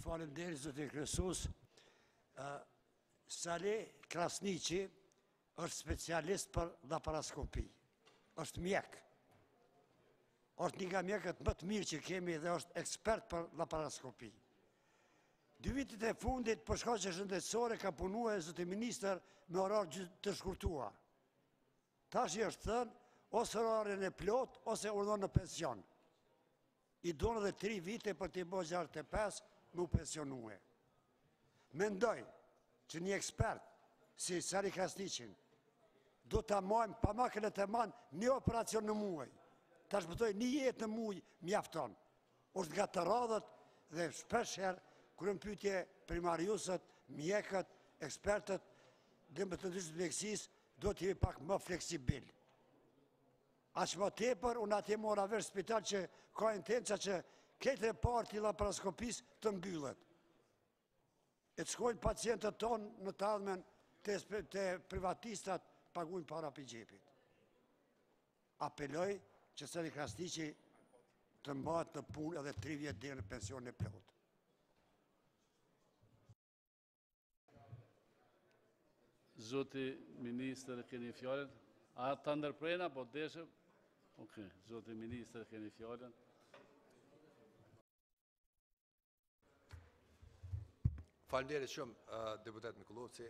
Faleminderit zotin kryesues. Sali Krasniqi është specialist për laparaskopi. Është mjek. Është një nga mjekët më të mirë që kemi dhe është ekspert për laparaskopi. 2 vitet e fundit për shkaqe shëndetësore ka punuar zotin ministër me orar të shkurtuar. Tash i është thënë ose orarin e plot ose urdhon në pension. I donë edhe 3 vite për t'i bërë 65 më pensionue. Mendoj që një ekspert si Sali Krasniqin do t'a majmë pa makën e të manë një operacion në muaj. Ta shpëtoj një jetë në muaj mjafton. Është nga të radhët dhe shpesher kërën pyetje primariusët, mjekët, ekspertët dhe më të ndryshmet mjekësisë do t'jemi pak më fleksibil. Aq më tepër, unë atje mora vesh spital që ka intenca që këtë reparti laparaskopisë të mbyllet. E të shkojnë pacientët tonë në tallmen të privatistat paguajnë para për gjepit. Apeloj që Sali Krasniqi të mbahet në punë edhe 3 vjet deri në pension e plot. Zoti Ministër, keni fjallën? A të ndërprena, po deshe? Ok, Zoti Ministër, keni fjallën? Faleminderit shumë, deputet Mikullovci.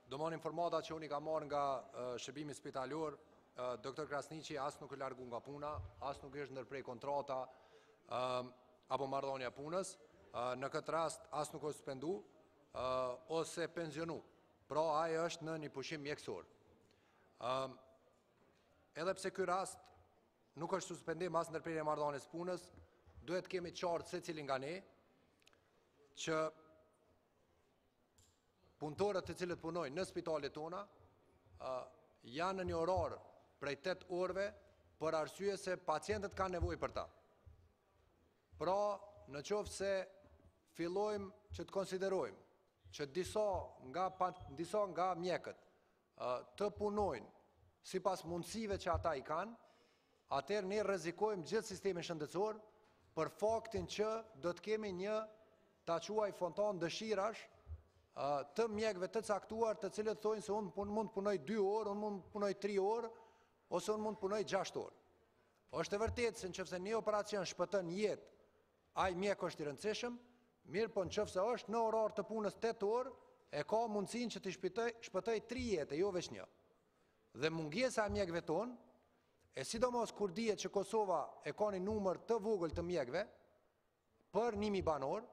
Do marr informata që unë i ka marrë nga shërbimi spitalor, doktor Krasniqi as nuk është largu nga puna, as nuk është ndërprej kontrata apo marrëdhënia punës. Në këtë rast as nuk është suspendu ose pensionu. Pra ai është në një pushim mjekësor. Edhe pse ky rast nuk është suspendim as ndërprerje e marrëdhënies punës, duhet kemi qartë secili nga ne që punëtorët të cilët punojnë në spitalet tona janë në një orar prej 8 orëve për arsye se pacientët kanë nevojë për ta. Pra, në qoftë se fillojmë që të konsiderojmë që disa nga mjekët të punojnë sipas mundësive që ata i kanë, atëherë ne rrezikojmë gjithë sistemin shëndetësor për faktin që do të kemi një ta quaj fontan dëshirash të mjekëve të caktuar të cilët thojnë se unë mund të punoj 2 orë, unë mund të punoj 3 orë, ose unë mund të punoj 6 orë. Është e vërtetë se nëse një operacion shpëton jetë, ai mjek është i rëndësishëm, mirë po nëse është në orar të punës 8 orë, e ka mundësinë që të shpëtoj 3 jetë, jo veç një. Dhe mungesa e mjekëve tonë, e sidomos kur dihet që Kosova e ka një numër të vogël të mjekëve për 1000 banor,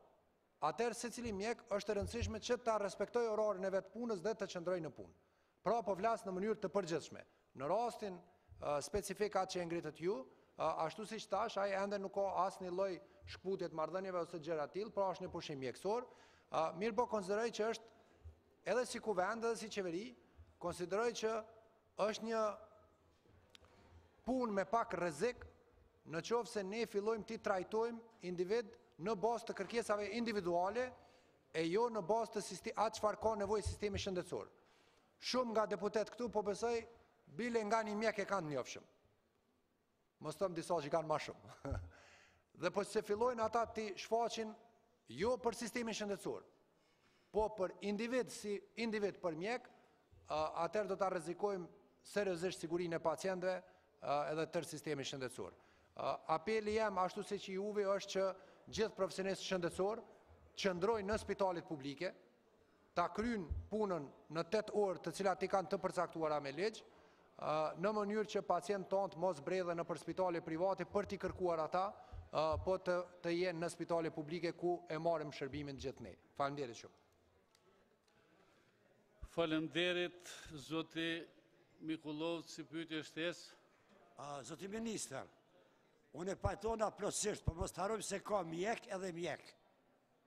atëherë secili mjek është e rëndësishme që ta respektojë orarin e vet punës dhe të qëndrojë në punë. Pra po flas në mënyrë të përgjithshme. Në rastin specifikat që e ngritët ju, ashtu siç thash, ai ende nuk ka asnjë lloj shkputje të marrëdhënieve ose gjëra të tillë, pra është një pushim mjekësor. Mirë po konsideroj që është edhe si kuvend edhe si qeveri, konsideroj që është një punë me pak rrezik, në qoftë se ne fillojmë të trajtojmë individ në bazë të kërkesave individuale e jo në bazë të atë çfarë ka nevojë sistemi shëndetësor. Shumë nga deputet këtu po besoj bile nga një mjek e kanë njofshëm. Mos them disa që kanë më shumë. Dhe po se fillojnë ata të shfaqin jo për sistemin shëndetësor, po për individ si individ për mjek, atëherë do ta rrezikojmë seriozisht sigurinë e pacientëve edhe tërë sistemin shëndetësor. Apeli jam ashtu siç i juve është që gjithë profesionistët shëndetësor qëndrojnë në spitalet publike, ta kryjnë punën në 8 orë të cilat i kanë të përcaktuara me ligj, në mënyrë që pacientët tonë mos bredhen nëpër spitale private për t'i kërkuar ata, po të jenë në spitale publike ku e marrim shërbimin gjithë ne. Faleminderit shumë. Faleminderit, Zoti Mikullovci, pyetje shtesë. Zoti Ministër, unë e pajtona plotësisht, por mos të harrojmë se ka mjek edhe mjek.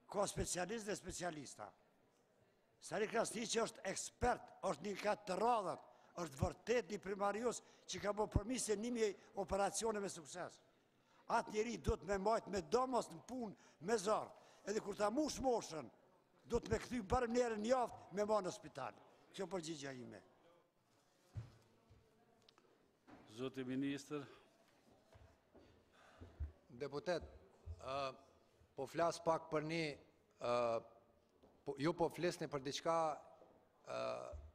Ka specialist dhe specialista. Sali Krasniqi është ekspert, është një nga të radhët, është vërtet një primarius që ka bërë përmisje 1000 operacione me sukses. Atë njeri do të me majtë me domos në punë, me zarë. Edhe kur ta mush moshën, do të me këthy barëm njerën javë me ma në spital. Kjo përgjigja ime. Zoti Ministër. Deputet, po flas pak për një ju po flisni për diçka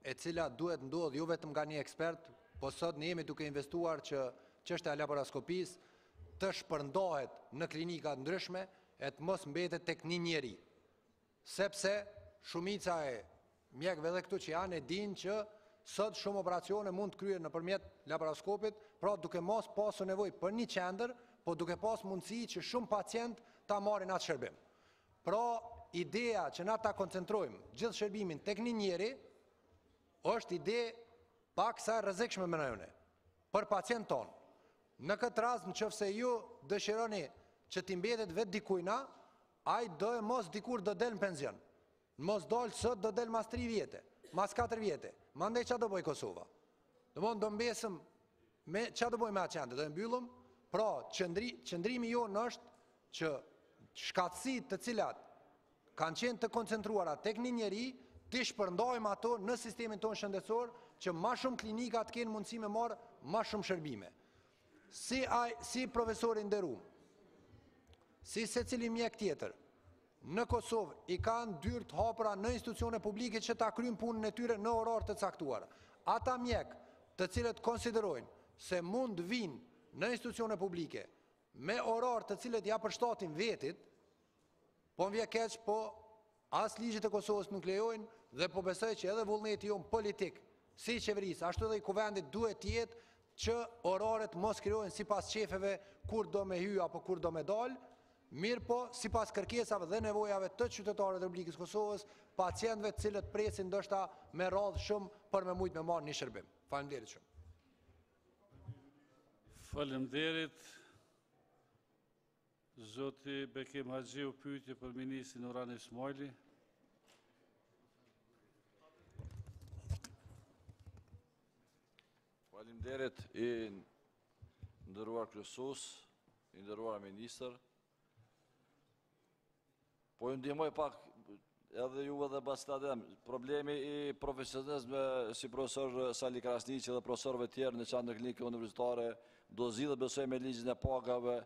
e cila duhet ndodhë jo vetëm nga një ekspert, po sot ne jemi duke investuar që çështja e laparoskopisë të shpërndahet në klinika të ndryshme e të mos mbetet tek një njeri. Sepse shumica e mjekëve edhe këtu që janë e dinë që sot shumë operacione mund të kryen nëpërmjet laparoskopit, pra duke mos pasur nevojë për një qendër, po duke pas mundësi që shumë pacient ta marrin atë shërbim. Pra, ideja që na ta koncentrojmë gjithë shërbimin tek një njeri është ide paksa rrezikshme menojmë për pacient ton. Në këtë rast, nëse ju dëshironi që t'i mbetet vetë dikujna, ai do e mos dikur do del në penzion. Mos dal sot do del mas 3 vjete, mas 4 vjete. Mandej çfarë do bëj Kosova? Do mbesëm me çfarë do bëj me atë qendër? Do e mbyllëm? Pra, qëndrimi jonë është që shkatësitë të cilat kanë qenë të koncentruara tek një njeri, të shpërndajmë ato në sistemin tonë shëndetësor, që ma shumë klinika të kenë mundësi me marrë ma shumë shërbime. Si profesori nderuar, si secili mjek tjetër, në Kosovë i kanë dyrë të hapura në institucione publike që ta kryjnë punën e tyre në orar të caktuara. Ata mjek të cilët konsiderojnë se mund vinë në institucione publike me orar të cilët ja përshtatin vetit, po m'vjen keq, po as ligjit e Kosovës nuk lejojnë dhe po besoj që edhe vullneti jonë politik, si qeverisë, ashtu edhe i kuvendit duhet jetë që oraret mos krijojnë sipas qefeve kur do me hy apo kur do me dal, mirë po sipas kërkesave dhe nevojave të qytetarëve të Republikës Kosovës, pacientëve të cilët presin ndoshta me radhë shumë për me mujt me marrë një shërbim. Faleminderit shumë. Faleminderit. Zoti Bekim Haxhiu, pyetje për ministrin Ismajli. Faleminderit i nderuar kryesues, i nderuar ministër. Po ju ndihmoj pak edhe ju edhe Bastadem. Problemi i profesionalizmit si profesor Sali Krasniqi dhe profesorëve tjerë në qendrën klinike universitare do zgjidhet besoj me ligjin e pagave,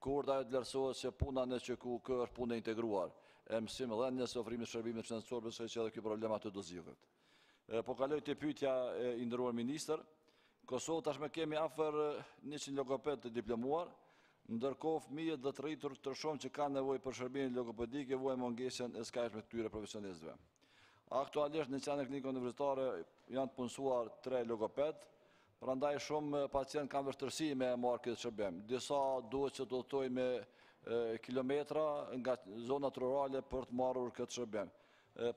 kur ajo të vlerësohet që puna në QKUK është punë e integruar. E mësim edhe nëse ofrimi shërbimit shëndetësor besoj që edhe ky problem aty do zgjidhet. Po kaloj te pyetja e nderuar ministër. Kosovë tashmë kemi afër 100 logoped të diplomuar, ndërkohë fëmijët dhe të rritur të shumë që kanë nevojë për shërbimin logopedik e vuajnë mungesën e skajshme të këtyre profesionistëve. Aktualisht në qendrën klinike universitare janë të punësuar 3 logoped, prandaj shumë pacient kanë vështirësi me marrë këtë shërbim. Disa duhet që të udhtojnë me kilometra nga zonat rurale për të marrur këtë shërbim.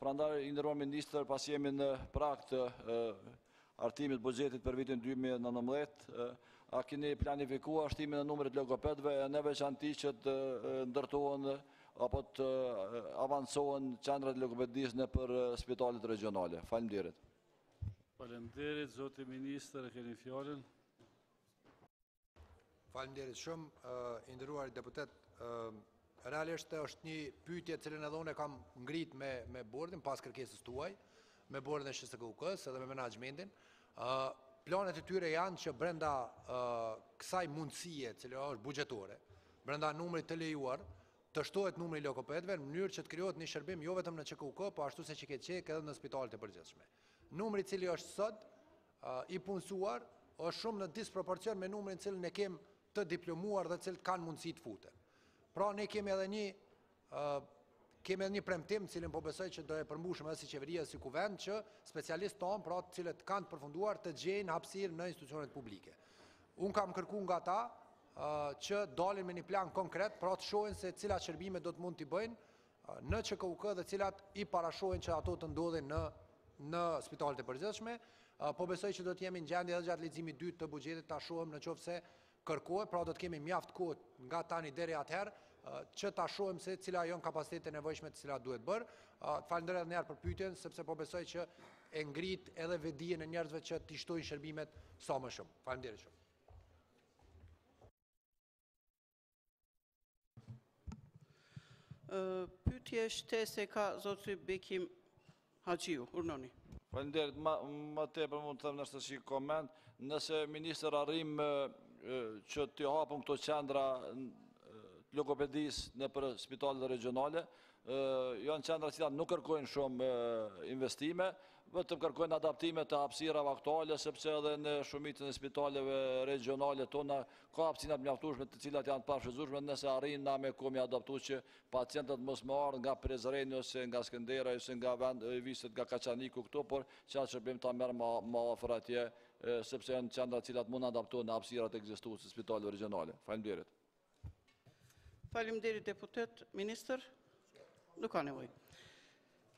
Prandaj i nderuar ministër, pas jemi në prag të artimit buxhetit për vitin 2019, a keni planifikuar shtimin e numrit logopedëve e në veçanti që të ndërtohen apo të avancohen qendrat e logopedisë nëpër spitalet regionale? Faleminderit. Faleminderit, zoti ministër, e keni fjalën. Faleminderit shumë, i nderuar deputet. Realisht është një pyetje cilën edhe unë kam ngrit me bordin pas kërkesës tuaj, me bordin e SHKUK-s edhe me menaxhmentin. Planet e tyre janë që brenda kësaj mundësie, cila është buxhetore, brenda numrit të lejuar, të shtohet numri i logopedëve në mënyrë që të krijohet një shërbim jo vetëm në QKUK, po ashtu siç e ke thënë edhe në spitalet e përgjithshme. Numri i cili është sot i punësuar është shumë në disproporcion me numrin cilën e kemi të diplomuar dhe cilët kanë mundësi të futen. Pra ne kemi edhe një premtim, cilin po besoj që do e përmbushëm edhe si qeveria si kuvend, që specialistë tonë, pra të cilët kanë të përfunduar të gjejnë hapësirë në institucionet publike. Unë kam kërkuar nga ta që dalin me një plan konkret, pra të shohin se cilat shërbime do të mund t'i bëjnë në QKUK dhe cilat i parashohin që ato të ndodhin në spitalet e përgjithshme. Po besoj që do të jemi në gjendje edhe gjatë leximit 2 të buxhetit ta shohim nëse kërkohet, pra do të kemi mjaft kohë nga tani deri atëherë që ta shohim se cila janë kapacitetet e nevojshme të cilat duhet bërë. Falenderoj edhe një herë për pyetjen, sepse po besoj që e ngrit edhe vetdijen e njerëzve që t'i shtojnë shërbimet sa më shumë. Faleminderit shumë. Pyetje shtese ka zoti Bekim Haxhiu. Urnoni. Faleminderit. Ma tepër mund të them nëse si koment, nëse ministër arrim që t'i hapën këto qendra logopedisë në për spitalet regionale. Janë qendra që nuk kërkojnë shumë investime, vetëm kërkojnë adaptime të hapësirave aktuale, sepse edhe në shumicën e spitaleve regionale tona ka hapësira të mjaftueshme të cilat janë të pafshëzueshme, nëse arrijnë na me komi adaptu që pacientët mos më ardhin nga Prizreni ose nga Skënderaj ose nga viset nga Kaçaniku këtu, por që atë shërbim ta merr më afër atje, sepse janë qendra të cilat mund adaptohen në hapësirat ekzistuese të spitaleve regionale. Faleminderit. Faleminderit deputet, ministër. Nuk ka nevojë.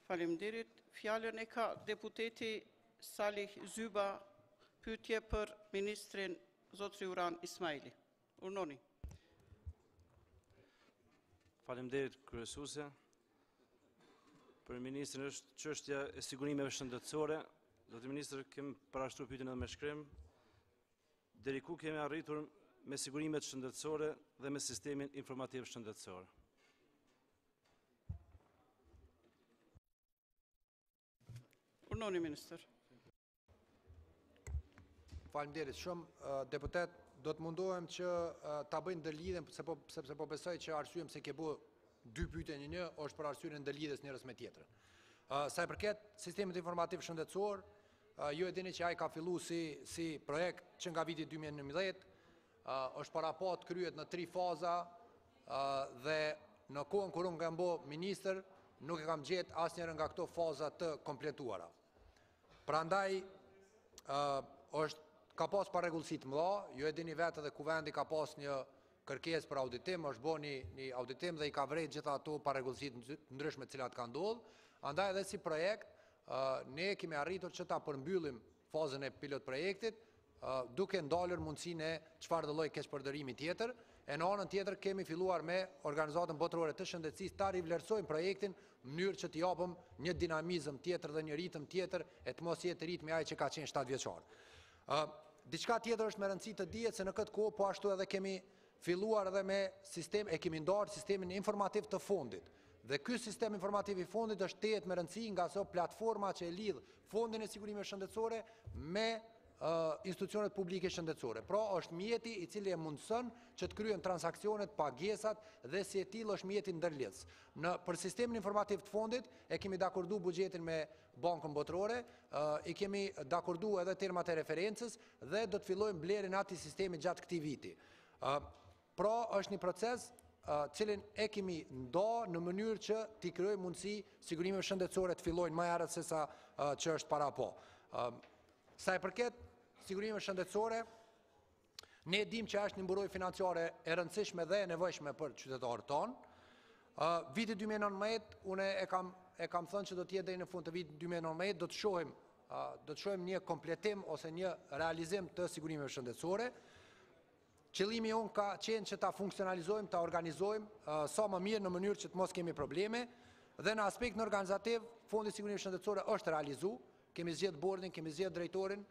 Faleminderit. Fjalën e ka deputeti Salih Zyba, pyetje për ministrin Zotri Uran Ismajli. Urnoni. Faleminderit kryesuese. Për ministrin është çështja e sigurimeve shëndetësore. Zoti ministër, kemi parashtruar pyetjen edhe me shkrim. Deri ku kemi arritur me sigurimet shëndetësore dhe me sistemin informativ shëndetësor? Urnoni, ministër. Faleminderit shumë, deputet, do të mundohem që ta bëjnë ndërlidhjen, sepse po besoj që arsyeja pse ke bërë dy pyetje në një është për arsyeën e ndërlidhjes njërës me tjetrën. Sa i përket sistemit informativ shëndetësor, ju e dini që ai ka filluar si projekt që nga viti 2019, është parapat kryet në 3 faza dhe në kohën kur unë kam bërë ministër, nuk e kam gjetë asnjëherë nga këto faza të kompletuara. Prandaj ka pas parregullsi të mëdha, ju e dini vetë edhe kuvendi ka pas një kërkesë për auditim, është bërë një auditim dhe i ka vrejt gjitha ato parregullsi të ndryshme të cilat kanë ndodhur. Andaj edhe si projekt, ne kemi arritur që ta përmbyllim fazën e pilot projektit, duke ndalur mundësinë e çfarëdo lloj keqpërdorimi tjetër. E në anën tjetër kemi filluar me organizatën botërore të shëndetësisë ta rivlerësojmë projektin në mënyrë që t'i japim një dinamizëm tjetër dhe një ritëm tjetër e të mos jetë ritmi ai që ka qenë 7 vjeçar. Diçka tjetër është me rëndësi të dihet se në këtë kohë po ashtu edhe kemi filluar edhe me sistem, e kemi ndarë sistemin informativ të fondit. Dhe ky sistem informativ i fondit është tejet me rëndësi nga ato platforma që e lidh fondin e sigurimeve shëndetësore me institucionet publike shëndetësore. Pra është mjeti i cili e mundëson që të kryen transaksionet, pagesat dhe si e tillë është mjeti ndërlidhës. Për sistemin informativ të fondit e kemi dakordu buxhetin me Bankën Botërore, i kemi dakordu edhe termat e referencës dhe do të fillojmë blerjen e atij sistemi gjatë këtij viti. Pra është një proces cilin e kemi nda në mënyrë që t'i krijojmë mundësi sigurimeve shëndetësore të fillojnë më herët se sa që është para po. Sa i përket sigurimeve shëndetësore, ne dim që është një mburojtje financiare e rëndësishme dhe e nevojshme për qytetarët tonë. Viti 2019, unë e kam thënë që do të jetë deri në fund të vitit 2019, do të shohim një kompletim ose një realizim të sigurimeve shëndetësore. Qëllimi jonë ka qenë që ta funksionalizojmë, ta organizojmë sa më mirë në mënyrë që të mos kemi probleme, dhe në aspektin organizativ, Fondi i Sigurimeve Shëndetësore është realizuar. Kemi zgjedhur bordin, kemi zgjedhur drejtorin,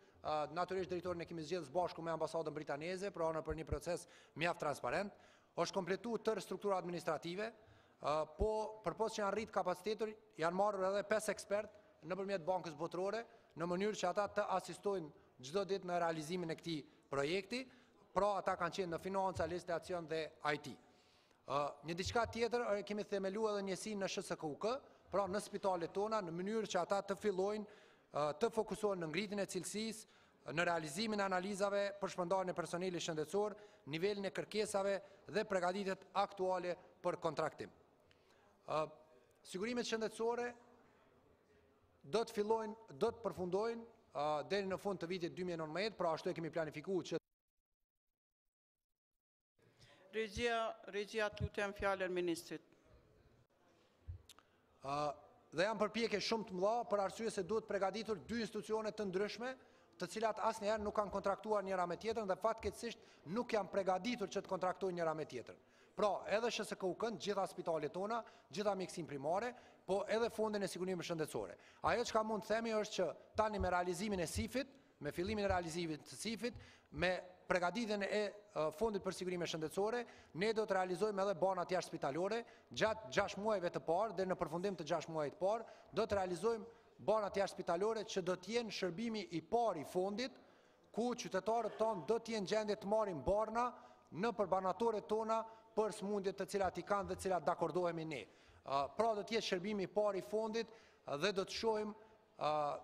natyrisht drejtorin e kemi zgjedhur bashku me ambasadën britaneze, pra në për një proces mjaft transparent. Është kompletuar tërë struktura administrative, po përpos që janë rrit kapacitetin, janë marrur edhe 5 ekspertë nëpërmjet Bankës Botërore, në mënyrë që ata të asistojnë çdo ditë në realizimin e këtij projekti, pra ata kanë qenë në financa, legjislacion dhe IT. Një diçka tjetër, kemi themeluar edhe njësinë në SHSKUK, pra në spitalet tona, në mënyrë që ata të fillojnë të fokusohen në ngritjen e cilësisë, në realizimin e analizave për shpërndarjen e personelit shëndetësor, nivelin e kërkesave dhe përgatitjet aktuale për kontraktim. Sigurimet shëndetësore do të përfundojnë deri në fund të vitit 2019, pra ashtu e kemi planifikuar që Regjia të lutem fjalën ministrit. Dhe janë përpjekje shumë të mëdha për arsye se duhet përgatitur 2 institucione të ndryshme, të cilat asnjëherë nuk kanë kontraktuar njëra me tjetrën dhe fatkeqësisht nuk janë përgatitur që të kontraktojnë njëra me tjetrën. Pra, edhe SHSKUK-n, gjitha spitalet tona, gjitha mjekësinë primare, po edhe Fondin e Sigurimeve Shëndetësore. Ajo çka mund të themi është që tani me realizimin e SIF-it, me fillimin e realizimit të SIF-it, me përgatitjen e Fondit për Sigurime Shëndetësore, ne do të realizojmë edhe banat jashtëspitalore gjatë 6 muajve të parë dhe në përfundim të 6 muajit të parë, do të realizojmë banat jashtëspitalore që do të jenë shërbimi i parë i fondit, ku qytetarët tonë do të jenë gjendje të marrin barna në përbanatorët tona për smundjet të cilat i kanë dhe të cilat dakordohemi ne. Pra do të jetë shërbimi i parë i fondit dhe do të shohim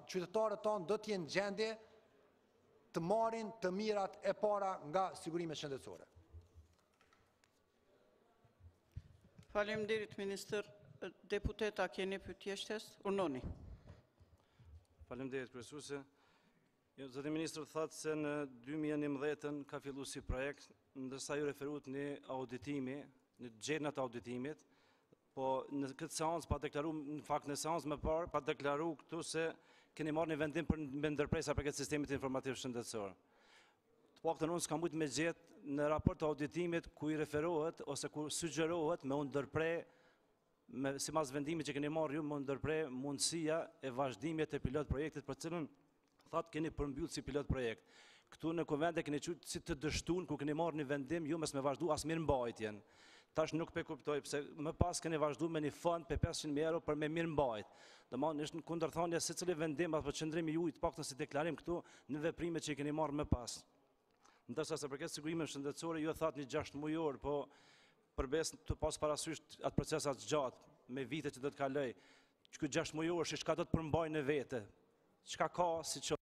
qytetarët tonë do të jenë në gjendje të marrin të mirat e para nga sigurimet shëndetësore. Faleminderit ministër. Deputeta keni pyetje shtes? Urnoni. Faleminderit kryesuese. Zoti ministër thotë se në 2011 ka filluar si projekt, ndërsa ju referuat në auditimi, në gjetjen e auditimit, po në këtë seancë pa deklaruar, në fakt në seancë më parë pa deklaruar këtu se keni marrë një vendim për me ndërpresa për këtë sistemit informativ shëndetësor. Të paktën unë s'kam mujt me gjetë në raport të auditimit ku i referohet ose ku sugjerohet me u ndërprer sipas vendimit që keni marrë ju me ndërprer mundësia e vazhdimit të pilot projektit për cilën thatë keni përmbyllë si pilot projekt. Këtu në konvente keni qenë si të dështuar ku keni marrë një vendim ju mes me vazhdu as mirëmbajtjen. Tash nuk pe kuptoj pse më pas keni vazhduar me një fond për 500.000 euro për me mirëmbajt. Domthonë është në kundërthonje secili vendim apo qëndrimi juaj të paktën si deklarim këtu në veprimet që i keni marrë më pas. Ndërsa se përket sigurimeve shëndetësore ju e thatë një 6 mujor, po përbes të pas parasysh atë procesat gjatë me vite që do të kaloj. Ky 6 mujor çka do të përmbajnë në vete. Çka ka si që...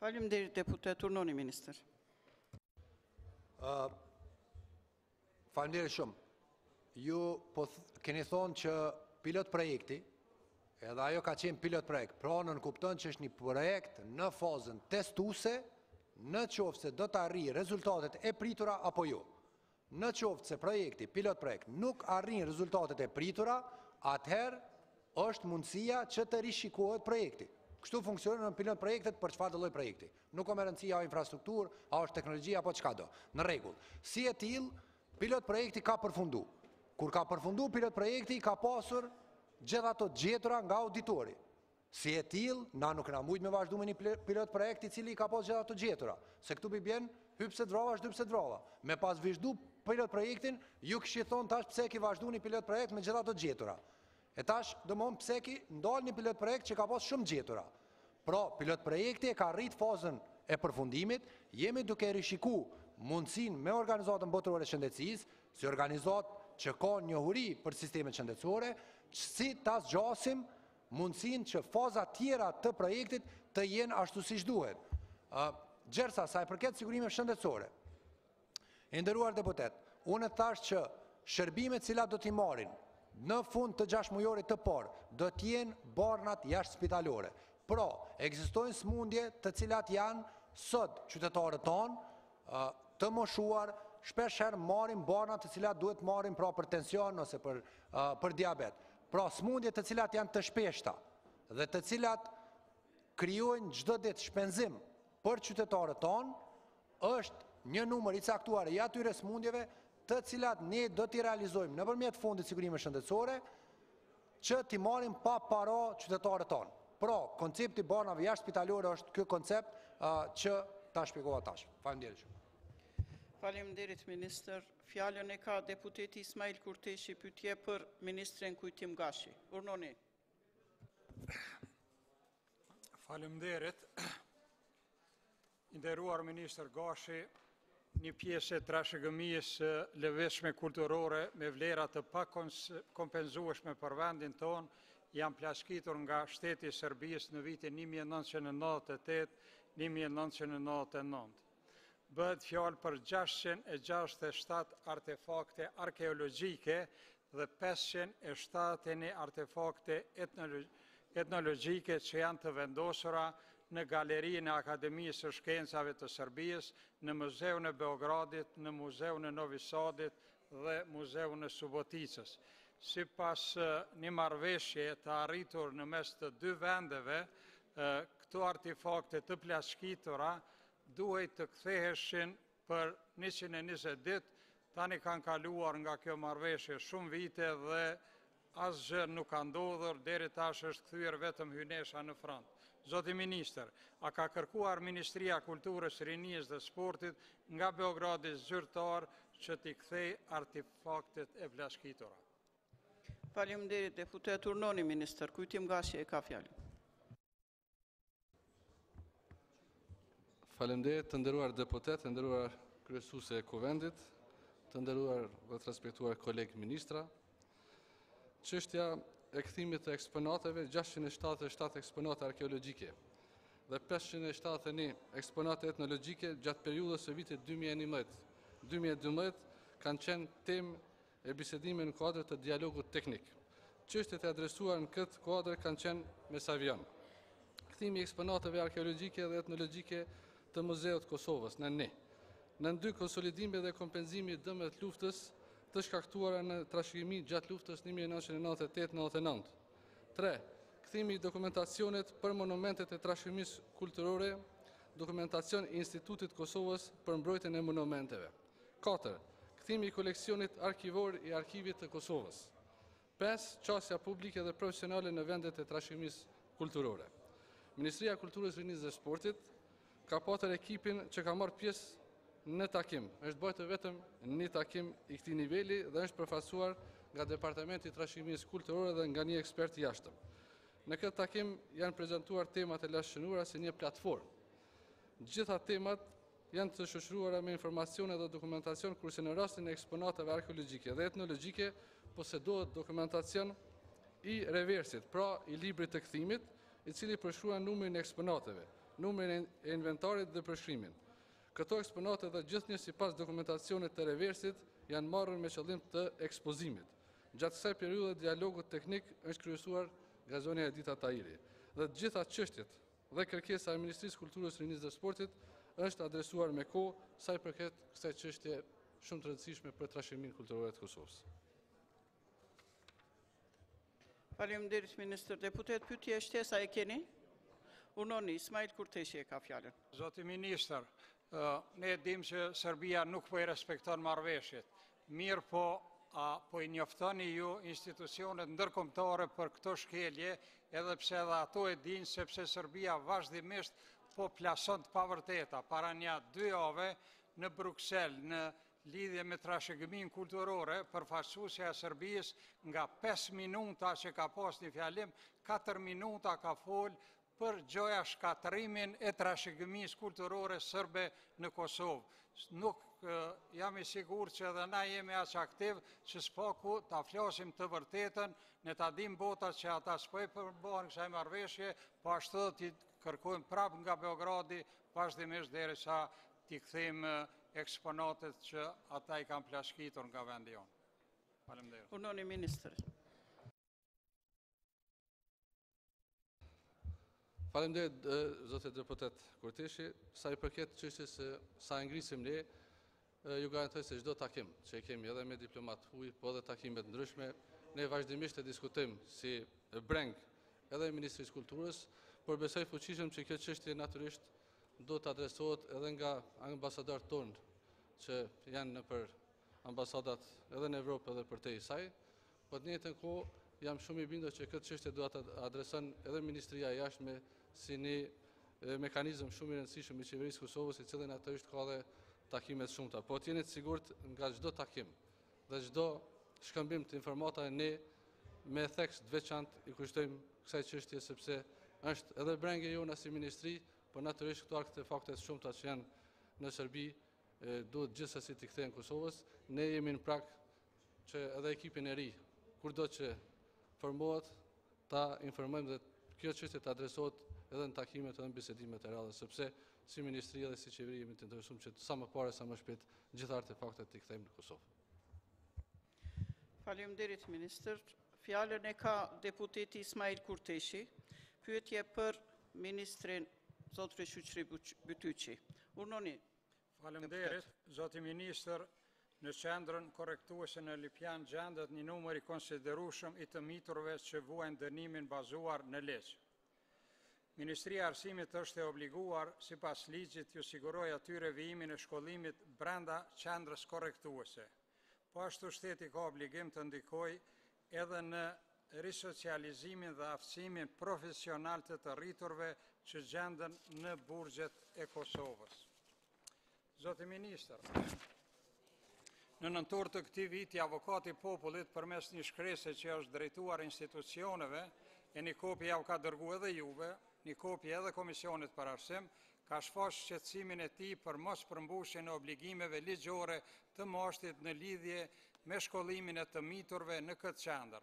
Faleminderit deputet, urnoni ministër. Faleminderit shumë. Ju po keni thonë që pilot projekti, edhe ajo ka qenë pilot projekt, pra nënkupton që është një projekt në fazën testuese, në qoftë se do të arrijë rezultatet e pritura apo jo. Në qoftë se projekti, pilot projekt, nuk arrin rezultatet e pritura, atëherë është mundësia që të rishikohet projekti. Kështu funksionon në pilot projektet për çfarë do lloj projekti. Nuk ka më rëndësi a infrastrukturë, a është teknologji apo çka do. Në rregull. Si e tillë, pilot projekti ka përfundu. Kur ka përfundu pilot projekti, ka pasur gjithë ato gjetura nga auditori. Si e tillë, na nuk na mujt me vazhdu me një pilot projekt i cili ka pasur gjithë ato gjetura. Se këtu bjen hypse drova, është hypse drova. Me pas vazhdu pilot projektin, ju kishit thonë tash pse ki vazhdu një pilot projekt me gjithë ato gjetura. E tash domthon pse ki ndal një pilot projekt që ka pas shumë gjetura. Pra, pilot projekti e ka rrit fazën e përfundimit, jemi duke rishiku mundësinë me organizatën botërore shëndetësisë, si organizatë që ka njohuri për sistemet shëndetësore, si ta zgjasim mundësinë që faza tjera të projektit të jenë ashtu siç duhet. Gjersa sa e përket sigurimeve shëndetësore. E nderuar deputet, unë thash që shërbimet cilat do t'i marrin në fund të 6 mujorit të parë do t'jenë barnat jashtë spitalore. Pra, ekzistojnë smundje të cilat janë sot qytetarët tonë të moshuar, shpeshherë marrin barnat të cilat duhet marrin pra për tension ose për diabet. Pra, smundje të cilat janë të shpeshta dhe të cilat krijojnë çdo ditë shpenzim për qytetarët tonë, është një numër i caktuar i atyre smundjeve të cilat ne do t'i realizojmë nëpërmjet fondit sigurime shëndetësore që t'i marrim pa para qytetarët tonë. Pra, koncepti barnave jashtë spitalore është ky koncept që ta shpjegova tash. Faleminderit shumë. Faleminderit ministër. Fjalën e ka deputeti Ismajl Kurteshi, pyetje për ministrin Kujtim Gashi. Urnoni. Faleminderit. Nderuar ministër Gashi, një pjesë e trashëgëmisë lëvizshme kulturore me vlera të pakompenzueshme për vendin tonë janë plaskitur nga shteti i Serbisë në vitin 1998-1999. Bëhet fjalë për 667 artefakte arkeologjike dhe 571 artefakte etnologjike që janë të vendosura në galerinë e Akademisë së Shkencave të Serbisë, në Muzeun e Beogradit, në Muzeun e Novi Sadit dhe Muzeun e Suboticës. Sipas një marrëveshje të arritur në mes të dy vendeve, këto artefakte të plaskitura duhet të ktheheshin për 120 ditë, tani kanë kaluar nga kjo marrëveshje shumë vite dhe asgjë nuk ka ndodhur, deri tash është kthyer vetëm hynesha në front. Zoti ministër, a ka kërkuar Ministria Kulturës, Rinisë dhe Sportit nga Beogradi zyrtar që t'i kthej artefaktet e plaskitura? Faleminderit deputet, urnoni ministër. Kujtim Gashi e ka fjalën. Faleminderit të nderuar deputet, të nderuar kryesuese e Kuvendit, të nderuar dhe të respektuar kolegë ministra. Çështja e kthimit të eksponateve, 677 eksponate arkeologjike dhe 571 eksponate etnologjike gjatë periudhës së vitit 2011-2012 kanë qenë temë e bisedime në kuadër të dialogut teknik. Çështjet e adresuar në këtë kuadër kanë qenë mesavian. Kthimi i eksponateve arkeologjike dhe etnologjike të Muzeut Kosovës në ne. Në 2 konsolidime dhe kompenzimi i dëmeve të luftës të shkaktuara në trashëgimi gjatë luftës 1998-99. 3. Kthimi i dokumentacionit për monumentet e trashëgimisë kulturore, dokumentacion i Institutit Kosovës për mbrojtjen e monumenteve. 4. Kthimi i koleksionit arkivor i Arkivit të Kosovës. 5. Qasja publike dhe profesionale në vendet e trashëgimisë kulturore. Ministria e Kulturës, Rinisë dhe Sportit ka pasur ekipin që ka marrë pjesë në takim. Është bërë vetëm një takim i këtij niveli dhe është përfaqësuar nga Departamenti i Trashëgimisë Kulturore dhe nga një ekspert i jashtëm. Në këtë takim janë prezantuar temat e lashënuara si një platformë. Gjitha temat janë të shoqëruara me informacione dhe dokumentacion, kurse në rastin e eksponateve arkeologjike dhe etnologjike posedohet dokumentacion i reversit, pra i librit të kthimit, i cili përshkruan numrin e eksponateve, numrin e inventarit dhe përshkrimin. Këto eksponate dhe gjithnjë sipas dokumentacionit të reversit janë marrur me qëllim të ekspozimit. Gjatë kësaj periudhe dialogu teknik është kryesuar nga zonja Edita Tahiri dhe të gjitha çështjet dhe kërkesa e Ministrisë Kulturës, Rinisë dhe Sportit është adresuar me kohë sa i përket kësaj çështje shumë të rëndësishme për trashëgiminë kulturore të Kosovës. Faleminderit ministër. Deputet, pyetje e shtesa e keni? Unoni, Ismajl Kurteshi e ka fjalën. Zoti ministër, ne dim që Serbia nuk po i respekton marrëveshjet. Mirë po, po i njoftoni ju institucionet ndërkombëtare për këto shkelje, edhe pse edhe ato e dinë, sepse Serbia vazhdimisht po plason të pavërteta. Para një 2 javë në Bruksel, në lidhje me trashëgiminë kulturore, përfaqësuesja e Serbisë nga 5 minuta që ka pas një fjalim, 4 minuta ka folë për gjoja shkatrimin e trashëgimisë kulturore sërbe në Kosovë. Nuk jam i sigurt që edhe na jemi aq aktiv që s'paku ta flasim të vërtetën, ne ta dim botat që ata s'po e përmban kësaj marrëveshje, po ashtu t'i kërkojmë prapë nga Beogradi vazhdimisht derisa t'i kthejmë eksponatet që ata i kanë plashkitur nga vendi jonë. Faleminderit. Unoni ministër. Faleminderit zotë deputet Kurteshi, sa i përket çështjes se sa e ngrisim ne, ju garantoj se çdo takim që kemi edhe me diplomat huaj, po edhe takimet ndryshme, ne vazhdimisht e diskutojmë si breng edhe Ministrisë Kulturës, por besoj fuqishëm që kjo çështje natyrisht do të adresohet edhe nga ambasadorët tonë që janë nëpër ambasadat edhe në Evropë edhe përtej saj, po të njëjtën kohë jam shumë i bindur që këtë çështje do ta adreson edhe Ministria e Jashtme si një mekanizëm shumë i rëndësishëm i qeverisë Kosovës, i cili natyrisht ka dhe takime të shumta. Po t'jeni të sigurt nga çdo takim dhe çdo shkëmbim të informata ne me theks të veçantë i kushtojmë kësaj çështje sepse është edhe brengë jona si ministri, por natyrisht këto artefakte të shumta që janë në Serbi duhet gjithsesi t'i kthehen Kosovës. Ne jemi në prag që edhe ekipin e ri, kurdo që formohet, ta informojmë dhe kjo çështje të adresohet edhe në takimet edhe në bisedimet e radhës, sepse si ministri dhe si qeveri jemi të interesuar që sa më parë sa më shpejt gjitha artefaktet t'i kthejmë në Kosovë. Faleminderit ministër. Fjalën e ka deputeti Ismajl Kurteshi. Pyetje për ministrin zotri Shoqëri Bytyqi. Unoni. Faleminderit, zoti ministër. Në qendrën korrektuese në Lipjan gjendet një numër i konsiderueshëm i të miturve që vuajnë dënimin bazuar në ligj. Ministria e Arsimit është e obliguar sipas ligjit ju siguroj atyre vijimin e shkollimit brenda qendrës korrektuese. Po ashtu shteti ka obligim të ndikojë edhe në risocializimin dhe aftësimin profesional të të rriturve që gjenden në burgjet e Kosovës. Zoti ministër, në nëntor të këtij viti, avokati i popullit përmes një shkrese që është drejtuar institucioneve, e një kopje ja u ka dërguar edhe juve, një kopje edhe Komisionit për Arsim, ka shfaq shqetësimin e tij për mos përmbushjen e obligimeve ligjore të moshtit në lidhje me shkollimin e të miturve në këtë qendër.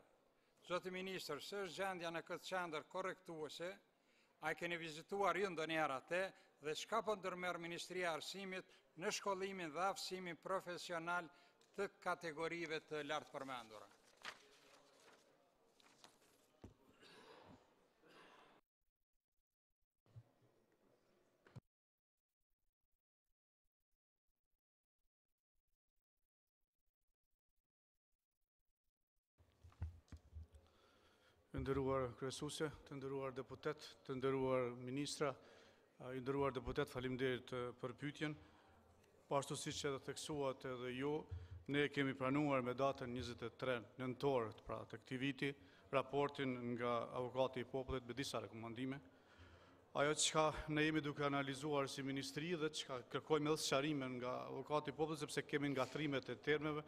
Zoti Ministër, së është gjendja në këtë qendër korrektuese, a keni vizituar ju ndonjëherë atë dhe çka po ndërmerr Ministria e Arsimit në shkollimin dhe aftësimin profesional të kategorive të lartë përmendura? Të nderuar kryesuese, të nderuar deputet, të nderuar ministra, i nderuar deputet, faleminderit për pyetjen. Po ashtu siç edhe theksuat edhe ju, ne kemi pranuar me datën 23 nëntor pra të këtij viti raportin nga avokati i popullit me disa rekomandime. Ajo çka ne jemi duke analizuar si ministri dhe çka kërkojmë edhe sqarime nga avokati i popullit sepse kemi ngatrimet e termeve,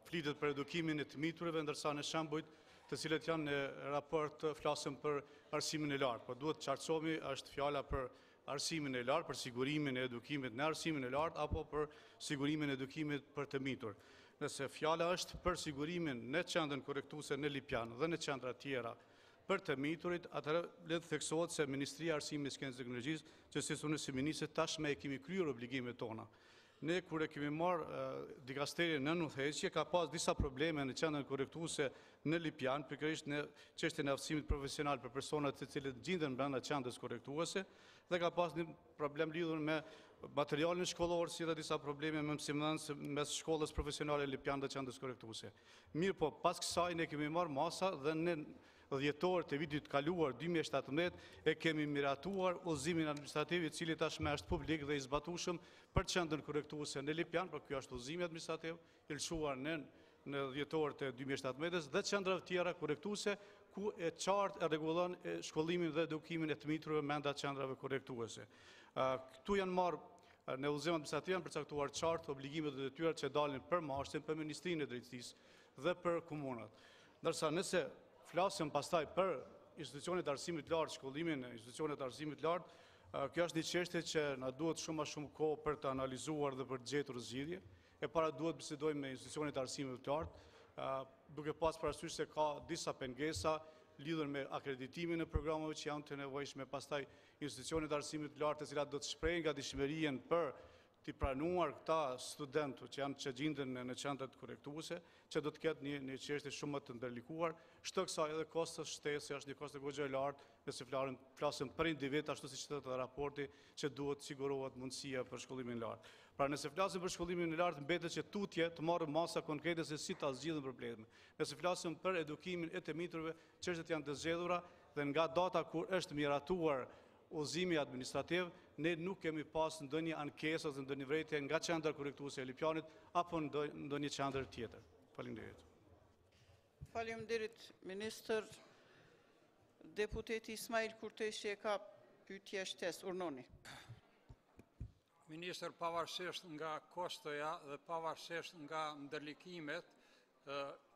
flitet për edukimin e të miturve, ndërsa në shembujt të cilët janë në raport flasëm për arsimin e lartë, por duhet të qartësohemi është fjala për arsimin e lartë, për sigurimin e edukimit në arsimin e lartë apo për sigurimin e edukimit për të mitur. Nëse fjala është për sigurimin në qendrën korrektuese në Lipjan dhe në qendra tjera për të miturit, atëherë le të theksohet se Ministria e Arsimit, Shkencës dhe Teknologjisë, që si unë si ministër tashmë e kemi kryer obligimet tona. Ne kur e kemi marrë dikasterin në udhëheqje, ka pas disa probleme në qendrën korrektuese në Lipjan, pikërisht në çështjen e aftësimit profesional për personat të cilët gjenden brenda qendrës korrektuese dhe ka pas një problem lidhur me materialin shkollor, si dhe disa probleme me mësimdhënës mes shkollës profesionale Lipjan dhe qendrës korrektuese. Mirë po, pas kësaj ne kemi marrë masa dhe në dhjetor të vitit kaluar 2017 e kemi miratuar udhëzimin administrativ i cili tashmë është publik dhe i zbatueshëm për qendrën korrektuese në Lipjan, por ky është udhëzimi administrativ i lëshuar në dhjetor të 2017 dhe qendra të tjera korrektuese ku e qartë e rregullon shkollimin dhe edukimin e të miturve brenda qendrave korrektuese. Këtu janë marrë në udhëzim administrativ janë përcaktuar qartë obligimet dhe detyrat që dalin për mashtin, për Ministrinë e Drejtësisë dhe për komunat. Ndërsa nëse flasim pastaj për institucionet e arsimit lartë, shkollimin e institucionet e arsimit lartë, kjo është një çështje që na duhet shumë më shumë kohë për të analizuar dhe për të gjetur zgjidhje. E para duhet bisedojmë me institucionet e arsimit të lartë, duke pas parasysh se ka disa pengesa lidhur me akreditimin e programeve që janë të nevojshme, pastaj institucionet e arsimit të lartë të cilat do të shprehin gatishmërinë për të pranuar këta studentë që gjenden në qendrat korrektuese, që do të ketë një çështje shumë më të ndërlikuar. Shto kësaj edhe kosti shtesë është një kost goxha e lartë, nëse flasim për individ, ashtu siç thotë edhe raporti, që duhet sigurohet mundësia për shkollimin e lartë. Pra nëse flasim për shkollimin e lartë, mbetet që tutje të marrë masa konkrete se si ta zgjidhim problemin. Nëse flasim për edukimin e të miturve, çështjet janë të zgjedhura dhe nga data kur është miratuar udhëzimi administrativ, ne nuk kemi pas ndonjë ankesë ose ndonjë vërejtje nga qendra korrektuese e Lipjanit apo ndonjë qendër tjetër. Faleminderit. Faleminderit, ministër. Deputeti Ismajl Kurteshi e ka pyetje shtesë. Urnoni. Ministër, pavarësisht nga kostoja dhe pavarësisht nga ndërlikimet,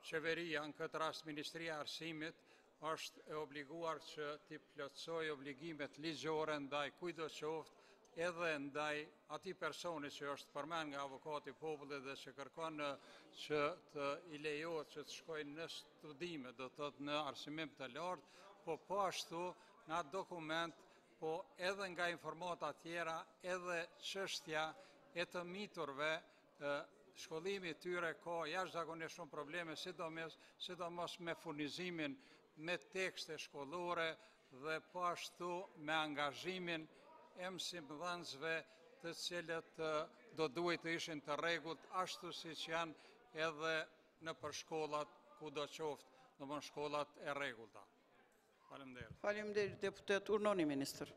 qeveria, në këtë rast Ministria e Arsimit, është e obliguar që t'i plotësoj obligimet ligjore ndaj kujdo qoftë edhe ndaj atij personi që është përmend nga avokati i popullit dhe që kërkon që të i lejohet që të shkojnë në studime, do të thotë në arsimim të lartë, po ashtu në atë dokument, po edhe nga informata tjera, edhe çështja e të miturve, shkollimi i tyre ka jashtëzakonisht shumë probleme, sidomos me furnizimin me tekste shkollore dhe po ashtu me angazhimin e mësimdhënësve të cilët do duhet të ishin të rregullt ashtu siç janë edhe në për shkollat kudo qoftë, domthonë shkollat e rregullta. Faleminderit. Faleminderit, deputet. Urnoni, ministër.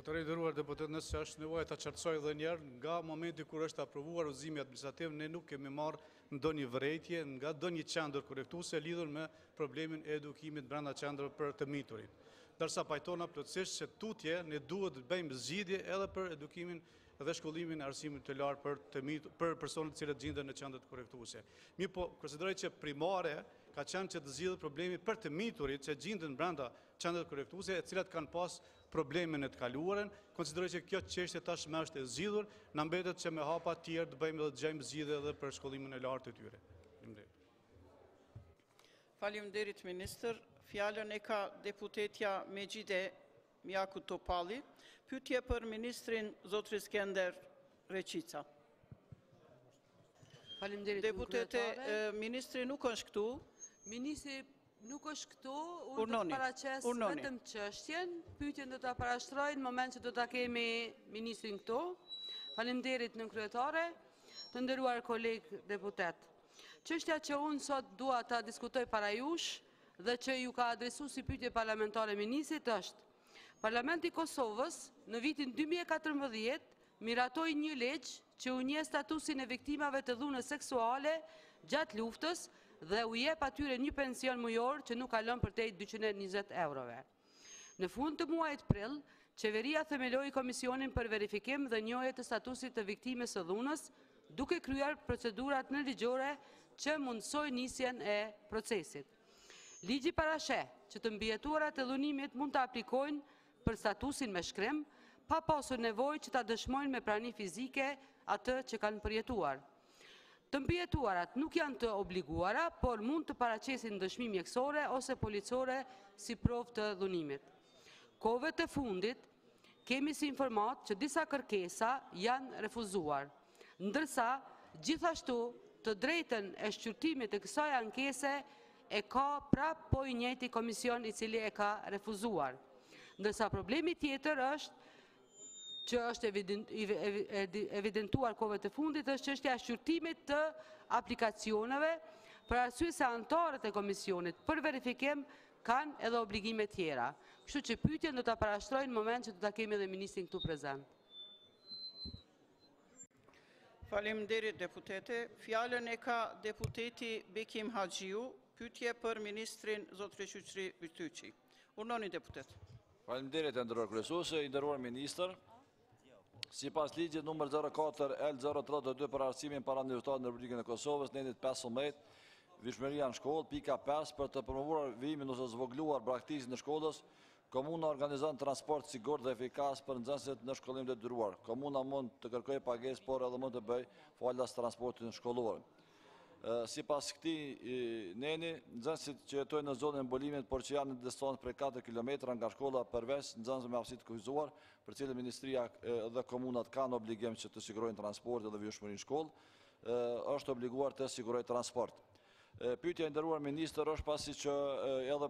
Të nderuar deputet, nëse është nevojë ta qartësoj edhe një herë, nga momenti kur është aprovuar udhëzimi administrativ, ne nuk kemi marrë ndonjë vërejtje nga ndonjë qendër korrektuese lidhur me problemin e edukimit brenda qendrave për të miturit. Ndërsa pajtona plotësisht se tutje ne duhet të bëjmë zgjidhje edhe për edukimin dhe shkollimin e arsimit të lartë për personat të cilët gjenden në qendrat korrektuese. Mirë po, konsideroj që primare ka qenë që të zgjidhet problemi për të miturit që gjenden brenda qendrave korrektuese, e cilat kanë pas probleme në të kaluarën. Konsideroj që kjo çështje tashmë është e zgjidhur, na mbetet që me hapa të tjerë të bëjmë dhe të gjejmë zgjidhje edhe për shkollimin e lartë të tyre. Faleminderit ministër. Fjalën e ka deputetja Mejide Mjaku Topalli. Pyetje për ministrin zotri Skender Reqica. Faleminderit. Deputete, ministri nuk është këtu. Ministri nuk është këtu, unë Urnoni, do të paraqes urnoni. vetëm çështjen, pyetjen do ta parashtroj në moment që do ta kemi ministrin këtu. Faleminderit nën kryetare, të nderuar koleg deputet. Çështja që unë sot dua ta diskutoj para jush dhe që ju ka adresuar si pyetje parlamentare ministrit është: Parlamenti i Kosovës në vitin 2014 miratoi një ligj që u njeh statusin e viktimave të dhunës seksuale gjatë luftës dhe u jep atyre një pension mujor që nuk kalon përtej 220 eurove. Në fund të muajit prill, qeveria themeloi komisionin për verifikim dhe njohje të statusit të viktimës së dhunës, duke kryer procedurat nënligjore që mundsojnë nisjen e procesit. Ligji parasheh që të mbijetuarat e dhunimit mund të aplikojnë për statusin me shkrim, pa pasur nevojë që ta dëshmojnë me prani fizike atë që kanë përjetuar. Të mbijetuarat nuk janë të obliguara, por mund të paraqesin dëshmi mjekësore ose policore si provë të dhunimit. Kohëve të fundit kemi si informat që disa kërkesa janë refuzuar, ndërsa gjithashtu të drejtën e shqyrtimit të kësaj ankese e ka prap po i njëjti komision i cili e ka refuzuar. Ndërsa problemi tjetër është që është evidentuar kohëve të fundit është çështja e shqyrtimit të aplikacioneve, për arsye se anëtarët e komisionit për verifikim kanë edhe obligime tjera. Kështu që pyetjen do ta parashtroj në moment që do ta kemi edhe ministrin këtu prezant. Faleminderit deputete. Fjalën e ka deputeti Bekim Haxhiu. Pyetje për ministrin zotri Shoqëri Ytyçi. Urnoni deputet. Faleminderit e nderuar kryesuese, i nderuar ministër. Sipas ligjit numër 04 L032 për arsimin parauniversitar në Republikën e Kosovës, në endit 15, vishmëria në shkollë, pika 5, për të promovuar vimin ose zvogluar braktisjen e shkollës, komuna organizon transport sigurt dhe efikas për nxënësit në shkollim të detyruar. Komuna mund të kërkojë pagesë, por edhe mund të bëj falas transportin shkollor. Sipas këtij neni, nxënësit që jetojnë në zonën e mbolimit, por që janë në distancë prej 4 km nga shkolla, përveç nxënësve me aftësi të kufizuar, për cilën ministria dhe komunat kanë obligim që të sigurojnë transport dhe vjeshmërinë në shkollë, është obliguar të sigurojë transport. Pyetja e nderuar ministër është pasi që edhe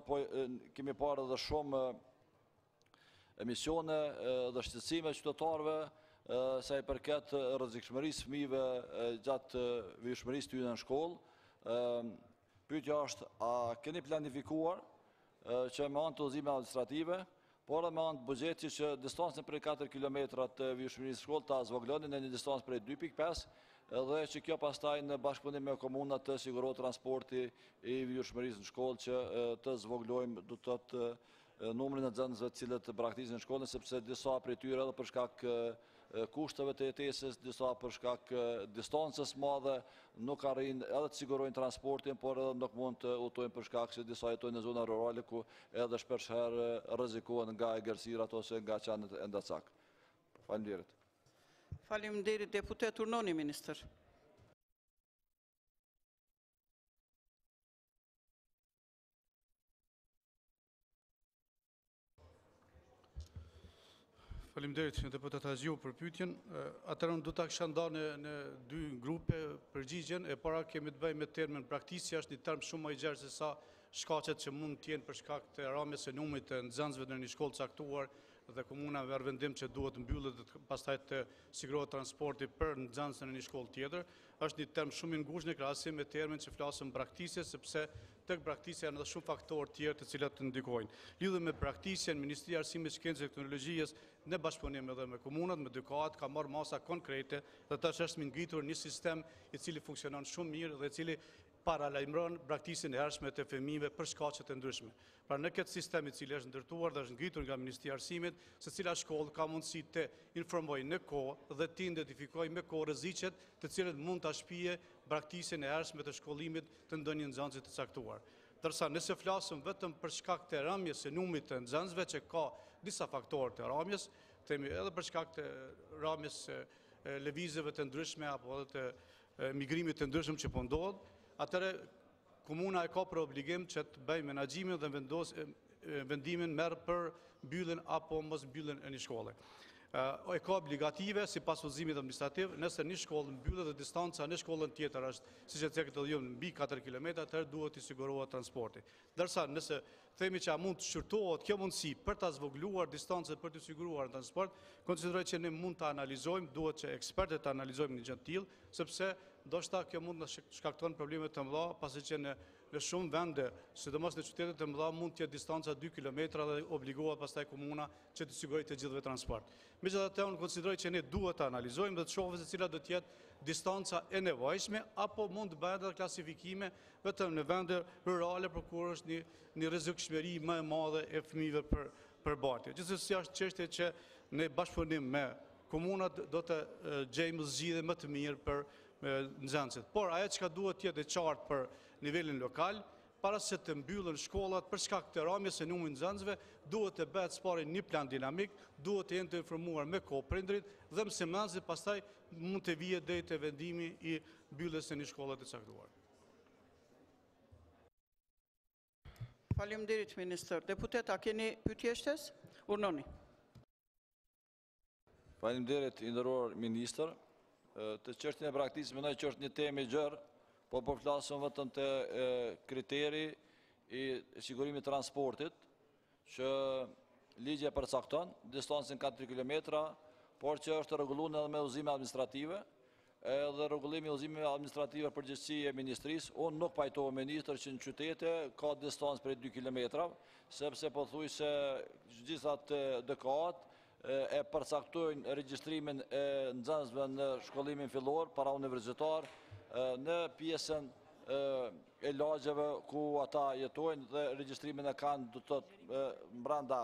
kemi parë edhe shumë emisione dhe shqetësime qytetarëve sa i përket rrezikshmërisë fëmijëve gjatë vjeshmërisë tyre në shkollë. Pyetja është, a keni planifikuar që me anë të udhëzimeve administrative, por edhe me anë të buxhetit që distancën prej 4 km të vjeshmërisë shkollë ta zvoglonin në një distancë prej 2.5, dhe që kjo pastaj në bashkëpunim me komunat të sigurohet transporti i vjeshmërisë në shkollë që të zvoglojmë do të thotë numrin e nxënësve të cilët braktisin në shkollë, sepse disa prej tyre edhe për shkak kushteve të jetesës, disa për shkak distancës madhe nuk arrin edhe të sigurojnë transportin, por edhe nuk mund të udhtojnë për shkak se disa jetojnë në zona rurale ku edhe shpeshherë rrezikohen nga egërsirat ose nga qenet e ndacak. Faleminderit. Faleminderit deputet. Urnoni ministër. Faleminderit deputet Haxhiu për pyetjen. Atëherë do ta kisha ndarë në dy grupe përgjigjen. E para kemi të bëjmë me termin praktikisja, është një term shumë më i gjerë se sa shkaqet që mund të jenë për shkak të rrëmjes së numrit të nxënësve në një shkollë caktuar dhe komuna merr vendim që duhet mbyllet dhe pastaj të sigurohet transporti për nxënës në një shkollë tjetër. Është një term shumë i ngushtë në krahasim me termin që flasëm praktikisje, sepse tek praktikisja janë edhe shumë faktorë tjerë të cilat të ndikojnë. Lidhur me praktikisjen, Ministria e Arsimit, Shkencës dhe Teknologjisë në bashkëpunim edhe me komunat, me dyqat, ka marrë masa konkrete dhe tash është ngritur një sistem i cili funksionon shumë mirë dhe i cili paralajmëron braktisjen e hershme të fëmijëve për shkaqe të ndryshme. Pra në këtë sistem i cili është ndërtuar dhe është ngritur nga Ministria e Arsimit, secila shkollë ka mundësi të informojë në kohë dhe të identifikojë me kohë rreziqet të cilët mund ta shpije braktisjen e hershme të shkollimit të ndonjë nxënësi të caktuar. Ndërsa nëse flasëm vetëm për shkak të rëmjes së numrit të nxënësve që ka disa faktorë të rëmjes, themi edhe për shkak të rëmjes lëvizjeve të ndryshme apo edhe të migrimit të ndryshëm që po ndodh, atëre komuna e ka për obligim që të bëjë menaxhimin dhe vendimin merr për mbylljen apo mos mbylljen e një shkolle. E ka obligative si pas udhëzimit administrativ, nëse një shkollë mbyllet dhe distanca në shkollën tjetër është, siç e thekët edhe ju, mbi 4 kilometra, atëherë duhet të sigurohet transporti. Ndërsa nëse themi që mund të shqyrtohet kjo mundësi për ta zvogëluar distancën për të siguruar në transport, konsideroj që ne mund të analizojmë, duhet që ekspertët të analizojmë një gjë të tillë, sepse ndoshta kjo mund të shkakton probleme të mëdha, pasi që në shumë vende, sidomos në qytetet e mëdha, mund të jetë distanca 2 kilometra dhe obligohet pastaj komuna që të sigurojë të gjithëve transport. Megjithatë, unë konsideroj që ne duhet të analizojmë dhe të shohim se cila do të jetë distanca e nevojshme, apo mund të bëhet edhe klasifikime vetëm në vende rurale për kur është një rrezikshmëri më e madhe e fëmijëve për bartje. Gjithsesi është çështje që ne bashkëpunim me komunat do të gjejmë zgjidhje më të mirë për nxënësit. Por ajo që duhet të jetë e qartë për nivelin lokal, para se të mbyllen shkollat për shkak të rëmjes së numrit nxënësve, duhet të bëhet së një plan dinamik, duhet të jenë të informuar me kohë prindrit dhe mësimdhënësit pastaj mund të vijë deri te vendimi i mbylljes së një shkolle të caktuar. Faleminderit ministër. Deputet, a keni pyetje shtes? Urnoni. Faleminderit i nderuar ministër. Të çështjen e braktisë mendoj që është një temë e gjerë, po flasëm vetëm të kriteri i sigurimit transportit, që ligji e përcakton distancën 4 kilometra, por që është rregulluar edhe me udhëzime administrative, edhe rregullimi i udhëzimeve administrative përgjithësi e ministrisë. Unë nuk pajtohem ministër që në qytete ka distancë prej 2 kilometra, sepse pothuajse gjithat DK-at e përcaktojnë regjistrimin e nxënësve në shkollimin fillor para universitar, në pjesën e lagjeve ku ata jetojnë dhe regjistrimin e kanë do të thotë brenda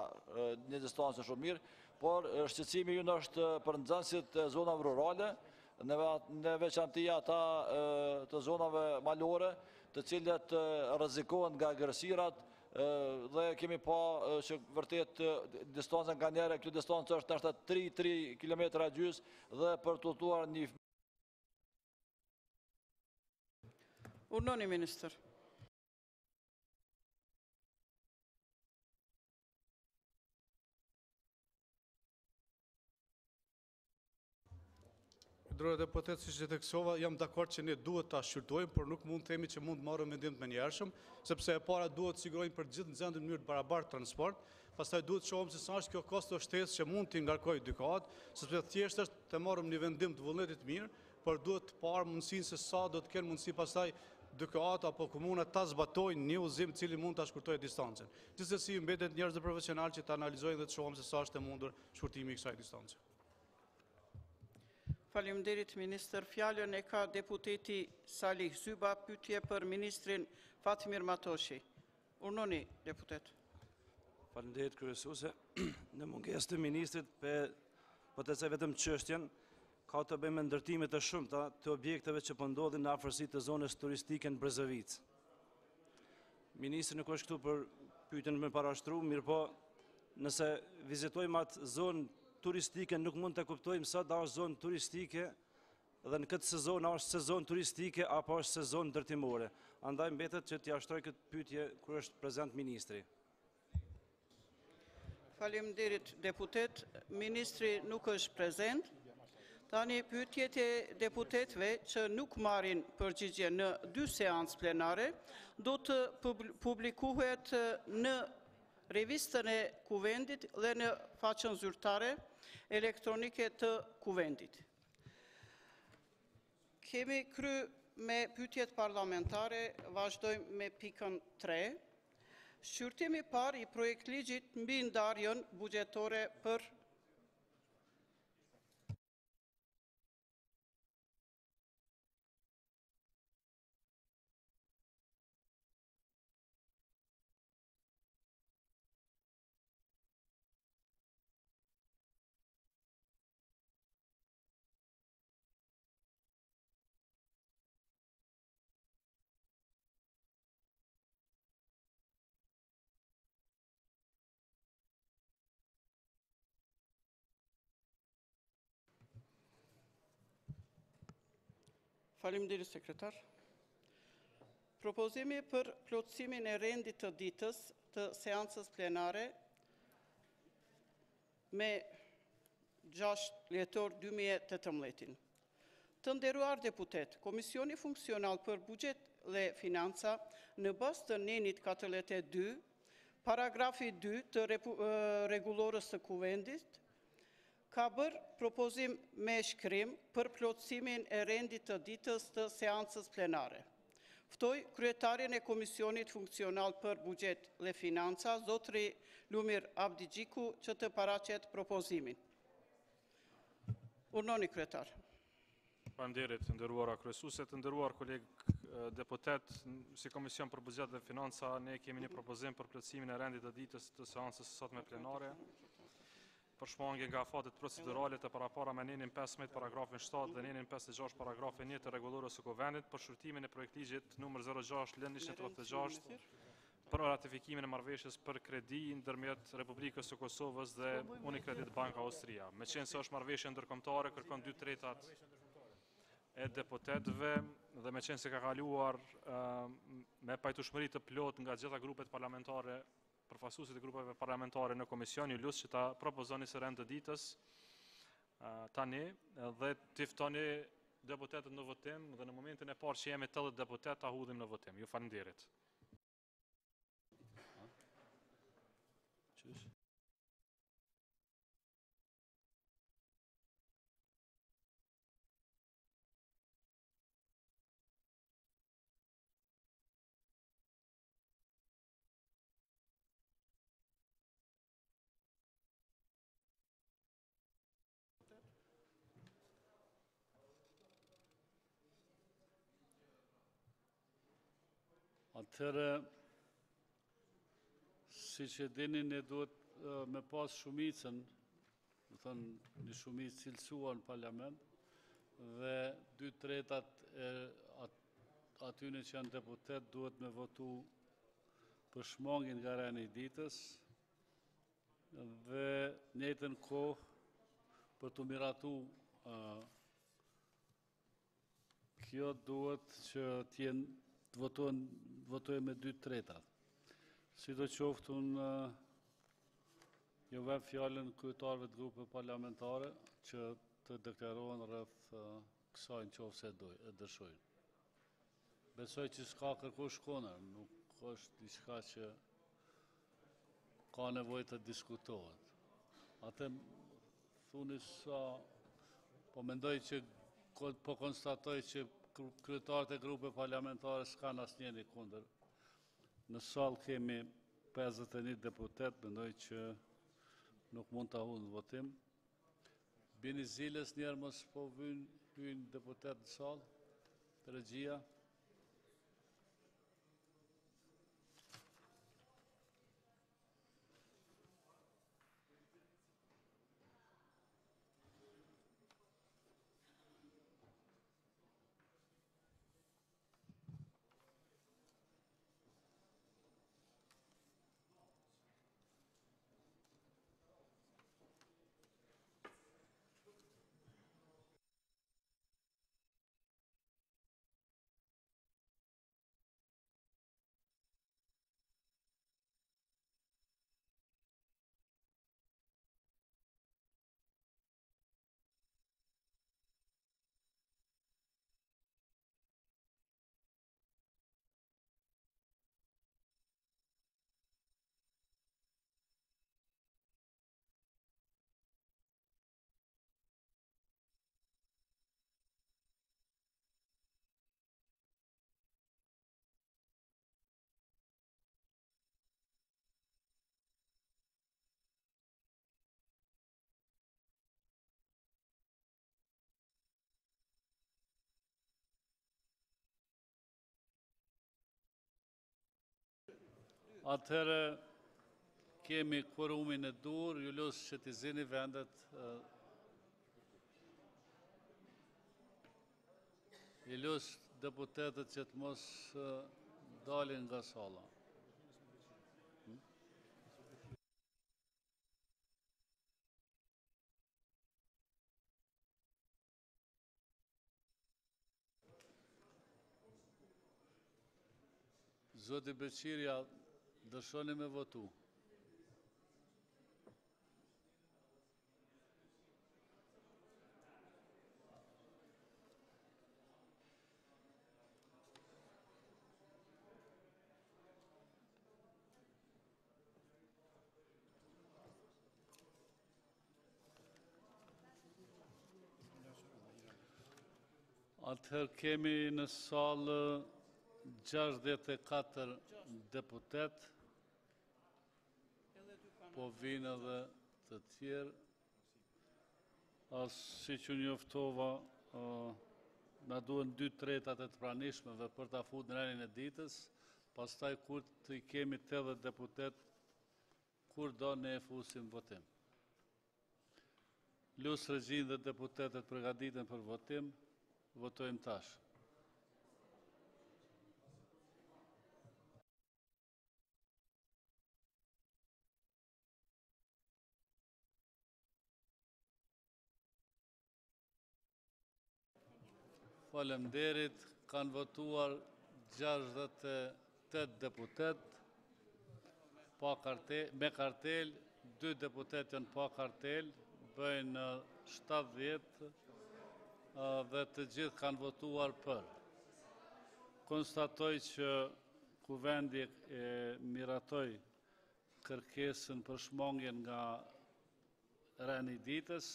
një distancë shumë mirë, por shqetësimi ynë është për nxënësit e zonave rurale, në veçanti ata të zonave malore, të cilët rrezikohen nga agërsirat dhe kemi pa që vërtet distanca nga njëre, kjo distancë është nështë 3 kilometra gjys dhe për të udhëtuar një. Urnoni, ministër. Ndërsa deputet, siç e theksova, jam dakord që ne duhet ta shqyrtojmë, por nuk mund të themi që mund të marrëm mendim të menjëhershëm, sepse e para duhet të sigurojmë për gjithë nxënësit në mënyrë të barabartë transport, pastaj duhet të shohim se sa është kjo kosto shtesë që mund të ngarkojë dykat, sepse thjesht është të marrëm një vendim të vullnetit mirë, por duhet të parë mundësinë se sa do të kenë mundësi pastaj dykat apo komuna ta zbatojnë një udhëzim i cili mund ta shkurtojë distancën. Gjithsesi mbetet njerëz të profesional që ta analizojnë dhe të shohim se sa është e mundur shkurtimi i kësaj distance. Faleminderit, ministër. Fjalën e ka deputeti Salih Zyba, pyetje për ministrin Fatmir Matoshi. Urnoni, deputet. Faleminderit, kryesuese. Në mungesë të ministrit, po të vetëm çështjen, ka të bëjmë me ndërtime të shumta të objekteve që po ndodhin në afërsi të zonës turistike në Brezovic. Ministri nuk është këtu për pyetjen më parashtru, mirë po nëse vizitojmë atë zonë turistike nuk mund të kuptojmë sa da është zonë turistike dhe në këtë sezon është sezon turistike apo është sezon ndërtimore. Andaj mbetet që t'ia shtroj këtë pyetje kur është prezent ministri. Faleminderit, deputet. Ministri nuk është prezent. Tani pyetjet e deputetëve që nuk marrin përgjigje në 2 seancë plenare do të publikohet në revistën e Kuvendit dhe në faqen zyrtare elektronike të Kuvendit. Kemi kryer me pyetjet parlamentare, vazhdojmë me pikën 3. Shqyrtimi i parë i projektligjit mbi ndarjen buxhetore për Faleminderit sekretar. Propozimi për plotësimin e rendit të ditës të seancës plenare me 6 dhjetor 2018. Të nderuar deputet, Komisioni Funksional për Buxhet dhe Financa në bazë të nenit 42, paragrafi 2 të rregullorës së Kuvendit, ka bërë propozim me shkrim për plotësimin e rendit të ditës të seancës plenare. Ftoj kryetarin e Komisionit Funksional për Buxhet dhe Financa, Zotri Lumir Abdigjiku, që të paraqet propozimin. Urnoni kryetar. Faleminderit, të nderuara kryesuese, të nderuar kolegë deputet, si Komision për Buxhet dhe Financa, ne kemi një propozim për plotësimin e rendit të ditës të seancës së sotme plenare. Për shmangje nga afatet procedurale të parapara me nenin 15 paragrafin 7 dhe nenin 56 paragrafin 1 të rregullorës së Kuvendit për shurtimin e projektligjit numër 06 lën 136 për ratifikimin e marrëveshjes për kredi ndërmjet Republikës së Kosovës dhe Unicredit Bank Austria. Meqense se është marrëveshje ndërkombëtare, kërkon 2/3 e deputetëve dhe meqense se ka kaluar me pajtueshmëri të plot nga gjitha grupet parlamentare, përfaqësuesit e grupeve parlamentare në komision, ju lutem që ta propozoni së rend të ditës tani dhe të ftoni deputetët në votim dhe në momentin e parë që jemi 80 deputet ta hudhim në votim. Ju falenderit. Atëherë, si që dini, ne duhet me pas shumicën, do thënë një shumicë cilësuar në parlament, dhe 2/3 e atyne që janë deputet duhet me votu për shmangin nga rendi i ditës dhe njëjtën kohë për të miratu kjo duhet që t'jenë të votojë me 2/3. Si do qoftë unë ju vep fjallën kryetarëve të grupe parlamentare që të deklarohen rreth kësaj në qoftë se e dëshojnë. Besoj që s'ka kërkush kundër, nuk është diçka që ka nevojë të diskutohet. Atë thuni sa po mendoj që po konstatoj që kryetarët e grupe parlamentare s'kan asnjëri kundër. Në sallë kemi 51 deputet, mendoj që nuk mund ta hudhim në votim. Bini zilës njerë mos po hyjnë deputet në sallë, regjia. Atëherë kemi kvorumin e dur, ju lutem që t'i zini vendet. Ju lutem deputetët që të mos dalin nga salla. Zoti Beqirja, dëshoni me votu. Atëherë kemi në salë 64 deputet, po vinë edhe të tjerë. Si që njoftova, na duhen 2/3 e të pranishmeve për ta futur në rendin e ditës, pastaj kur të kemi 80 deputet, kur do ne e fusim votim. Lusë Regjinë dhe deputetet përgatiten për votim, votojmë tash. Faleminderit, kanë votuar 68 deputet me kartel, 2 deputet janë pa kartel, bëjnë 70 dhe të gjithë kanë votuar për. Konstatoj që kuvendi e miratoi kërkesën për shmangjen nga rendi i ditës,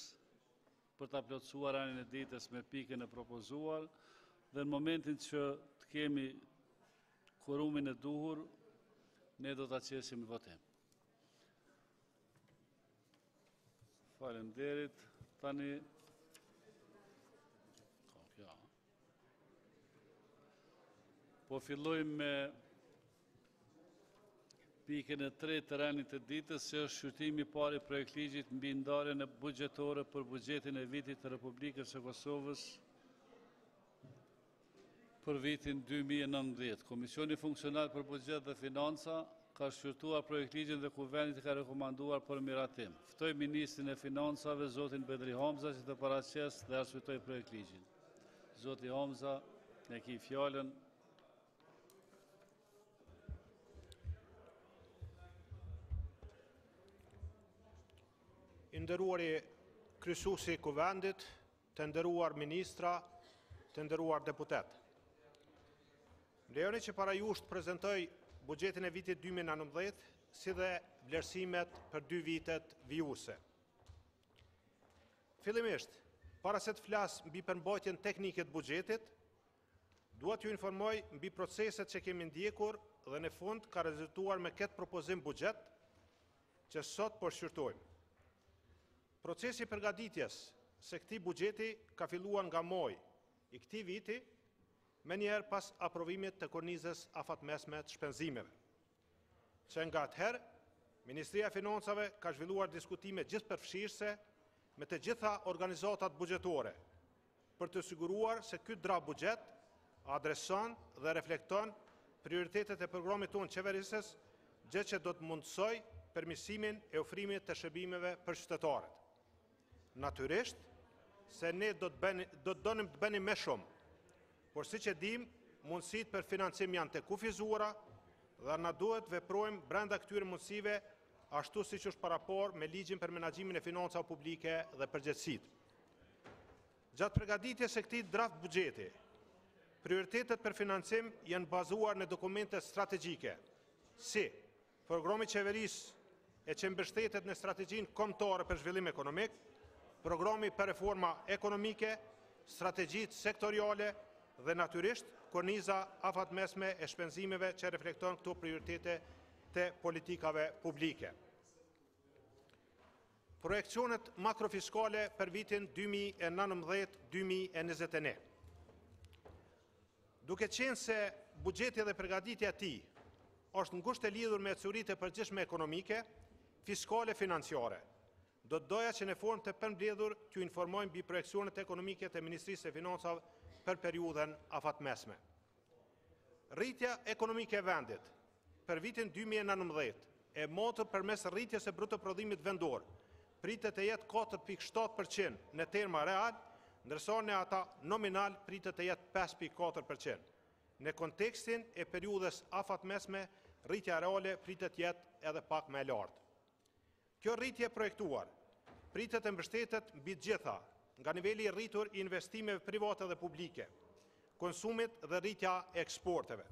për ta plotësuar rendin e ditës me pikën e propozuar, dhe në momentin që të kemi kvorumin e duhur, ne do ta qesim në votim. Faleminderit. Tani po fillojmë me pikën e 3 të rendit të ditës, që është shqyrtimi i parë i projektligjit mbi ndarjen e buxhetore për buxhetin e vitit të Republikës së Kosovës për vitin 2019. Komisioni Funksional për Buxhet dhe Financa ka shqyrtuar projektligjin dhe kuvendi ka rekomanduar për miratim. Ftoj Ministrin e Financave, zotin Bedri Hamza, që të paraqesë dhe arsyetojë projektligjin. Zoti Hamza, ne ki fjalën. I nderuari kryesuesi i kuvendit, të nderuar ministra, të nderuar deputet. Lejoni që para jush të prezentoj buxhetin e vitit 2019, si dhe vlerësimet për 2 vitet vijuse. Fillimisht, para se të flas mbi përmbajtjen teknike të buxhetit, dua t'ju informoj mbi proceset që kemi ndjekur dhe në fund ka rezultuar me këtë propozim buxhet që sot po shqyrtojmë. Procesi i përgatitjes së këtij buxheti ka filluar nga muaji i këtij viti, me njerë pas aprovimit të kornizës afatmesme të shpenzimeve. Që nga atëherë, Ministria e Financave ka zhvilluar diskutime gjithëpërfshirëse me të gjitha organizatat buxhetore, për të siguruar se ky draft buxhet adreson dhe reflekton prioritetet e programit tonë qeverisës, gjë që do të mundësoj përmirësimin e ofrimit të shërbimeve për qytetarët. Natyrisht, se ne do të donim të bënim më shumë, por si që dim, mundësit për financim janë të kufizuara dhe na duhet veprojmë brenda këtyre mundësive ashtu si që është parapor me ligjin për menaxhimin e financave publike dhe përgjegjësitë. Gjatë përgatitjes së këtij draft buxheti, prioritetet për financim janë bazuar në dokumente strategjike, si programi qeverisë që mbështetet në strategjinë kombëtare për zhvillim ekonomik, programi për reforma ekonomike, strategjitë sektoriale dhe natyrisht korniza afatmesme e shpenzimeve që reflekton këto prioritete të politikave publike. Projekcionet makrofiskale për vitin 2019-2021. Duke qenë se buxheti dhe përgatitja e tij është ngushtë e lidhur me ecuritë e përgjithshme ekonomike, fiskale, financiare, do të doja që në formë të përmbledhur t'ju informojmë mbi projekcionet ekonomike të Ministrisë së Financave për periudhën afatmesme. Rritja ekonomike e vendit për vitin 2019 e motor përmes rritjes së bruto prodhimit vendor pritet të jetë 4.7% në terma real, ndërsa në ata nominal pritet të jetë 5.4%. në kontekstin e periudhës afatmesme, rritja reale pritet jetë edhe pak më e lartë. Kjo rritje projektuar pritet të mbështetet mbi të gjitha, nga niveli i rritur i investimeve private dhe publike, konsumit dhe rritja e eksporteve.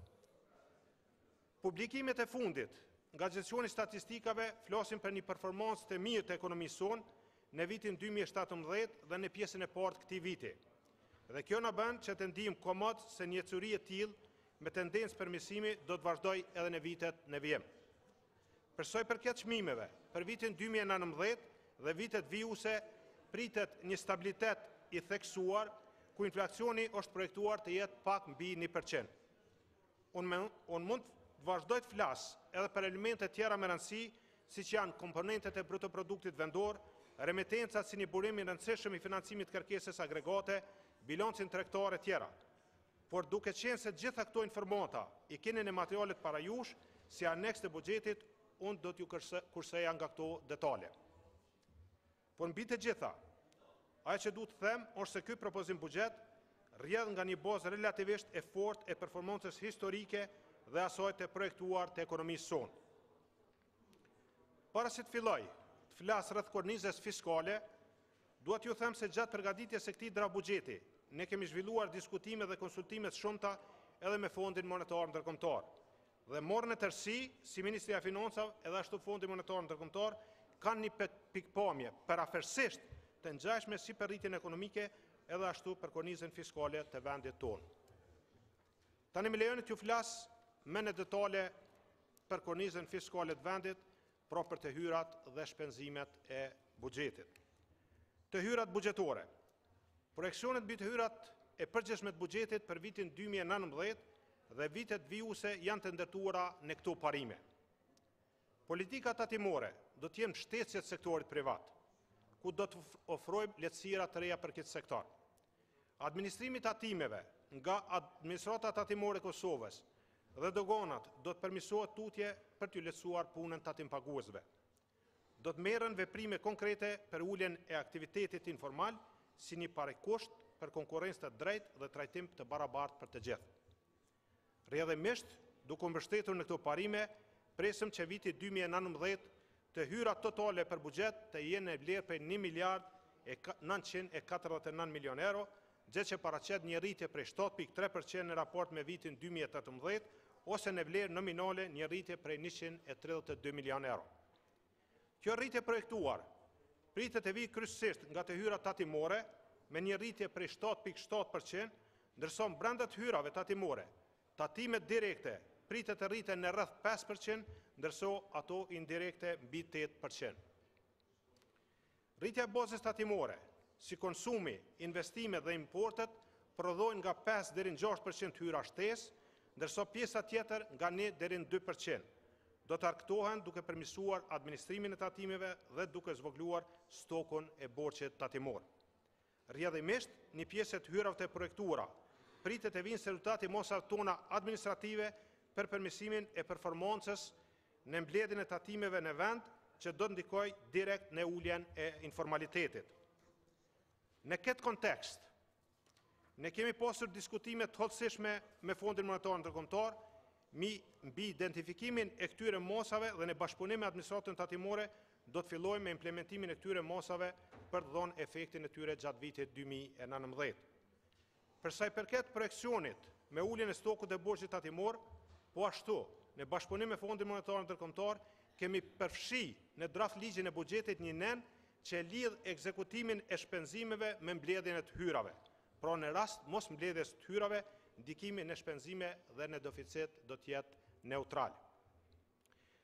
Publikimet e fundit nga gestioni statistikave flasin për një performancë të mirë të ekonomisë sonë në vitin 2017 dhe në pjesën e parë të këtij viti. Dhe kjo na bën që të ndijmë komod se një ecuri e tillë me tendencë përmirësimi do të vazhdojë edhe në vitet në vijim. Për sa i përket çmimeve, për vitin 2019 dhe vitet vijuse pritet një stabilitet i theksuar, ku inflacioni është projektuar të jetë pak mbi 1%. Unë mund të vazhdoj të flas edhe për elemente tjera me rëndësi, siç janë komponentet e brutoproduktit vendor, remitencat si një burim i rëndësishëm i financimit kërkesës agregate, bilancin tregtar e tjera. Por duke qenë se gjitha këto informata i keni në materialet para jush, si aneks të buxhetit, unë do t'ju kurseja nga këto detale. Por mbi të gjitha, ajo që duhet të them është se ky propozim buxhet rrjedh nga një bazë relativisht e fortë e performancës historike dhe asaj të projektuar të ekonomisë sonë. Para se të filloj të flas rreth kornizës fiskale, dua t'ju them se gjatë përgatitjes së këtij draft buxheti, ne kemi zhvilluar diskutime dhe konsultime të shumta edhe me Fondin Monetar Ndërkombëtar. Dhe morën e tërësi, si Ministria e Financave edhe ashtu Fondi Monetar Ndërkombëtar, kanë një pikpamje përafërsisht të ngjashme si për rritjen ekonomike edhe ashtu për kornizën fiskale të vendit tonë. Tani më lejoni t'ju flas më në detale për kornizën fiskale të vendit, pra për të hyrat dhe shpenzimet e buxhetit. Të hyrat buxhetore. Projeksionet mbi të hyrat e përgjithshme të buxhetit për vitin 2019 dhe vitet vijuse janë të ndërtuara në këto parime. Politika tatimore do të jenë mbështetëse të sektorit privat, ku do të ofrojmë lehtësira të reja për këtë sektor. Administrimi i tatimeve nga administrata tatimore e Kosovës dhe doganat do të përmirësohet tutje për t'ju lehtësuar punën tatimpaguesve. Do të merren veprime konkrete për uljen e aktivitetit informal si një parekusht për konkurrencë të drejtë dhe trajtim të barabartë për të gjithë. Rrjedhimisht, duke mbështetur në këto parime, presim që viti 2019 të hyrat totale për buxhet të jenë në vlerë për 1 miliard e 949 milion euro, gjë që paraqet një rritje prej 7.3% në raport me vitin 2018, ose në vlerë nominale një rritje prej 132 milion euro. Kjo rritje projektuar pritet të vijë kryesisht nga të hyrat tatimore me një rritje prej 7.7%, ndërsa brenda të hyrave tatimore, tatimet direkte pritet të rriten në rreth 5%, ndërsa ato indirekte mbi 8%. Rritja e bazës tatimore, si konsumi, investimet dhe importet, prodhojnë nga 5 deri në 6% hyra shtesë, ndërsa pjesa tjetër nga 1 deri në 2%. Do të arktohen duke përmirësuar administrimin e tatimeve dhe duke zvogëluar stokun e borxhit tatimor. Rrjedhimisht, një pjesë të hyrave të projektuara pritet të vinë si rezultati mosave tona administrative për përmirësimin e performancës në mbledhjen e tatimeve në vend, që do të ndikojë direkt në uljen e informalitetit. Në këtë kontekst, ne kemi pasur diskutime të hollësishme me Fondin Monetar Ndërkombëtar mbi identifikimin e këtyre mosave dhe në bashkëpunim me administratën tatimore do të fillojmë me implementimin e këtyre mosave për të dhënë efektin e tyre gjatë vitit 2019. Për sa i përket projeksionit me uljen e stokut të borxhit tatimor, po ashtu, në bashkëpunim me Fondin Monetar Ndërkombëtar, kemi përfshi në draft ligjin e buxhetit një nen që lidh ekzekutimin e shpenzimeve me mbledhjen e të hyrave. Pra në rast mos mbledhjes të hyrave, ndikimi në shpenzime dhe në deficit do të jetë neutral.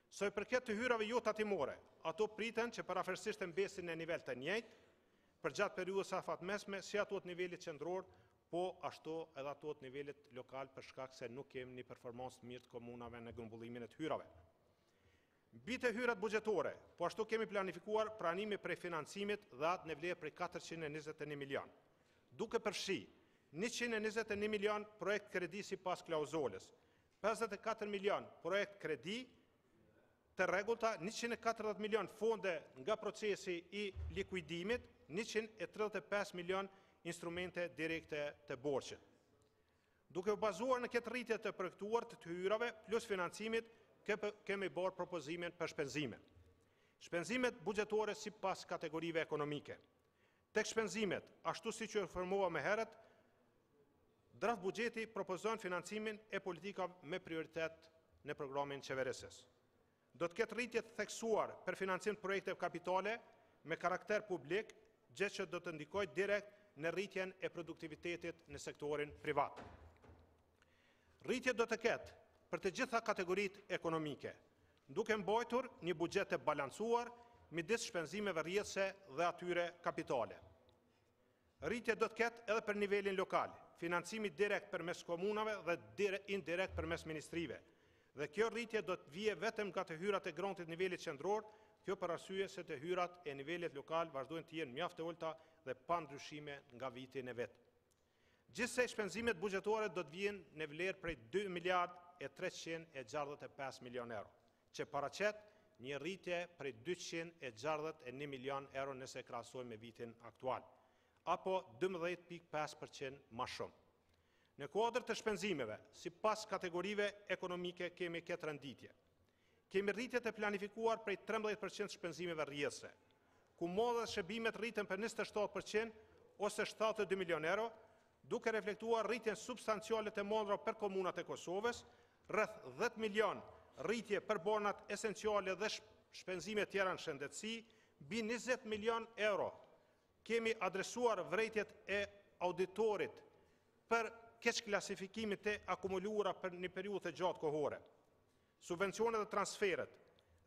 Sa i përket të hyrave jo tatimore, ato priten që parafërsisht të mbesin në nivel të njëjtë për gjatë periudhës afatmesme, si ato të nivelit qendror, po ashtu edhe ato të nivelit lokal, për shkak se nuk kemi një performancë të mirë të komunave në grumbullimin e të hyrave. Mbi të hyrat buxhetore, po ashtu kemi planifikuar pranime prej financimit dhe atë në vlerë prej 421 milion, duke përfshi 121 milion projekt kredi sipas klauzolës, 54 milion projekt kredi të rregullta, 140 milion fonde nga procesi i likuidimit, 135 milion instrumente direkte të borxhit. Duke u bazuar në këtë rritje të projektuar të hyrave plus financimit, kemi bërë propozimin për shpenzime. Shpenzimet buxhetore sipas kategorive ekonomike. Tek shpenzimet, ashtu siç u informova më herët, draft buxheti propozon financimin e politikave me prioritet në programin qeverisës. Do të ketë rritje të theksuar për financim të projekteve kapitale me karakter publik, gjë që do të ndikojë direkt në rritjen e produktivitetit në sektorin privat. Rritje do të ketë për të gjitha kategoritë ekonomike, duke mbajtur një buxhet të balancuar midis shpenzimeve rrjedhëse dhe atyre kapitale. Rritje do të ketë edhe për nivelin lokal, financimi direkt përmes komunave dhe indirekt përmes ministrive. Dhe kjo rritje do të vije vetëm nga të hyrat e grontit nivelit qendror, kjo për arsye se të hyrat e nivelit lokal vazhdojnë të jenë mjaft të ulta dhe pa ndryshime nga viti në vet. Gjithsej shpenzimet buxhetore do të vijnë në vlerë prej 2 miliard e 365 milion euro, që paraqet një rritje prej 261 milion euro nëse krahasojmë me vitin aktual, apo 12.5% më shumë. Në kuadër të shpenzimeve, sipas kategorive ekonomike kemi këtë renditje. Kemi rritje të planifikuar prej 13% shpenzimeve rrjedhëse, ku modha dhe shërbimet rriten për 27% ose 72 milion euro, duke reflektuar rritjen substanciale të modra për komunat e Kosovës, rreth 10 milion rritje për bonat esenciale dhe shpenzime tjera në shëndetësi, mbi 20 milion euro. Kemi adresuar vërejtjet e auditorit për keq klasifikimit të akumuluara për një periudhë të gjatë kohore. Subvencionet dhe transferet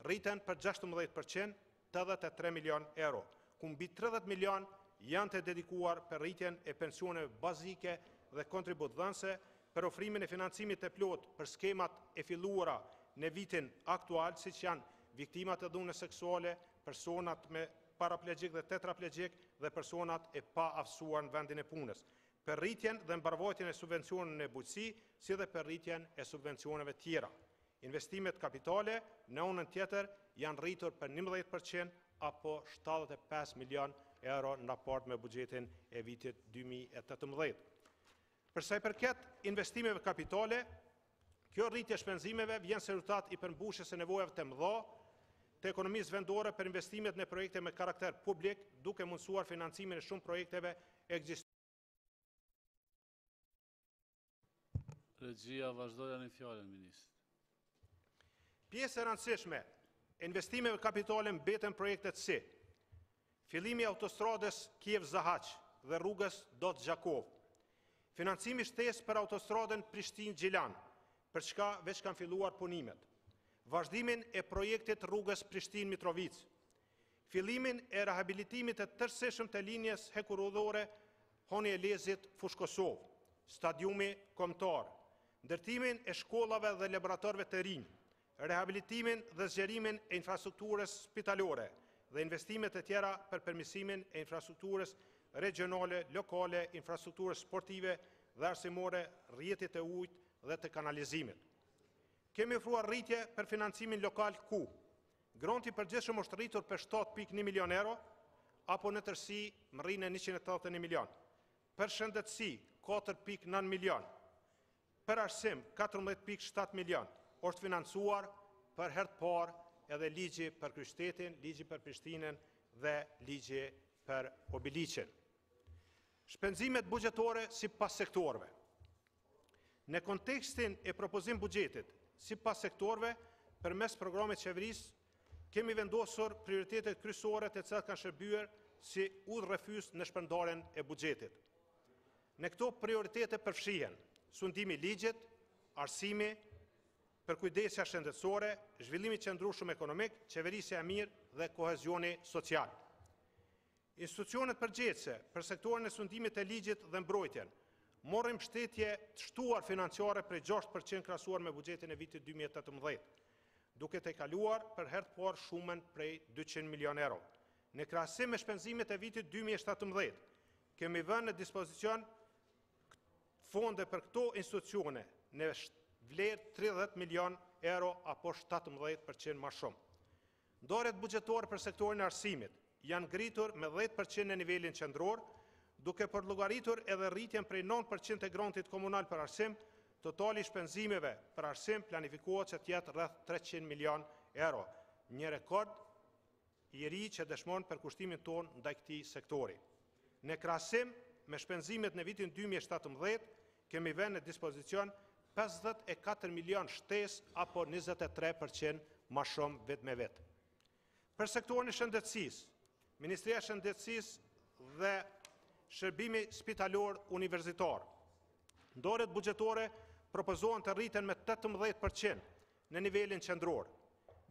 rriten për 16%, 83 milion euro, ku mbi 30 milion janë të dedikuar për rritjen e pensioneve bazike dhe kontributdhënëse për ofrimin e financimit të plot për skemat e filluara në vitin aktual, siç janë viktimat e dhunës seksuale, personat me paraplegjik dhe tetraplegjik dhe personat e pa aftësuar në vendin e punës, për rritjen dhe mbarvajtjen e subvencioneve në bujqësi, si dhe për rritjen e subvencioneve tjera. Investimet kapitale në anën tjetër janë rritur për 11% apo 75 milion euro në raport me buxhetin e vitit 2018. Për sa i përket investimeve kapitale, kjo rritje shpenzimeve vjen si rezultat i përmbushjes së nevojave të mëdha të ekonomisë vendore për investimet në projekte me karakter publik, duke mundësuar financimin e shumë projekteve ekzistuese. Regjia vazhdoja në fjalën, ministër. Pjesë e rëndësishme e investimeve kapitale mbeten projektet si fillimi i autostradës Kiev-Zahaq dhe rrugës Dot-Gjakov, financimi shtesë për autostradën Prishtinë-Gjilan, për çka veç kanë filluar punimet, vazhdimin e projektit rrugës Prishtinë-Mitrovic, fillimin e rehabilitimit të tërësishëm të linjes hekurudhore Honi-Elezit-Fush Kosovë, stadiumi kombëtar, ndërtimin e shkollave dhe laboratorëve të rinj, rehabilitimin dhe zgjerimin e infrastrukturës spitalore dhe investimet e tjera për përmirësimin e infrastrukturës regionale, lokale, infrastrukturës sportive dhe arsimore, rrjetit të ujit dhe të kanalizimit. Kemi ofruar rritje për financimin lokal ku granti përgjithshëm është rritur për 7.1 milion euro, apo në tërësi më rrinë 181 milion. Për shëndetësi 4.9 milion, për arsim 14.7 milion, është financuar për herë të parë edhe ligji për Kryshtetin, ligji për Prishtinën dhe ligji për Obiliqin. Shpenzimet buxhetore sipas sektorëve. Në kontekstin e propozim buxhetit sipas sektorëve, përmes programit qeverisë, kemi vendosur prioritetet kryesore të cilat kanë shërbyer si udhërrefys në shpërndarjen e buxhetit. Në këto prioritete përfshihen sundimi i ligjit, arsimi, për kujdesja shëndetësore, zhvillimi qëndrueshëm ekonomik, qeverisja e mirë dhe kohezioni social. Institucionet përgjegjëse për sektorin e sundimit të ligjit dhe mbrojtjen morrin mbështetje të shtuar financiare prej 6% krahasuar me buxhetin e vitit 2018, duke të kaluar për herë të parë shumën prej 200 milion euro. Në krahasim me shpenzimet e vitit 2017, kemi vënë në dispozicion fonde për këto institucione në vlerë 30 milion euro apo 17% më shumë. Ndarjet buxhetore për sektorin e arsimit janë ngritur me 10% në nivelin qendror, duke përllogaritur edhe rritjen prej 9% e grantit komunal për arsim, totali shpenzimeve për arsim planifikohet që tjetë rreth 300 milion euro, një rekord i ri që dëshmon për kushtimin ton ndaj këtij sektori. Në krahasim me shpenzimet në vitin 2017, kemi vënë në dispozicion 54 milion shtesë apo 23% ma shumë vit me vit. Për sektorin e shëndetësisë, Ministria e Shëndetësisë dhe Shërbimi Spitalor Universitar, ndoret buxhetore propozohen të rriten me 18% në nivelin qendror.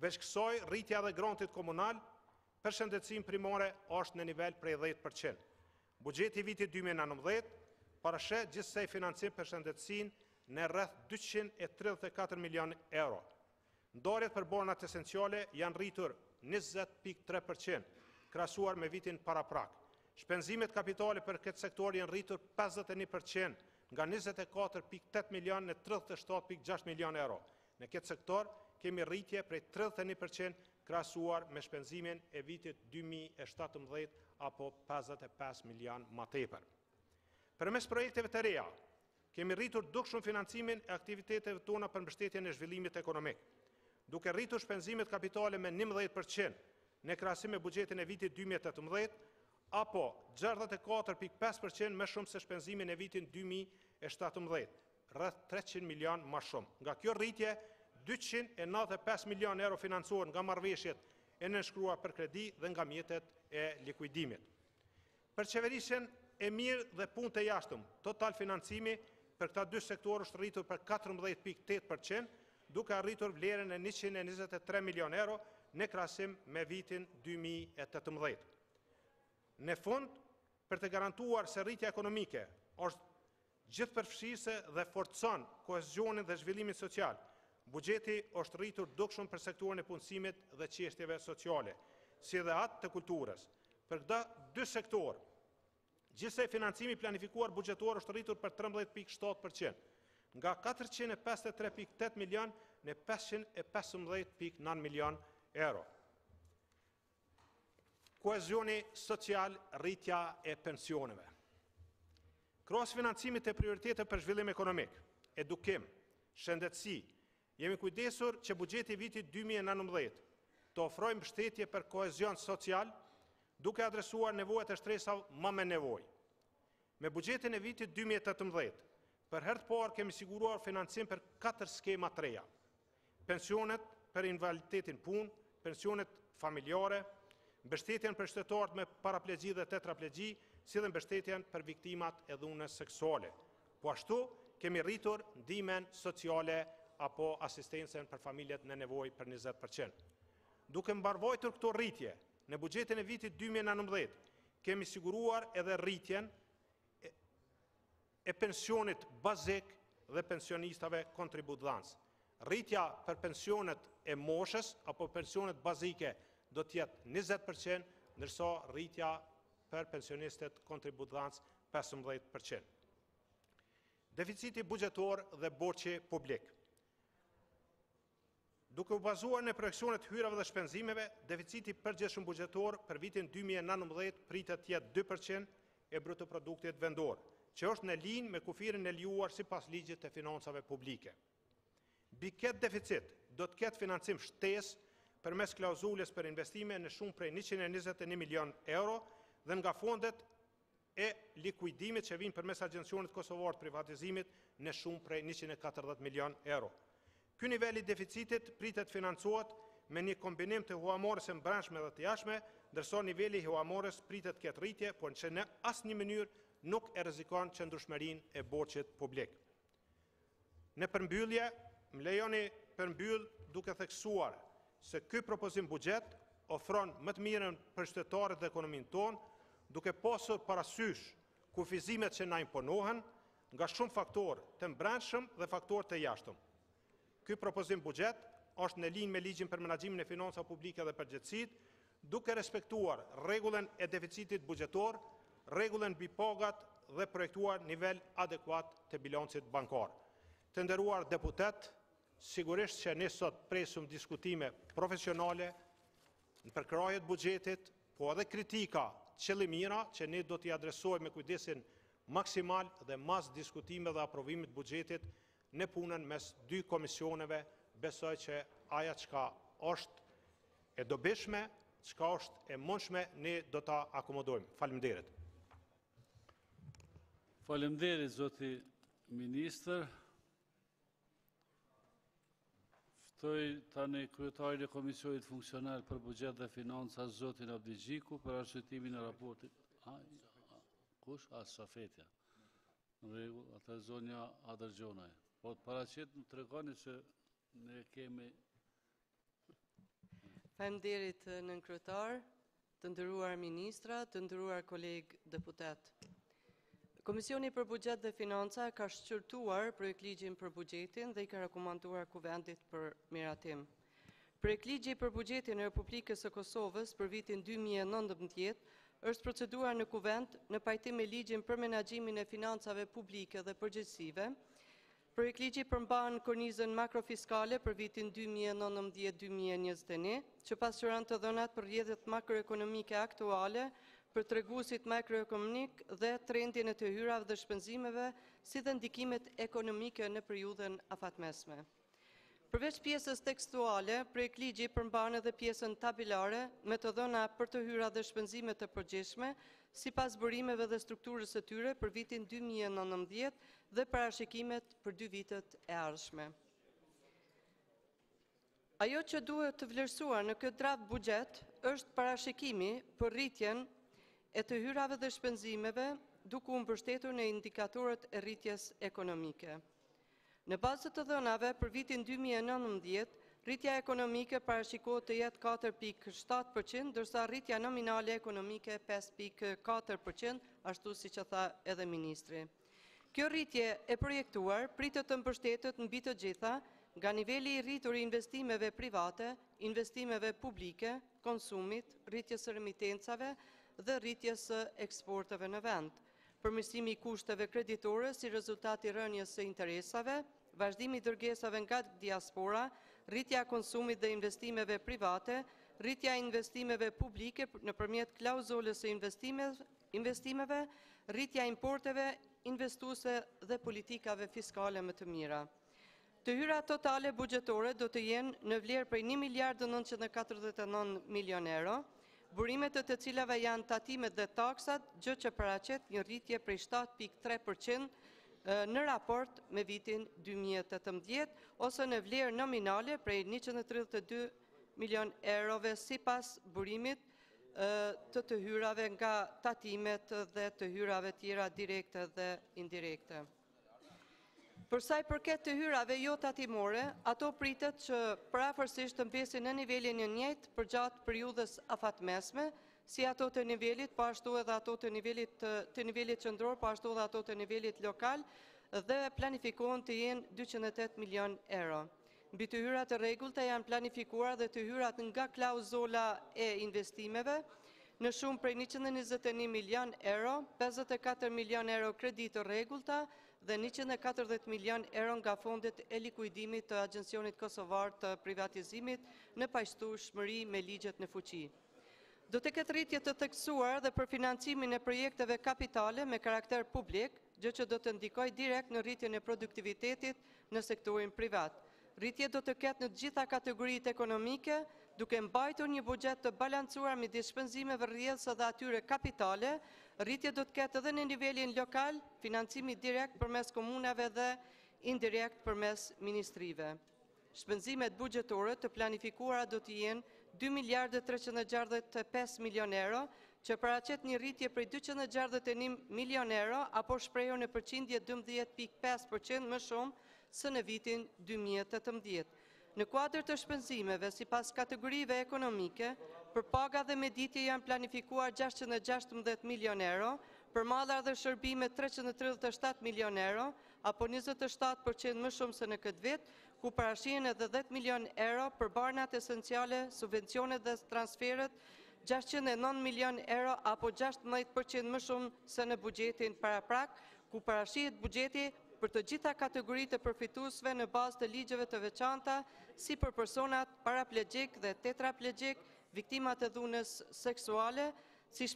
Veç kësaj, rritja dhe grantit komunal për shëndetësinë primare është në nivel prej 10%. Buxheti i vitit 2019 parasheh gjithsej financim për shëndetësinë në rreth 234 milion euro. Ndarjet për bonat esenciale janë rritur 20.3% krahasuar me vitin paraprak. Shpenzimet kapitale për këtë sektor janë rritur 51% nga 24.8 milion në 37.6 milion euro. Në këtë sektor kemi rritje prej 31% krahasuar me shpenzimin e vitit 2017 apo 55 milion më tepër. Përmes projekteve të reja, kemi rritur dukshëm financimin e aktiviteteve tona për mbështetjen e zhvillimit ekonomik, duke rritur shpenzimet kapitale me 11% në krahasim me buxhetin e vitit 2018, apo 64.5% më shumë se shpenzimin e vitin 2017, rreth 300 milion më shumë. Nga kjo rritje, 295 milion euro financuar nga marrëveshjet e nënshkruar për kredi dhe nga mjetet e likuidimit. Për qeverisjen e mirë dhe punë të jashtëm, total financimi për këta dy sektorë është rritur për 14.8%, duke arritur vlerën e 123 milion euro në krahasim me vitin 2018. Në fund, për të garantuar se rritja ekonomike është gjithëpërfshirëse dhe forcon kohezionin dhe zhvillimin social, buxheti është rritur dukshëm për sektorin e punësimit dhe çështjeve sociale, si dhe atë të kulturës. Për këta dy sektorë, gjithsej financimi planifikuar buxhetor është rritur për 13.7%, nga 453.8 milion në 515.9 milion euro. Kohezioni social, rritja e pensioneve. Krahas financimit e prioritete për zhvillim ekonomik, edukim, shëndetësi, jemi kujdesur që buxheti i vitit 2019 të ofrojë mbështetje për kohezion social, duke adresuar nevojat e shtresave më me nevojë. Me buxhetin e vitit 2018, për herë të parë kemi siguruar financim për 4 skema të reja: pensionet për invaliditetin punë, pensionet familjare, mbështetjen për shtetarët me paraplegji dhe tetraplegji, si dhe mbështetjen për viktimat e dhunës seksuale. Po ashtu, kemi rritur ndihmën sociale apo asistencën për familjet në nevojë për 20%. Duke mbarvojtur këto rritje, në buxhetin e vitit 2019, kemi siguruar edhe rritjen e pensionit bazik dhe pensionistave kontributdhanë. Rritja për pensionet e moshës apo pensionet bazike do të jetë 20%, ndërsa rritja për pensionistët kontributdhanë 15%. Deficiti buxhetor dhe borxhi publik. Duke u bazuar në projekcionet hyrave dhe shpenzimeve, deficiti përgjithshëm buxhetor për vitin 2019 pritet të jetë 2% e brutoproduktit vendor, që është në linjë me kufirin e lejuar sipas ligjit të financave publike. Mbi këtë deficit do të ketë financim shtesë përmes klauzulës për investime në shumë prej 121 milion euro dhe nga fondet e likuidimit që vinë përmes Agjencionit Kosovar të Privatizimit në shumë prej 140 milion euro. Ky nivel i deficitit pritet financohet me një kombinim të huamorës e brendshme dhe të jashtme, ndërsa niveli i huamorës pritet ketë rritje, por që në asnjë mënyrë nuk e rrezikon qëndrueshmërinë e borxhit publik. Në përmbyllje, më lejoni përmbyll duke theksuar se ky propozim buxhet ofron më të mirën për qytetarët dhe ekonominë tonë, duke pasur parasysh kufizimet që na imponohen nga shumë faktorë të brendshëm dhe faktorë të jashtëm. Ky propozim buxhet është në linjë me ligjin për menaxhimin e financave publike dhe përgjegjësitë, duke respektuar rregullën e deficitit buxhetor, rregullën mbi pagat dhe projektuar nivel adekuat të bilancit bankar. Të nderuar deputet, sigurisht që ne sot presim diskutime profesionale në përkrahjet buxhetit, po edhe kritika qëllimira që ne do t'i adresojmë me kujdesin maksimal dhe mas diskutime dhe aprovimit buxhetit në punën mes dy komisioneve, besoj që aja çka është e dobishme, çka është e mundshme, ne do ta akomodojmë. Faleminderit. Faleminderit, zoti Ministër. Ftoj tani kryetarin e Komisionit Funksional për Buxhet dhe Financa, zotin Abdigjiku, për arsyetimin e raportit. Kush? Safetja. Në rregull, atë zonja Adërgjonaj. Po të paraqit më tregoni që ne kemi. Faleminderit nën kryetar, të nderuar ministra, të nderuar kolegë deputet. Komisioni për Buxhet dhe Financa ka shqyrtuar projektligjin për buxhetin dhe i ka rekomanduar Kuvendit për miratim. Projektligji për buxhetin e Republikës së Kosovës për vitin 2019 është proceduar në Kuvend në pajtim me ligjin për menaxhimin e financave publike dhe përgjegjësive. Projektligji përmban kornizën makrofiskale për vitin 2019-2021, që pasqyron të dhënat për rrjedhjet makroekonomike aktuale, për treguesit makroekonomik dhe trendin e të hyrave dhe shpenzimeve, si dhe ndikimet ekonomike në periudhën afatmesme. Përveç pjesës tekstuale, projektligji përmban edhe pjesën tabilare me të dhëna për të hyra dhe shpenzimet të përgjithshme, sipas burimeve dhe strukturës së tyre për vitin 2019 dhe parashikimet për 2 vitet e ardhshme. Ajo që duhet të vlerësuar në këtë draft buxhet është parashikimi për rritjen e të hyrave dhe shpenzimeve, duke u mbështetur në indikatorët e rritjes ekonomike. Në bazë të dhënave për vitin 2019, rritja ekonomike parashikohet të jetë 4.7%, ndërsa rritja nominale ekonomike 5.4%, ashtu siç e tha edhe ministri. Kjo rritje e projektuar pritet të mbështetet mbi të gjitha nga niveli i rritur i investimeve private, investimeve publike, konsumit, rritjes së remitencave dhe rritjes së eksporteve në vend, përmirësimi i kushteve kreditore si rezultat i rënies së interesave, vazhdimi i dërgesave nga diaspora, rritja e konsumit dhe investimeve private, rritja e investimeve publike nëpërmjet klauzulës së investimeve, rritja e importeve investuese dhe politikave fiskale më të mira. Të hyrat totale buxhetore do të jenë në vlerë prej 1 miliard 949 milion euro, burimet të cilave janë tatimet dhe taksat, gjë që paraqet një rritje prej 7.3% në raport me vitin 2018, ose në vlerë nominale prej 132 milion eurove sipas burimit të hyrave nga tatimet dhe të hyrave tjera direkte dhe indirekte. Për sa i përket të hyrave jo tatimore, ato pritet që parafërsisht të mbesin në nivelin e njëjtë për gjatë periudhës afatmesme, si ato të nivelit, po ashtu edhe ato të nivelit qendror, po ashtu edhe ato të nivelit lokal, dhe planifikohen të jenë 208 milion euro. Mbi të hyrat e rregullta janë planifikuar dhe të hyrat nga klauzula e investimeve, në shumë prej 121 milion euro, 54 milion euro kredit të rregullta dhe 140 milion euro nga fondet e likuidimit të Agjencionit Kosovar të privatizimit në pajtueshmëri me ligjet në fuqi. Do të ketë rritje të theksuar dhe për financimin e projekteve kapitale me karakter publik, gjë që do të ndikojë direkt në rritjen e produktivitetit në sektorin privat. Rritje do të ketë në të gjitha kategoritë ekonomike, duke mbajtur një buxhet të balancuar midis shpenzimeve rrjedhëse dhe atyre kapitale. Rritje do të ketë edhe në nivelin lokal, financimi direkt përmes komunave dhe indirekt përmes ministrive. Shpenzimet buxhetore të planifikuara do të jenë 2 miliardë 365 milion euro, që paraqet një rritje prej 261 milion euro, apo shprehur në përqindje 12.5% më shumë se në vitin 2018. Në kuadër të shpenzimeve, sipas kategorive ekonomike, për paga dhe meditje janë planifikuar 616 milion euro, për mallar dhe shërbime 337 milion euro, apo 27% më shumë se në këtë vit, ku parashihen edhe 10 milion euro për barnat esenciale, subvencionet dhe transferet, 609 milion euro, apo 16% më shumë se në buxhetin paraprak, ku parashihet buxheti për të gjitha kategoritë e përfituesve në bazë të ligjeve të veçanta, si për personat paraplegjik dhe tetraplegjik, viktimat e dhunës seksuale, si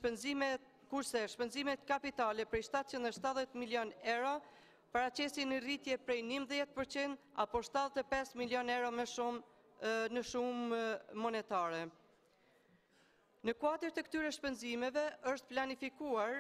kurse shpenzimet kapitale prej 770 milion euro paraqesin në rritje prej 11% apo 75 milion euro më shumë në shumë monetare. Në kuadër të këtyre shpenzimeve është planifikuar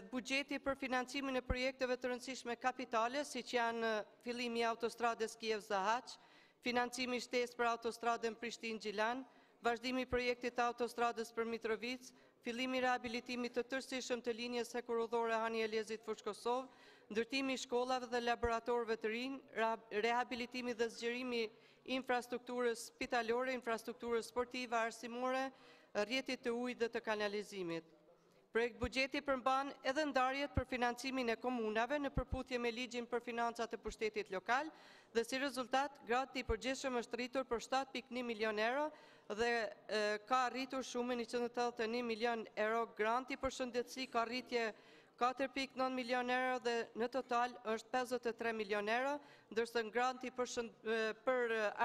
buxheti për financimin e projekteve të rëndësishme kapitale, siç janë fillimi i autostradës Kiev-Zahaç, financimi i shtesë për autostradën Prishtinë-Gjilan, vazhdimi i projektit të autostradës për Mitrovic, fillimi i rehabilitimit të tërësishëm të linjës hekurudhore Hani-Elezit-Fuç-Kosovë, ndërtimi i shkollave dhe laboratorëve të rinj, rehabilitimi dhe zgjerimi i infrastrukturës spitalore, infrastrukturës sportive, arsimore, rrjetit të ujit dhe të kanalizimit. Projekt buxheti përmban edhe ndarjet për financimin e komunave në përputhje me ligjin për financat e pushtetit lokal dhe si rezultat granti i përgjithshëm është rritur për 7.1 milion euro dhe ka rritur shumën i 181 milion euro. Granti për shëndetësi ka rritje 4.9 milion euro dhe në total është 53 milion euro, ndërsa granti për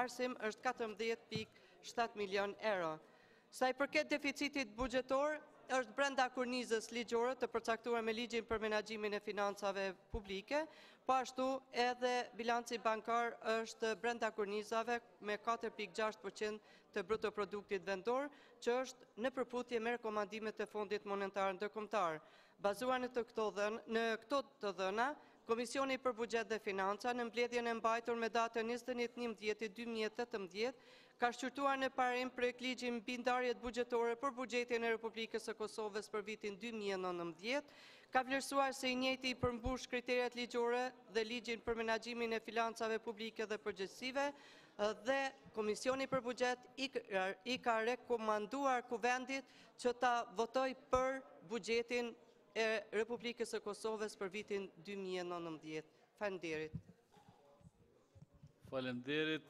arsim është 14.7 milion euro. Sa i përket deficitit buxhetor, është brenda kornizës ligjore të përcaktuar me ligjin për menaxhimin e financave publike, po ashtu edhe bilanci bankar është brenda kornizave me 4.6% të brutoproduktit vendor, që është në përputhje me rekomandimet e Fondit Monetar Ndërkombëtar. Bazuar në këto të dhëna, Komisioni për Buxhet dhe Financa në mbledhjen e mbajtur me datën 21/10/2018 ka shqyrtuar në parim projekt ligjin mbi ndarjet buxhetore për buxhetin e Republikës së Kosovës për vitin 2019, ka vlerësuar se i njëjti i përmbush kriteret ligjore dhe ligjin për menaxhimin e financave publike dhe përgjegjësive dhe Komisioni për Buxhet i ka rekomanduar Kuvendit që ta votoj për buxhetin e Republikës së Kosovës për vitin 2019. Faleminderit. Faleminderit.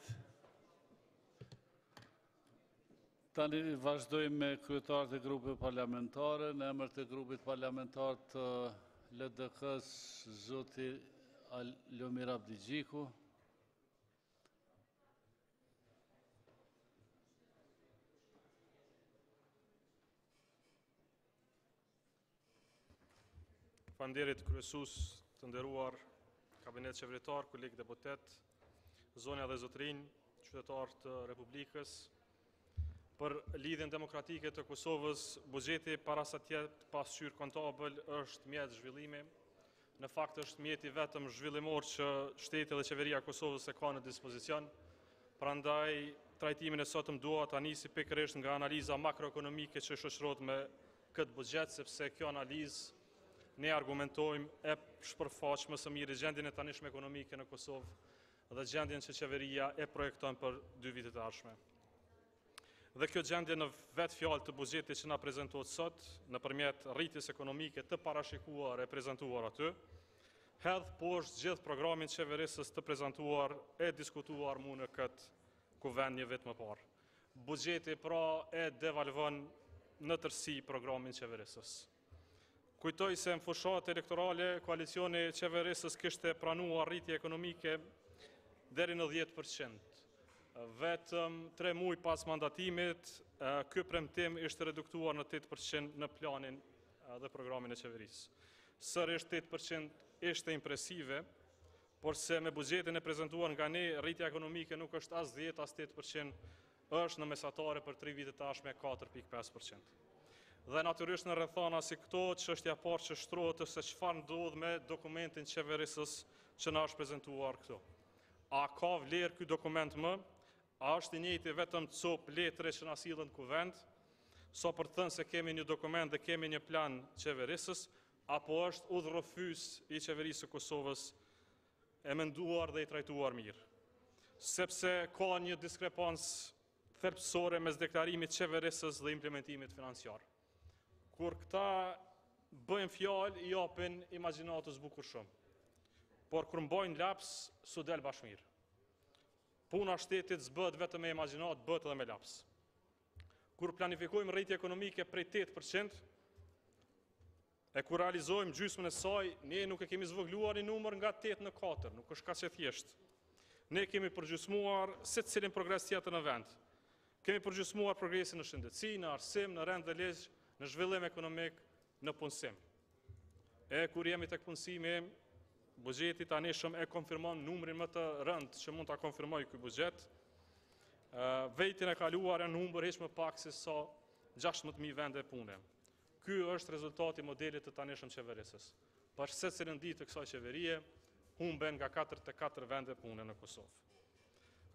Tani vazhdojmë me kryetarët e grupeve parlamentare. Në emër të grupit parlamentar të LDK-s, zoti Lomir Abdigjiku. Faleminderit kryesues të nderuar, kabinet qeveritar, kolegë deputet, zonja dhe zotrinj, qytetarë të Republikës. Për lidhjen demokratike të Kosovës, buxheti para sa të jetë pasqyrë kontabël është mjet zhvillimi. Në fakt është mjeti vetëm zhvillimor që shteti dhe qeveria e Kosovës e ka në dispozicion. Prandaj trajtimin e sotëm dua ta nisi pikërisht nga analiza makroekonomike që shoqërohet me këtë buxhet, sepse kjo analizë ne argumentojmë e shpërfaq më së miri gjendjen e tanishme ekonomike në Kosovë dhe gjendjen që qeveria e projekton për 2 vitet e ardhshme. Dhe kjo gjendje në vetë fjalë të buxhetit që na prezantohet sot, nëpërmjet rritjes ekonomike të parashikuar e prezantuar aty, hedh poshtë gjithë programin qeverisës të prezantuar e diskutuar mu në këtë kuvend një vit më parë. Buxheti pra e devalvon në tërësi programin qeverisës. Kujtoj se në fushat elektorale, koalicioni qeverisës kishte pranuar rritje ekonomike deri në 10%. Vetëm 3 muaj pas mandatimit, ky premtim ishte reduktuar në 8% në planin dhe programin e qeverisë. Sërish 8% ishte impresive, por se me buxhetin e prezentuar nga ne, rritja ekonomike nuk është as 10, as 8%, është në mesatare për 3 vitet të ardhshme 4.5%. Dhe natyrisht në rrethana si këto, çështja e parë që shtrohet se çfarë ndodh me dokumentin qeverisës që na është prezantuar këtu. A ka vlerë ky dokument më? A është i njëjti vetëm cop letre që na sillen kuvend, sa për të thënë se kemi një dokument dhe kemi një plan qeverisës, apo është udhërrofys i qeverisë së Kosovës e menduar dhe i trajtuar mirë? Sepse ka një diskrepancë thelbësore mes deklarimit qeverisës dhe implementimit financiar. Kur këta bëjnë fjalë, i japin imagjinatës bukur shumë. Por kur mbajnë laps, s'u del bashmir. Puna shtetit s'bëhet vetëm me imagjinat, bëhet edhe me laps. Kur planifikojmë rritje ekonomike prej 8%, e kur realizojmë gjysmën e saj, ne nuk e kemi zvogluar një numër nga 8 në 4, nuk është kaq e thjeshtë. Ne kemi përgjysmuar secilin progres tjetër në vend. Kemi përgjysmuar progresin në shëndetësi, në arsim, në rend dhe ligj, në zhvillim ekonomik, në punësim. E kur jemi tek punësimi, buxheti tanishëm e konfirmon numrin më të rënd që mund ta konfirmoj ky buxhet. Vitin e kaluar janë humbur hiç më pak se sa 16.000 vende pune. Ky është rezultati modelit të tanishëm qeverisës. Për secilën ditë të kësaj qeverie, humben nga 44 vende pune në Kosovë.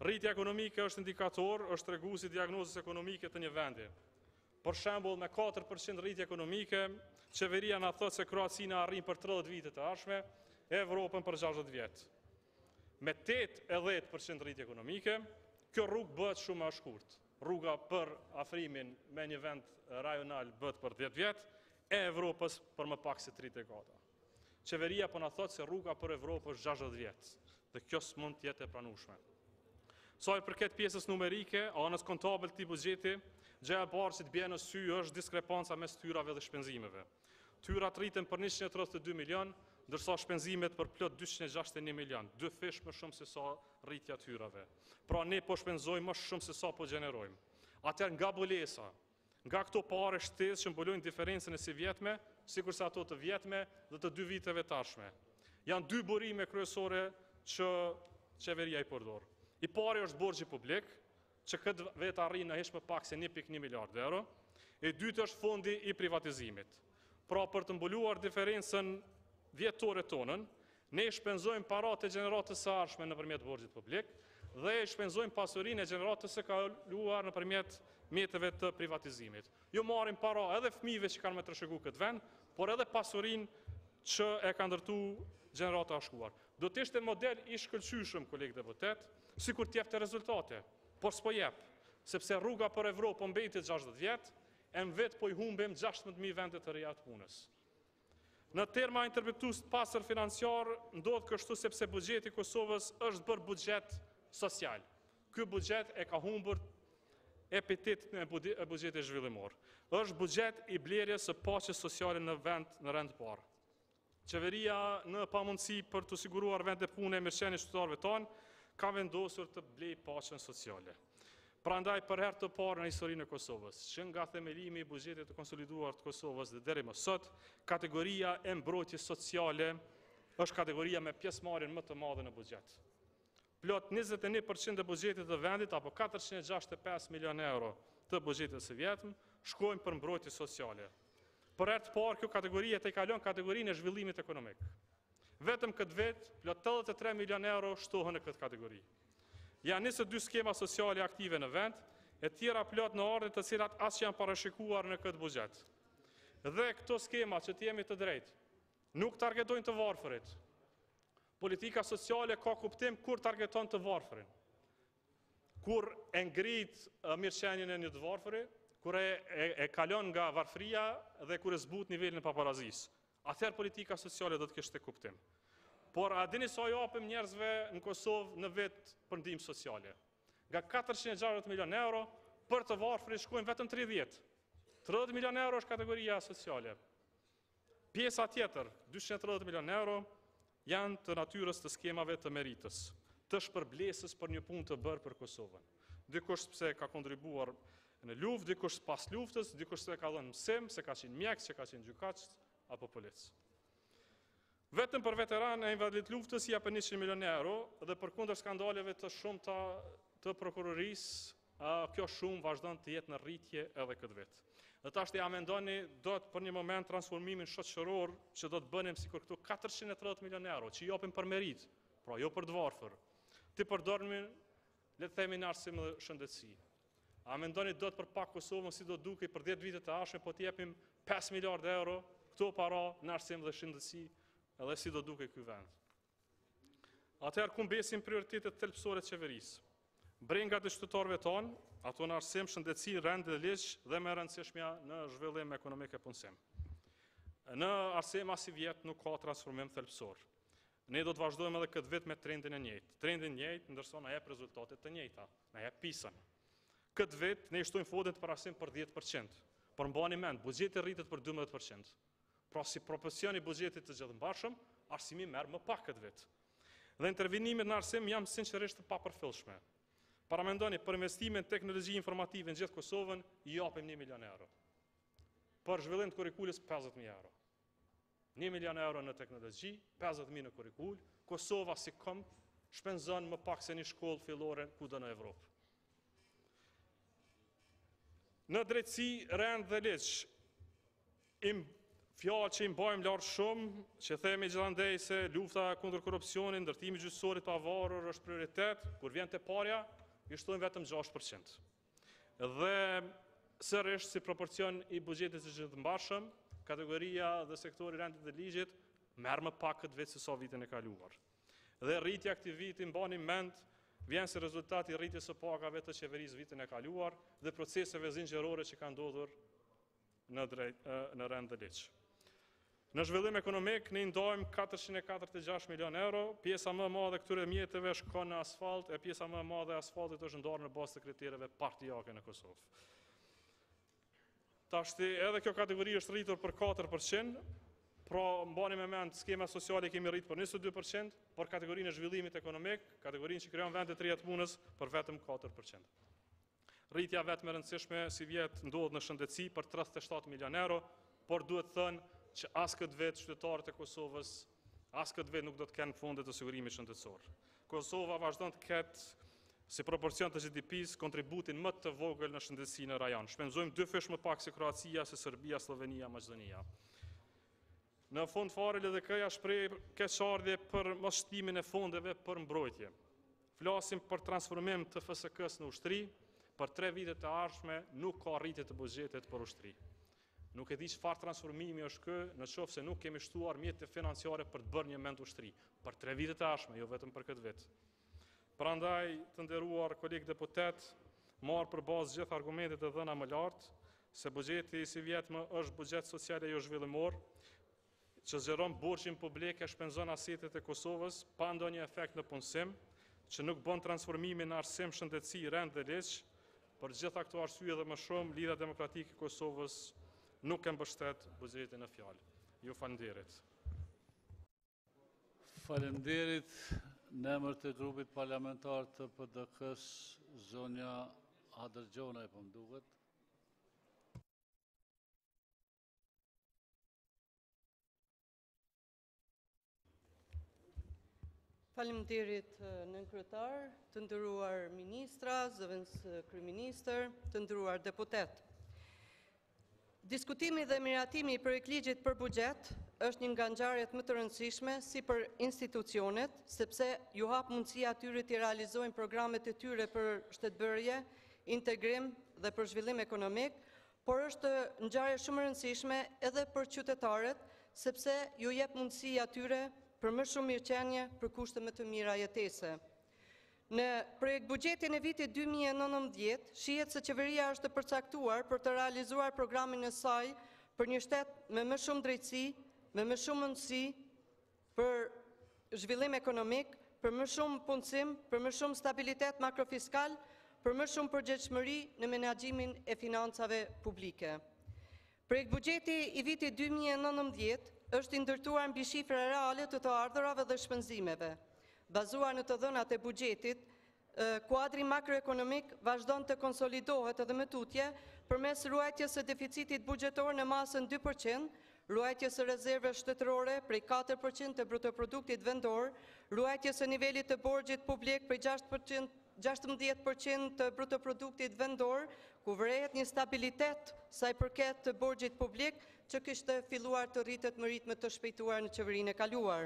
Rritja ekonomike është indikator, është treguesi diagnozës ekonomike të një vendi. Për shembull, me 4% rritje ekonomike, qeveria na thotë se Kroacia arrin për 30 vite të ardhshme, Evropën për 60 vjet. Me 8 e 10% rritje ekonomike, kjo rrugë bëhet shumë më e shkurtë. Rruga për afrimin me një vend rajonal bëhet për 10 vjet, e Evropës për më pak se 34. Qeveria po na thotë se rruga për Evropë është 60 vjet, dhe kjo s'mund të jetë e pranueshme. Sa i përket pjesës numerike, anës kontabël të buxheti, gjëja e parë që të bie në sy është diskrepanca mes tyrave dhe shpenzimeve. Tyrat rriten për 132 milion, ndërsa shpenzimet për plot 261 milion, 2 fish më shumë se sa rritja tyrave. Pra ne po shpenzojmë më shumë se sa po gjenerojmë. Atëherë nga bulesa, nga këto pare shtesë që mbulojnë diferencën e si vjetme, sikurse ato të vjetme dhe të 2 viteve tashme. Janë 2 burime kryesore që qeveria i përdor. I pari është borxhi publik, që këtë vetë arrin në hiç më pak se 1.1 miliard euro, e dytë është fondi i privatizimit. Pra për të mbuluar diferencën vjetore tonën, ne shpenzojmë paratë e gjeneratës së ardhshme nëpërmjet borxhit publik dhe shpenzojmë pasurinë e gjeneratës së kaluar nëpërmjet mjeteve të privatizimit. Jo marrim para edhe fëmijëve që kanë me trashëgu këtë vend, por edhe pasurinë që e ka ndërtu gjenerata e shkuar. Do të ishte model i shkëlqyshëm, kolegë deputet, sikur të jepte rezultate, por s'po jep, sepse rruga për Evropë mbetet 60 vjet, e në vetë po i humbim 16.000 vende të reja të punës. Në terma interpretues të pastër financiar, ndodh kështu sepse buxheti i Kosovës është bërë buxhet social. Ky buxhet e ka humbur epitetin e buxhetit zhvillimor. Është buxhet i blerjes së paqes sociale në vend në rend të parë. Qeveria në pamundësi për të siguruar vende pune e mirëqenie qytetarëve tanë, ka vendosur të blej paqen sociale. Prandaj për herë të parë në historinë e Kosovës, që nga themelimi i buxhetit të konsoliduar të Kosovës dhe deri më sot, kategoria e mbrojtjes sociale është kategoria me pjesëmarrjen më të madhe në buxhet. Plot 21% e buxhetit të vendit, apo 465 milion euro të buxhetit së vjetëm, shkojnë për mbrojtje sociale. Për herë të parë, kjo kategori e kalon kategorinë e zhvillimit ekonomik. Vetëm këtë vit, plot 83 milion euro shtohen në këtë kategori. Janë 22 skema sociale aktive në vend, e tjera plot në ardhe të cilat as që janë parashikuar në këtë buxhet. Dhe këto skema, që të jemi të drejtë, nuk targetojnë të varfërit. Politika sociale ka kuptim kur targeton të varfërin. Kur e ngrit mirëqenien e një të varfëri, kur e kalon nga varfëria dhe kur e zbut nivelin e paparazisë. Atëherë politika sociale do të kishte kuptim. Por a dini sa japim njerëzve në Kosovë në vetë për ndihmë sociale? Nga 460 milion euro, për të varfërit shkojnë vetëm 30. 30 milion euro është kategoria sociale. Pjesa tjetër, 230 milion euro, janë të natyrës të skemave të meritës, të shpërblesës për një punë të bërë për Kosovën. Dikush pse ka kontribuar në luftë, dikush pas luftës, dikush se ka dhënë mësim, se ka qenë mjek, se ka qenë gjykatës apo polic. Vetëm për veteranë e invalidt luftës japen 100 milion euro dhe përkundër skandaleve të shumta të prokurorisë, kjo shumë vazhdon të jetë në rritje edhe këtë vit. Dhe tash ja mendoni do të për një moment transformimin shoqëror që do të bënim sikur këtu 430 milion euro që japim për merit, pra jo për të varfër. Ti përdornin le të themi në arsim dhe shëndetësi. A mendoni do të për pak Kosovën si do duke për 10 vite të ardhshme po të japim 5 miliard euro këto para në arsim dhe shëndetësi, edhe si do duke ky vend. Atëherë ku mbesin prioritetet thelbësore të qeverisë? Brengat e qytetarëve tanë, ato në arsim, shëndetësi, rend dhe ligj dhe më e rëndësishmja në zhvillim ekonomik e punësim. Në arsim as i vjet nuk ka transformim thelbësor. Ne do të vazhdojmë edhe këtë vit me trendin e njëjtë. Trendin e njëjtë ndërsa na jep rezultate të njëjta, na jep pisën. Këtë vit ne shtojmë fondet për arsim për 10%. Por mbani mend, buxheti rritet për 12%. Pra si proporcioni i buxhetit të gjithëmbashëm, arsimi merr më pak këtë vit. Dhe intervenimet në arsim janë sinqerisht të papërfillshme. Paramendoni për investime në teknologji informative në gjithë Kosovën, i japim 1 milion euro. për zhvillim të kurikulës 50.000 euro. 1 milion euro në teknologji, 50.000 në kurikull, Kosova si kom shpenzon më pak se një shkollë fillore kudo në Evropë. Në drejtësi, rend dhe ligj, fjalë që i mbajmë lartë shumë, që themi gjithandej se lufta kundër korrupsionit, ndërtimi gjyqësorit pa varur është prioritet, kur vjen te parja, i shtojmë vetëm 6%. Dhe sërish si proporcion i buxhetit të gjithëmbashëm, kategoria dhe sektori rendit dhe ligjit merr më pak këtë vit se sa vitin e kaluar. Dhe rritja këtij viti mbani mend vjen si rezultat i rritjes së pagave të qeverisë vitin e kaluar dhe proceseve zinxhirore që kanë ndodhur në rend dhe ligj. Në zhvillim ekonomik, ne ndajmë 446 milion euro, pjesa më e madhe këtyre mjeteve shkon në asfalt, e pjesa më e madhe e asfaltit është ndarë në bazë të kritereve partijake në Kosovë. Tashti edhe kjo kategori është rritur për 4%, pra mbani me mend skema sociale kemi rritur për 22%, por kategorinë e zhvillimit ekonomik, kategorinë që krijon vende të reja të punës për vetëm 4%. Rritja vetëm e rëndësishme si vjet ndodh në shëndetësi për 37 milion euro, por duhet thënë që as këtë vit qytetarët e Kosovës, as këtë vit nuk do të kenë fonde të sigurimit shëndetësor. Kosova vazhdon të ketë si proporcion të GDP-s kontributin më të vogël në shëndetësi në rajon. Shpenzojmë 2 fish më pak se Kroacia, se Serbia, Slovenia, Maqedonia. Në fund fare LDK-ja shpreh keqardhje për mosshtimin e fondeve për mbrojtje. Flasim për transformim të FSK-s në ushtri, për 3 vitet të ardhshme nuk ka rritje të buxhetit për ushtri. Nuk e di çfarë transformimi është ky, në qoftë se nuk kemi shtuar mjete financiare për të bërë një mend ushtri, për 3 vitet të ardhshme, jo vetëm për këtë vit. Prandaj, të nderuar kolegë deputet, marr për bazë gjithë argumentet e dhëna më lart, se buxheti si vjetmë është buxhet social e jo zhvillimor, që zgjeron borxhin publik e shpenzon asetet e Kosovës pa ndonjë efekt në punësim, që nuk bën transformimin në arsim shëndetësi, rend dhe ligj. Për gjitha këto arsye dhe më shumë, Lidhja Demokratike e Kosovës nuk e mbështet buxhetin në fjalë. Ju falenderit. Falenderit në emër të grupit parlamentar të PDK-s, zonja Adërgjona e pëmduhet. Faleminderit nën kryetar, të nderuar ministra, zëvendës kryeministër, të nderuar deputet. Diskutimi dhe miratimi i projektligjit për buxhet është një nga ngjarjet më të rëndësishme si për institucionet, sepse ju hap mundësia atyre të realizojnë programet e tyre për shtetbërje, integrim dhe për zhvillim ekonomik, por është ngjarje shumë e rëndësishme edhe për qytetarët, sepse ju jep mundësi atyre për më shumë mirëqenie për kushte më të mira jetese. Në projekt buxhetin e vitit 2019, shihet se qeveria është përcaktuar për të realizuar programin e saj për një shtet me më shumë drejtësi, me më shumë mundësi për zhvillim ekonomik, për më shumë punësim, për më shumë stabilitet makrofiskal, për më shumë përgjegjësi në menaxhimin e financave publike. Projekt buxheti i vitit 2019 është i ndërtuar mbi shifra reale të ardhurave dhe shpenzimeve. Bazuar në të dhënat e buxhetit, kuadri makroekonomik vazhdon të konsolidohet edhe më tutje përmes ruajtjes së deficitit buxhetor në masën 2%, ruajtjes së rezerveve shtetërore prej 4% të brutoproduktit vendor, ruajtjes së nivelit të borxhit publik prej 16% të brutoproduktit vendor, ku vërehet një stabilitet sa i përket të borxhit publik që kishte filluar të rritet me ritme të shpejtuara në qeverinë e kaluar.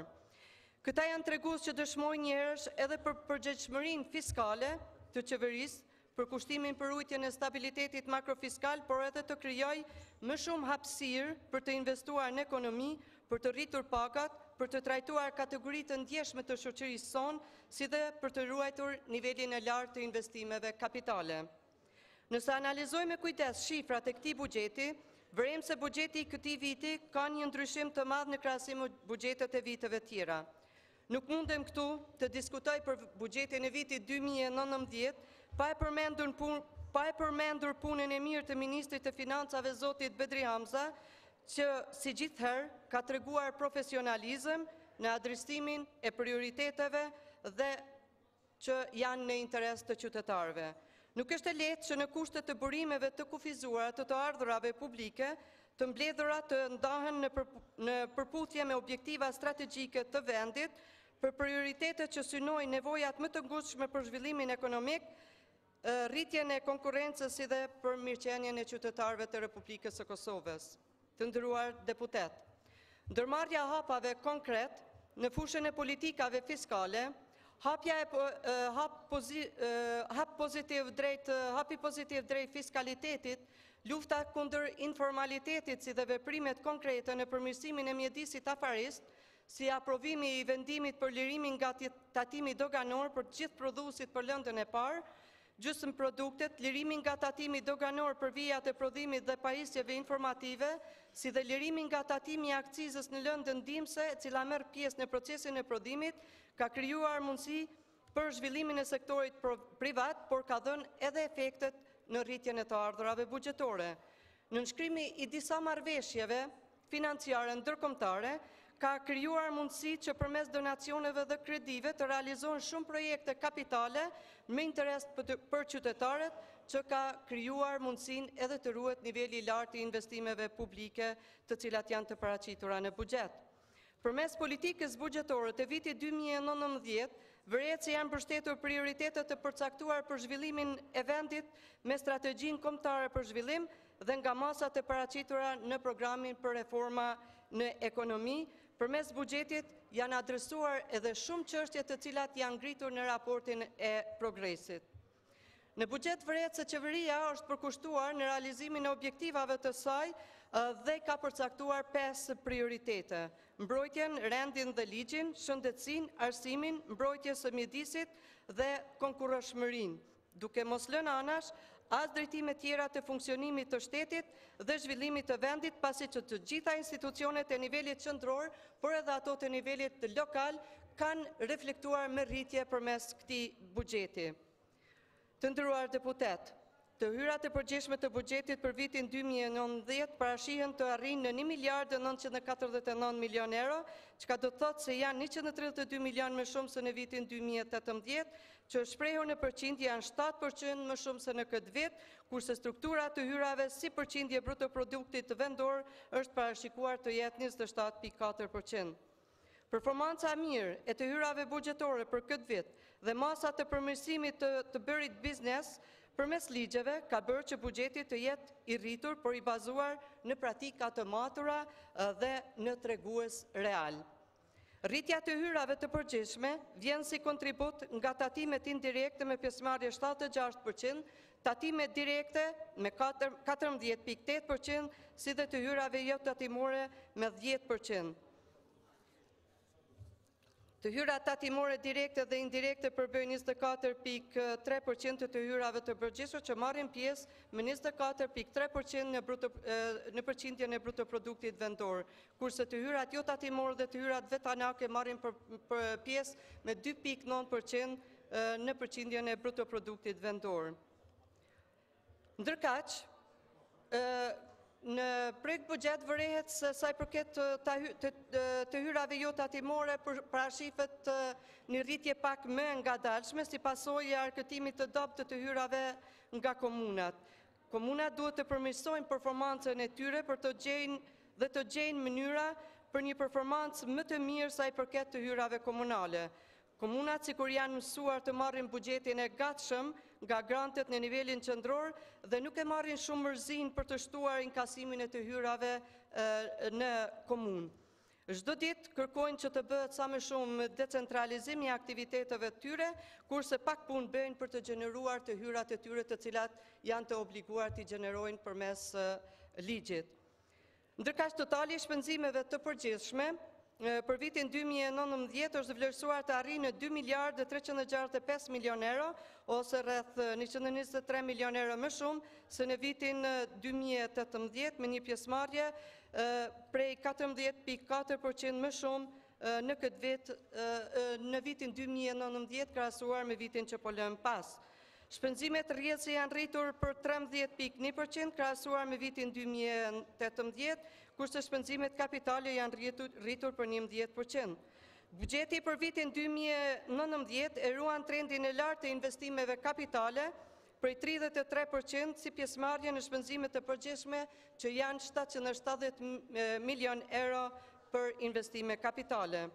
Këta janë tregues që dëshmojnë njëherësh edhe për përgjegjësinë fiskale të qeverisë, për kushtimin për rujtjen e stabilitetit makrofiskal, por edhe të krijojë më shumë hapësirë për të investuar në ekonomi, për të rritur pagat, për të trajtuar kategoritë të ndjeshme të shoqërisë sonë, si dhe për të ruajtur nivelin e lartë të investimeve kapitale. Nëse analizojmë me kujdes shifrat e këtij buxheti, vërejmë se buxheti i këtij viti ka një ndryshim të madh në krahasim me buxhetet e viteve tjera. Nuk mundem këtu të diskutoj për buxhetin e vitit 2019 pa e përmendur punën e mirë të Ministrit të Financave zotit Bedri Hamza, që si gjithherë ka treguar profesionalizëm në adresimin e prioriteteve dhe që janë në interes të qytetarëve. Nuk është e lehtë që në kushtet të burimeve të kufizuara të ardhurave publike të mbledhurat të ndahen në përputhje me objektiva strategjike të vendit për prioritetet që synojnë nevojat më të ngushtë për zhvillimin ekonomik, rritjen e konkurrencës si dhe për mirëqenien e qytetarëve të Republikës së Kosovës. Të nderuar deputet, ndërmarrja e hapave konkret në fushën e politikave fiskale, hapi pozitiv drejt fiskalitetit, lufta kundër informalitetit si dhe veprimet konkrete në përmirësimin e mjedisit afarist, si aprovimi i vendimit për lirimin nga tatimi doganor për të gjithë prodhuesit për lëndën e parë, gjysmë produktet, lirimin nga tatimi doganor për vijat e prodhimit dhe pajisjeve informative, si dhe lirimin nga tatimi i akcizës në lëndën ndihmëse, e cila merr pjesë në procesin e prodhimit, ka krijuar mundësi për zhvillimin e sektorit privat, por ka dhënë edhe efektet në rritjen e të ardhurave buxhetore. Në nënshkrimi i disa marrëveshjeve financiare ndërkombëtare, ka krijuar mundësi që përmes donacioneve dhe kredive të realizohen shumë projekte kapitale me interes për qytetarët, që ka krijuar mundësinë edhe të ruhet niveli i lartë i investimeve publike, të cilat janë të paraqitura në buxhet. Përmes politikës buxhetore të vitit 2019, vëret se janë mbështetur prioritetet të përcaktuar për zhvillimin e vendit me strategjinë kombëtare për zhvillim dhe nga masat e paraqitura në programin për reforma në ekonomi. Përmes buxhetit janë adresuar edhe shumë çështje të cilat janë ngritur në raportin e progresit. Në buxhet vëret se qeveria është përkushtuar në realizimin e objektivave të saj dhe ka përcaktuar 5 prioritete: mbrojtjen, rendin dhe ligjin, shëndetësinë, arsimin, mbrojtjen së mjedisit dhe konkurrëshmërinë, duke mos lënë anash as drejtime tjera të funksionimit të shtetit dhe zhvillimit të vendit, pasi që të gjitha institucionet e nivelit qendror, por edhe ato të nivelit lokal, kanë reflektuar me rritje përmes këtij buxheti. Të nderuar deputet, të hyrat e përgjithshme të buxhetit për vitin 2019 parashihen të arrijnë në 1 miliard 949 milion euro, çka do të thotë se janë 132 milion më shumë se në vitin 2018, që shprehur në përqindje janë 7% më shumë se në këtë vit, kurse struktura të hyrave si përqindje bruto produktit vendor është parashikuar të jetë 27.4%. Performanca mirë e të hyrave buxhetore për këtë vit dhe masa të përmirësimit të bërit biznes përmes ligjeve ka bërë që buxheti të jetë i rritur, por i bazuar në pratika të matura dhe në tregues real. Rritja të hyrave të përgjithshme vjen si kontribut nga tatimet indirekte me pjesëmarrje 76%, tatimet direkte me 14.8%, si dhe të hyrave jo tatimore me 10%. Të hyrat tatimore direkte dhe indirekte përbëjnë 24.3% të hyrave të përgjithshme, që marrin pjesë me 24.3% në përqindjen e bruto produktit vendor, kurse të hyrat jo tatimore dhe të hyrat vetanake marrin pjesë me 2.9% në përqindjen e bruto produktit vendor. Ndërkaq, në projekt buxhet vërehet se sa i përket të hyrave jo tatimore parashifet një rritje pak më ngadalshme si pasojë e arkëtimit të dobët të hyrave nga komunat. Komunat duhet të përmirësojnë performancën e tyre për të gjejnë mënyra për një performancë më të mirë sa i përket të hyrave komunale. Komunat sikur janë mësuar të marrin buxhetin e gatshëm nga grantet në nivelin qendror dhe nuk e marrin shumë mërzin për të shtuar inkasimin e të hyrave në komunë. Çdo ditë kërkojnë që të bëhet sa më shumë decentralizim i aktiviteteve të tyre, kurse pak punë bëjnë për të gjeneruar të hyrat e tyre të cilat janë të obliguar të gjenerojnë përmes ligjit. Ndërkaq totali i shpenzimeve të përgjithshme për vitin 2019 është vlerësuar të arrijë në 2 miliard 365 milion euro, ose rreth 123 milion euro më shumë se në vitin 2018, me një pjesëmarrje prej 14.4% më shumë në këtë vit, në vitin 2019 krahasuar me vitin që po lëm pas. Shpenzimet rrjedhëse janë rritur për 13.1% krahasuar me vitin 2018, kurse shpenzimet kapitale janë rritur për 11%. Buxheti për vitin 2019 e ruan trendin e lartë të investimeve kapitale, prej 33% si pjesëmarrje në shpenzimet e përgjithshme që janë 770 milion euro për investime kapitale.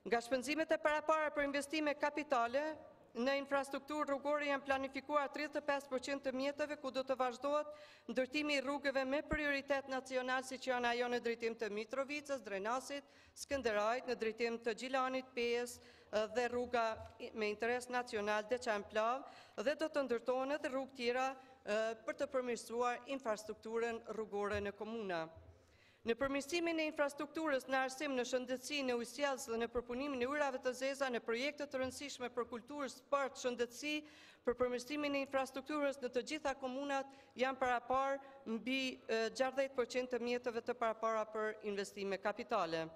Nga shpenzimet e parapara për investime kapitale, në infrastrukturë rrugore janë planifikuar 35% të mjeteve ku do të vazhdohet ndërtimi i rrugëve me prioritet nacional si që janë ajo në drejtim të Mitrovicës, Drenasit, Skënderajt, në drejtim të Gjilanit, Pejës dhe rruga me interes nacional Deçan-Plav dhe do të ndërtohen edhe rrugë tjera për të përmirësuar infrastrukturën rrugore në komuna. Në përmirësimin e infrastrukturës në arsim, në shëndetësi, në ujësjellës dhe në përpunimin e ujrave të zeza në projekte të rëndësishme për kulturë, sport, shëndetësi, për përmirësimin e infrastrukturës në të gjitha komunat janë parapar mbi 60% të mjeteve të parapara për investime kapitale.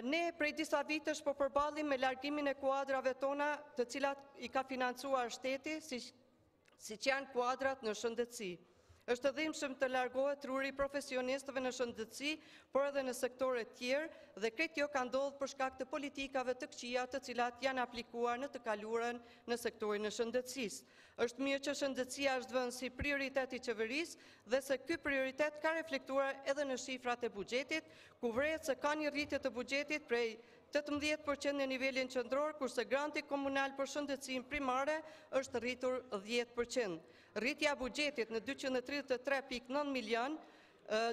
Ne prej disa vitesh po përballim me largimin e kuadrave tona të cilat i ka financuar shteti, si që janë kuadrat në shëndetësi. Është dhimbshëm të largohet ruri profesionistëve në shëndetësi, por edhe në sektore tjerë, dhe krejt kjo ka ndodhur për shkak të politikave të këqija të cilat janë aplikuar në të kaluarën në sektorin e shëndetësisë. Është mirë që shëndetësia është vënë si prioritet i qeverisë dhe se ky prioritet ka reflektuar edhe në shifrat e buxhetit, ku vret se ka një rritje të buxhetit prej 18% në nivelin qendror, kurse granti komunal për shëndetësinë primare është rritur 10%. Rritja e buxhetit në 233.9 milion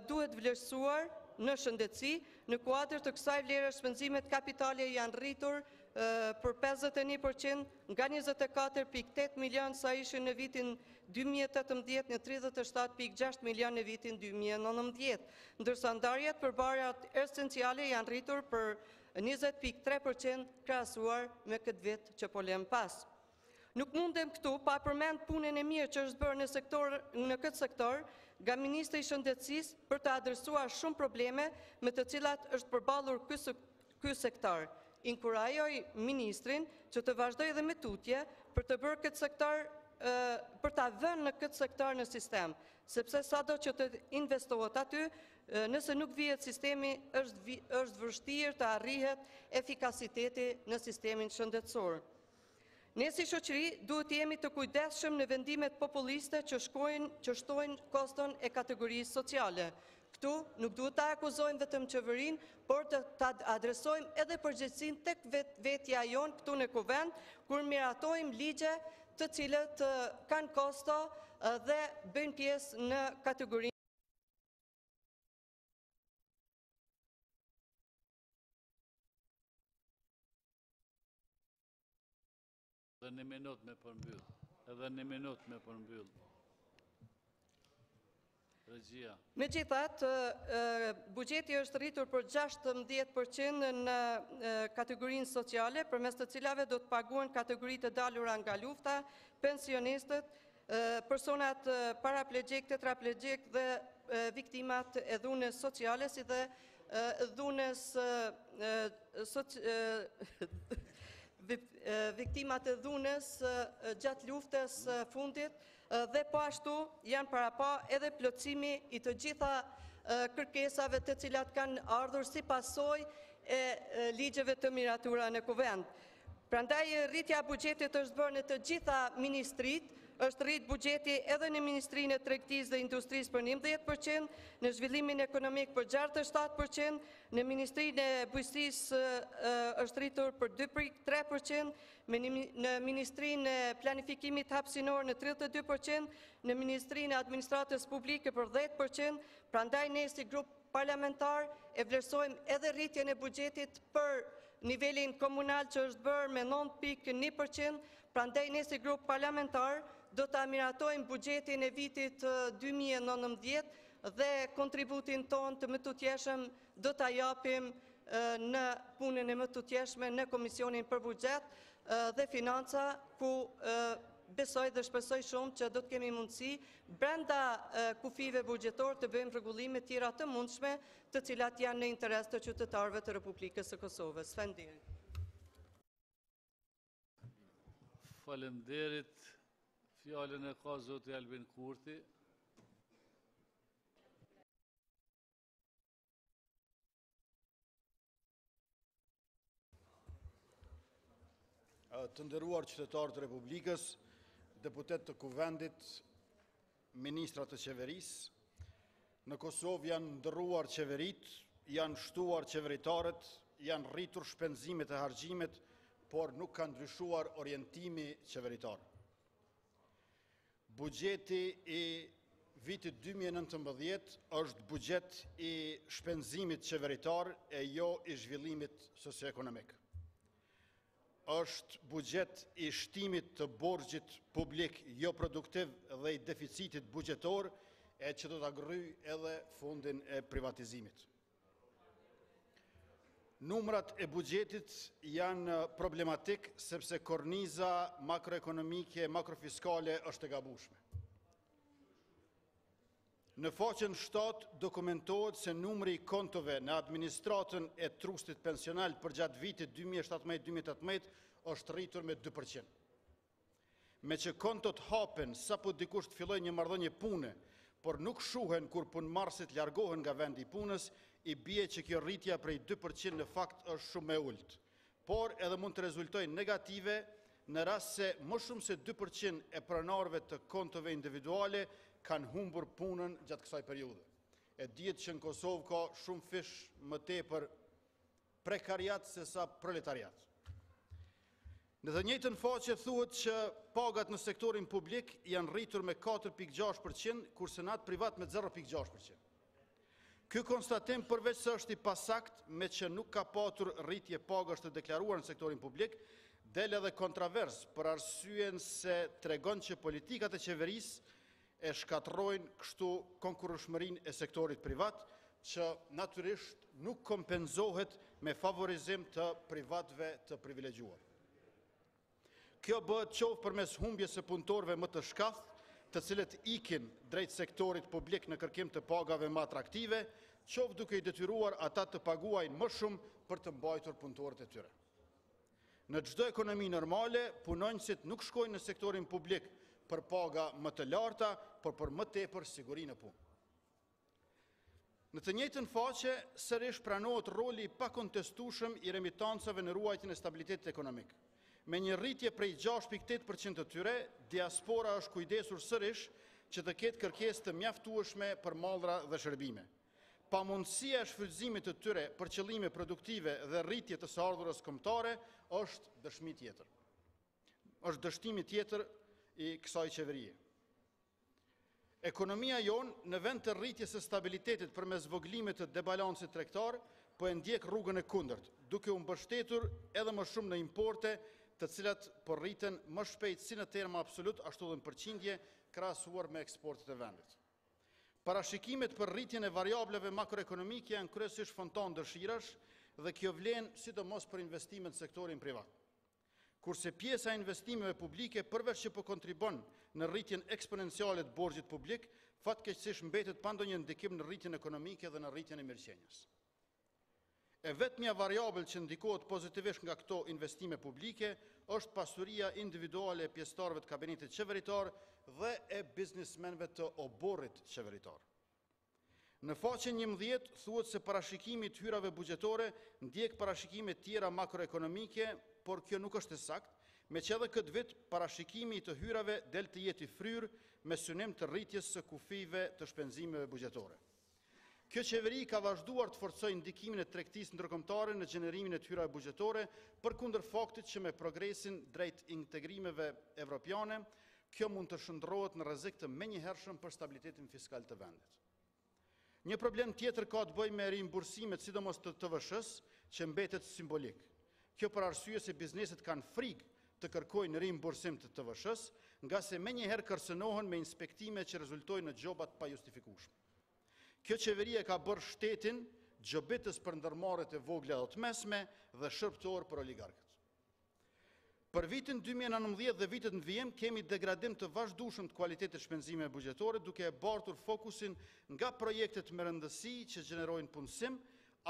duhet vlerësuar në shëndetësi. Në kuadër të kësaj vlere shpenzimet kapitale janë rritur për 51% nga 24.8 milion sa ishin në vitin 2018 në 37.6 milion në vitin 2019, ndërsa ndarjet për barat esenciale janë rritur për 20.3% krahasuar me këtë vit që po lëm pas. Nuk mundem këtu pa përmend punën e mirë që është bërë në këtë sektor nga Ministri i Shëndetësisë për të adresuar shumë probleme me të cilat është përballur ky sektor. Inkurajoj ministrin që të vazhdojë dhe me tutje për të bërë këtë sektor për ta vënë në këtë sektor në sistem, sepse sado që të investohet aty, nëse nuk vihet sistemi, është vështirë të arrihet efikasiteti në sistemin shëndetësor. Ne si shoqëri duhet të jemi të kujdesshëm në vendimet populiste që shtojnë koston e kategorisë sociale. Këtu nuk duhet ta akuzojmë vetëm qeverinë, por të adresojmë edhe përgjegjësinë tek vetja jonë këtu në kuvend, kur miratojmë ligje të cilët kanë kosto dhe bëjnë pjesë në kategorinë. Edhe një minut me përmbyll. Regjia. Megjithatë, buxheti është rritur për 16% në kategorinë sociale, përmes të cilave do të paguhen kategoritë të dalura nga lufta, pensionistët, personat paraplegjik, tetraplegjik dhe viktimat e dhunës sociale, si dhe dhunës viktimat e dhunës gjatë luftës fundit, dhe po ashtu janë parapa edhe plotësimi i të gjitha kërkesave të cilat kanë ardhur si pasojë e ligjeve të miratura në kuvend. Prandaj rritja e buxhetit është bërë në të gjitha ministritë, është rrit buxheti edhe në Ministrinë e Tregtisë dhe Industrisë për 11%, në zhvillimin ekonomik për 67%, në Ministrinë e Bujqësisë është rritur për 2.3%, në Ministrinë e Planifikimit Hapësinor në 32%, në Ministrinë e Administratës Publike për 10%, prandaj ne si grup parlamentar e vlerësojmë edhe rritjen e buxhetit për nivelin komunal që është bërë me 9.1%, prandaj ne si grup parlamentar do të miratojmë buxhetin e vitit 2019 dhe kontributin ton të mëtutjeshëm do të japim në punën e mëtutjeshme në Komisionin për Buxhet dhe Financa, ku besoj dhe shpresoj shumë që do të kemi mundësi brenda kufive buxhetor të bëjmë rregullime tjera të mundshme, të cilat janë në interes të qytetarëve të Republikës së Kosovës. Faleminderit. Faleminderit. Fjalën e ka zoti Adem Kurti. Të nderuar qytetarë të Republikës, deputet të kuvendit, ministrat të qeverisë, në Kosovë janë ndërruar qeverit, janë shtuar qeveritarët, janë rritur shpenzimet e harxhimet, por nuk kanë ndryshuar orientimi qeveritar. Buxheti i vitit 2019 është buxhet i shpenzimit qeveritar e jo i zhvillimit socioekonomik. Është buxhet i shtimit të borxhit publik jo produktiv dhe i deficitit buxhetor e që do të ngryj edhe fundin e privatizimit. Numrat e buxhetit janë problematik sepse korniza makroekonomike, makrofiskale është e gabueshme. Në faqen 7 dokumentohet se numri i kontove në administratën e trustit pensional për gjatë vitit 2017-2018 është rritur me 2%. Me që kontot hapen sa po dikush të filloj një marrëdhënie pune, por nuk shuhen kur punëmarrësit largohen nga vendi i punës, i bie që kjo rritja prej 2% në fakt është shumë e ulët, por edhe mund të rezultojë negative në rast se më shumë se 2% e pronarëve të kontove individuale kanë humbur punën gjatë kësaj periudhe. E dihet që në Kosovë ka shumë fish më tepër prekariat se sa proletariat. Në të njëjtën faqe thuhet që pagat në sektorin publik janë rritur me 4.6%, kurse në atë privat me 0.6%. Ky konstatim përveç se është i pasakt me që nuk ka patur rritje pagash të deklaruar në sektorin publik, del edhe kontrovers për arsyen se tregon që politikat e qeverisë e shkatrojnë kështu konkurrueshmërinë e sektorit privat, që natyrisht nuk kompenzohet me favorizim të privatëve të privilegjuar. Kjo bëhet qoftë përmes humbjes së punëtorëve më të shkath, të cilët ikin drejt sektorit publik në kërkim të pagave më atraktive, qoftë duke i detyruar ata të paguajnë më shumë për të mbajtur punëtorët e tyre. Në çdo ekonomi normale, punonjësit nuk shkojnë në sektorin publik për paga më të larta, por për më tepër siguri në punë. Në të njëjtën faqe, sërish pranohet roli i pakontestueshëm i remitancave në ruajtjen e stabilitetit ekonomik. Me një rritje prej 6.8% të tyre, diaspora është kujdesur sërish që të ketë kërkesë të mjaftueshme për mallra dhe shërbime. Pamundësia e shfrytëzimit të tyre për qëllime produktive dhe rritje të së ardhurës kombëtare është dëshmi tjetër. Është dështimi tjetër i kësaj qeverie. Ekonomia jonë në vend të rritjes së stabilitetit përmes zvoglimit të debalancit tregtar, po e ndjek rrugën e kundërt, duke u mbështetur edhe më shumë në importe, të cilat po rriten më shpejt si në terma absolut ashtu dhe në përqindje krahasuar me eksportet e vendit. Parashikimet për rritjen e variableve makroekonomike janë kryesisht fonton dëshirash dhe kjo vlen sidomos për investimet në sektorin privat. Kurse pjesa e investimeve publike përveç që po kontribon në rritjen eksponenciale të borxhit publik, fatkeqësisht mbetet pa ndonjë ndikim në rritjen ekonomike dhe në rritjen e mirëqenies. E vetmja variabël që ndikohet pozitivisht nga këto investime publike është pasuria individuale e pjesëtarëve të kabinetit qeveritar dhe e biznesmenëve të oborrit qeveritar. Në faqen 11 thuhet se parashikimi i hyrave buxhetore ndjek parashikime tjera makroekonomike, por kjo nuk është e saktë, me që edhe këtë vit parashikimi i të hyrave del të jetë i fryrë me synim të rritjes së kufive të shpenzimeve buxhetore. Kjo qeveri ka vazhduar të forcojë ndikimin e tregtisë ndërkombëtare në gjenerimin e hyrave buxhetore, përkundër faktit që me progresin drejt integrimeve evropiane, kjo mund të shndrohet në rrezik të menjëhershëm për stabilitetin fiskal të vendit. Një problem tjetër ka të bëjë me rimbursimet, sidomos të TVSH-s, që mbetet simbolik. Kjo për arsye se bizneset kanë frikë të kërkojnë rimbursim të TVSH-s, nga se menjëherë kërcënohen me inspektime që rezultojnë në gjobat pa justifikueshme. Kjo qeveria ka bërë shtetin gjobitës për ndërmarrjet e vogla dhe të mesme dhe shërbëtor për oligarkët. Për vitin 2019 dhe vitet në vijim kemi degradim të vazhdueshëm të kualitetit shpenzimeve buxhetore, duke e bartur fokusin nga projektet me rëndësi që gjenerojnë punësim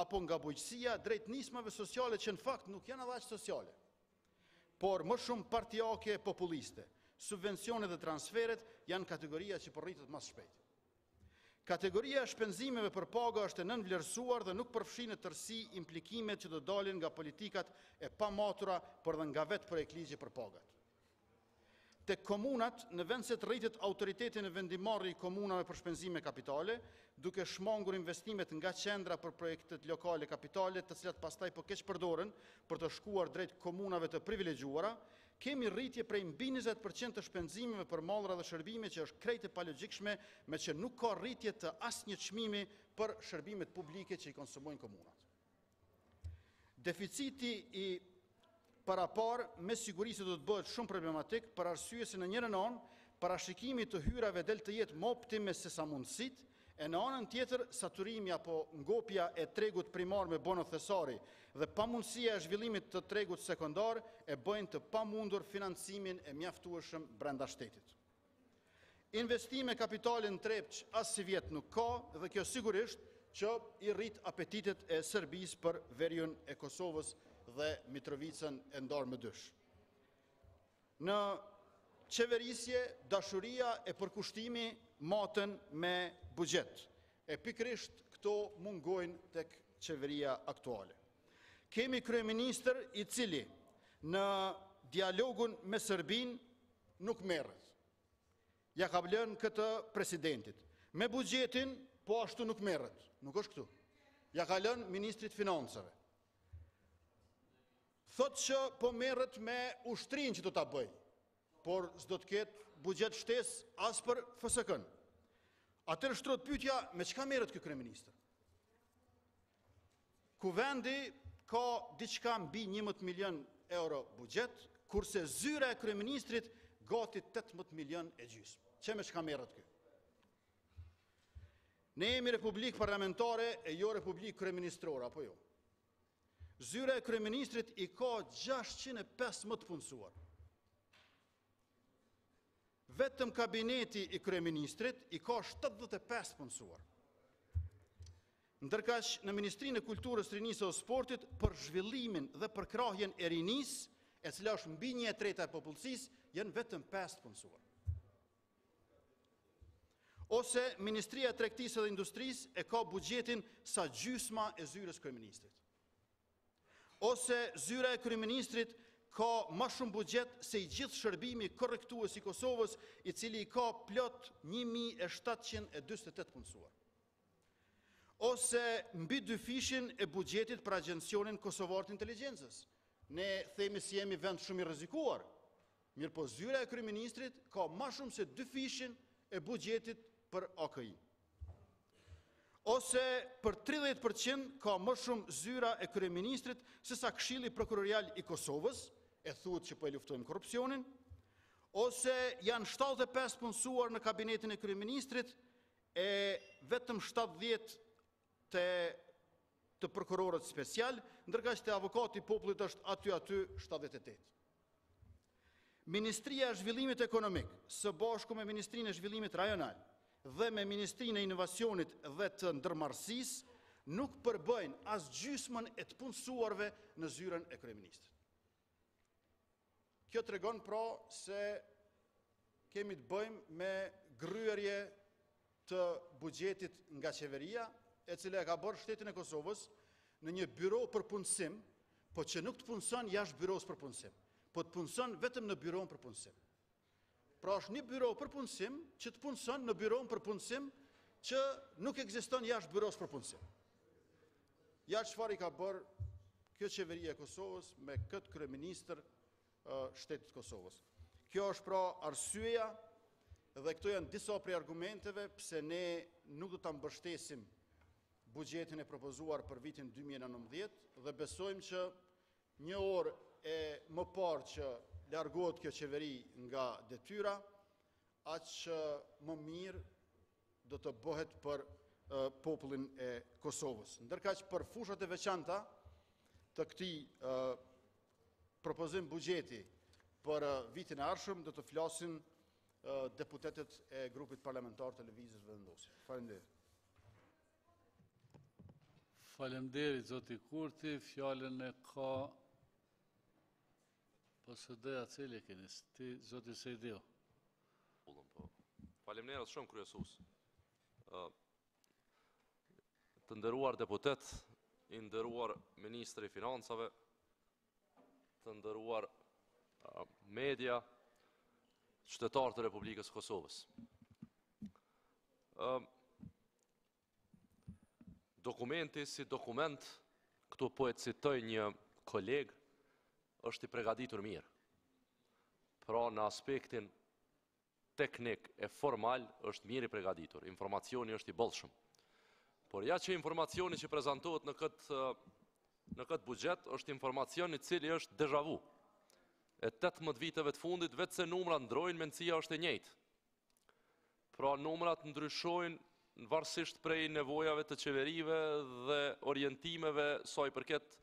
apo nga bujqësia drejt nismave sociale që në fakt nuk janë edhe aq sociale, por më shumë partijake populiste. Subvencionet dhe transferet janë kategoria që po rritet më së shpejti. Kategoria e shpenzimeve për paga është e nënvlerësuar dhe nuk përfshin në tërësi implikimet që do dalin nga politikat e pamatura, por dhe nga vetë projektligji për pagat. Te komunat, në vend se të rritet autoritetin e vendimarrje i komunave për shpenzime kapitale, duke shmangur investimet nga qendra për projektet lokale kapitale, të cilat pastaj po keq përdoren për të shkuar drejt komunave të privilegjuara, kemi rritje prej mbi 20% të shpenzimeve për mallra dhe shërbime që është krejt e palogjikshme, me që nuk ka rritje të asnjë çmimi për shërbimet publike që i konsumojnë komunat. Deficiti i parapar me siguri se do të bëhet shumë problematik për arsye se në njërin anë parashikimi të hyrave del të jetë më optime se sa mundësit, e në anën tjetër saturimi apo ngopja e tregut primar me bono thesari dhe pamundësia e zhvillimit të tregut sekondar e bëjnë të pamundur financimin e mjaftueshëm brenda shtetit. Investime kapitale në Trepç as si vjet nuk ka dhe kjo sigurisht që i rrit apetitet e Serbisë për veriun e Kosovës dhe Mitrovicën e ndarë më dysh. Në qeverisje, dashuria e përkushtimi matën me buxhet. E pikërisht këto mungojnë tek qeveria aktuale. Kemi kryeministër i cili në dialogun me Serbin nuk merret. Ja ka lënë këtë presidentit. Me buxhetin po ashtu nuk merret. Nuk është këtu. Ja ka lënë ministrit financave. Thot që po merret me ushtrin që do ta bëj, por s'do të ketë buxhet shtesë as për FSK-n. Atëherë shtrohet pyetja, me çka merret ky kryeministër? Kuvendi ka diçka mbi 11 milion euro buxhet, kurse zyra e kryeministrit gati 18 milion e gjysmë. Çe me çka merret ky? Ne jemi republikë parlamentare e jo republikë kryeministrore, apo jo? Zyra e kryeministrit i ka 615 punësuar. Vetëm kabineti i kryeministrit i ka 75 punësuar. Ndërkaq në Ministrinë e Kulturës, Rinisë dhe Sportit për zhvillimin dhe për krahjen e rinisë, e cila është mbi 1/3 e popullsisë, janë vetëm 5 punësuar. Ose Ministria e Tregtisë dhe Industrisë e ka buxhetin sa gjysma e zyrës kryeministrit. Ose zyra e kryeministrit ka më shumë buxhet se i gjithë shërbimi korrektues i Kosovës, i cili i ka plot 1748 punësuar. Ose mbi 2 fishin e buxhetit për Agjencionin Kosovar të Inteligjencës. Ne themi si jemi vend shumë i rrezikuar, mirë po zyra e kryeministrit ka më shumë se 2 fishin e buxhetit për AKI. Ose për 30% ka më shumë zyra e kryeministrit se sa Këshilli Prokurorial i Kosovës, e thuhet që po e luftojmë korrupsionin, ose janë 75 punësuar në kabinetin e kryeministrit e vetëm 70 të prokurorët special, ndërkaq te avokati i popullit është aty 78. Ministria e Zhvillimit Ekonomik, së bashku me Ministrinë e Zhvillimit Rajonal dhe me Ministrinë e Inovacionit dhe të Ndërmarrësisë, nuk përbëjnë as gjysmën e të punësuarve në zyrën e kryeministrit. Kjo tregon pra se kemi të bëjmë me gryerje të buxhetit nga qeveria, e cila e ka bërë shtetin e Kosovës në një byro për punësim, po që nuk të punëson jashtë byros për punësim, po të punëson vetëm në byron për punësim. Pra është një byro për punësim që të punëson në byron për punësim që nuk ekziston jashtë byros për punësim. Ja çfarë i ka bërë kjo qeveria e Kosovës me këtë kryeministër shtetit Kosovës. Kjo është pra arsyeja dhe këto janë disa prej argumenteve pse ne nuk do ta mbështesim buxhetin e propozuar për vitin 2019 dhe besojmë që një orë e më parë që largohet kjo qeveri nga detyra, aq më mirë do të bëhet për popullin e Kosovës. Ndërkaq për fushat e veçanta të këtij propozim buxheti për vitin e ardhshëm do të flasin deputetët e grupit parlamentar të Lëvizjes Vendosje. Faleminderit. Faleminderit zoti Kurti, fjalën e ka PSD-ja cili keni, ti zoti Sejdio. Faleminderit shumë kryesues. Të nderuar deputet, i nderuar ministri i financave, të nderuar media, qytetarë të Republikës Kosovës. Dokumenti si dokument, këtu po e citoj një koleg, është i përgatitur mirë. Pra në aspektin teknik e formal është mirë i përgatitur, informacioni është i bollshëm. Por ja që informacioni që prezantohet në këtë buxhet është informacion i cili është deja vu. E 18 viteve të fundit, vetë se numrat ndrojnë, mendësia është e njëjtë. Pra numrat ndryshojnë në varësisht prej nevojave të qeverive dhe orientimeve sa i përket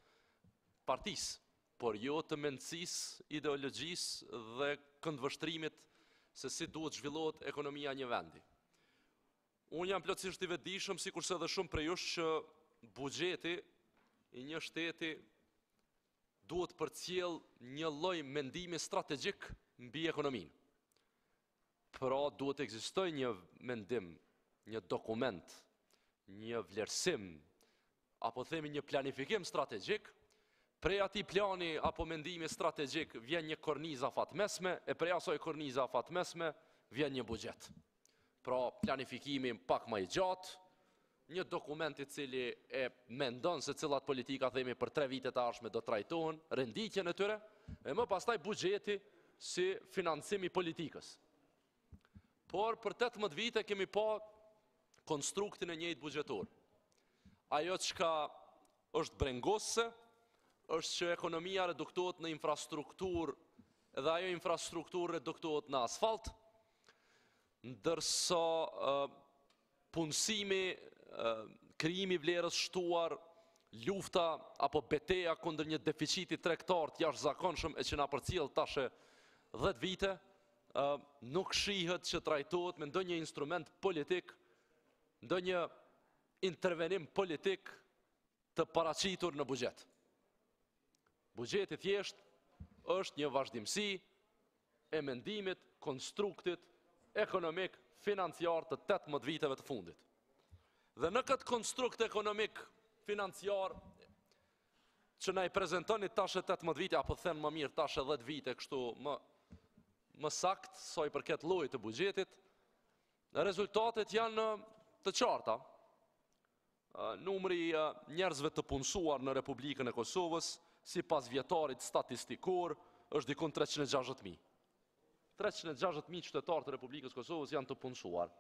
partisë, por jo të mendësisë, ideologjisë dhe këndvështrimit se si duhet zhvillohet ekonomia një vendi. Unë jam plotësisht i vetëdijshëm, sikurse edhe shumë prej jush, që buxheti i një shteti duhet përcjell një lloj mendimi strategjik mbi ekonominë. Pra duhet ekzistojë një mendim, një dokument, një vlerësim, apo themi një planifikim strategjik. Prej atij plani apo mendimi strategjik vjen një kornizë afatmesme, e prej asaj kornize afatmesme vjen një buxhet. Pra planifikimi pak më i gjatë, një dokument i cili e mendon se cilat politika themi për 3 vite të ardhshme do trajtohen, renditjen e tyre, e më pastaj buxheti si financim i politikës. Por për 18 vite kemi pa konstruktin e njëjtë buxhetor. Ajo çka është brengosse është që ekonomia reduktohet në infrastrukturë dhe ajo infrastrukturë reduktohet në asfalt, ndërsa punësimi, krijimi vlerës shtuar, lufta apo beteja kundër një deficiti tregtar të jashtëzakonshëm e që na përcjell tash 10 vite, nuk shihet që trajtohet me ndonjë instrument politik, ndonjë intervenim politik të paraqitur në buxhet. Buxheti thjesht është një vazhdimsi e mendimit, konstruktit ekonomik, financiar të 18 viteve të fundit. Dhe në këtë konstrukt ekonomik, financiar, që na i prezentoni tash 18 vite, apo thënë më mirë tash 10 vite, kështu më sakt, sa i përket llojit të buxhetit, rezultatet janë të qarta. Numri njerëzve të punësuar në Republikën e Kosovës, sipas vjetarit statistikor, është dikon 360.000. 360.000 qytetarë të Republikës Kosovës janë të punësuar.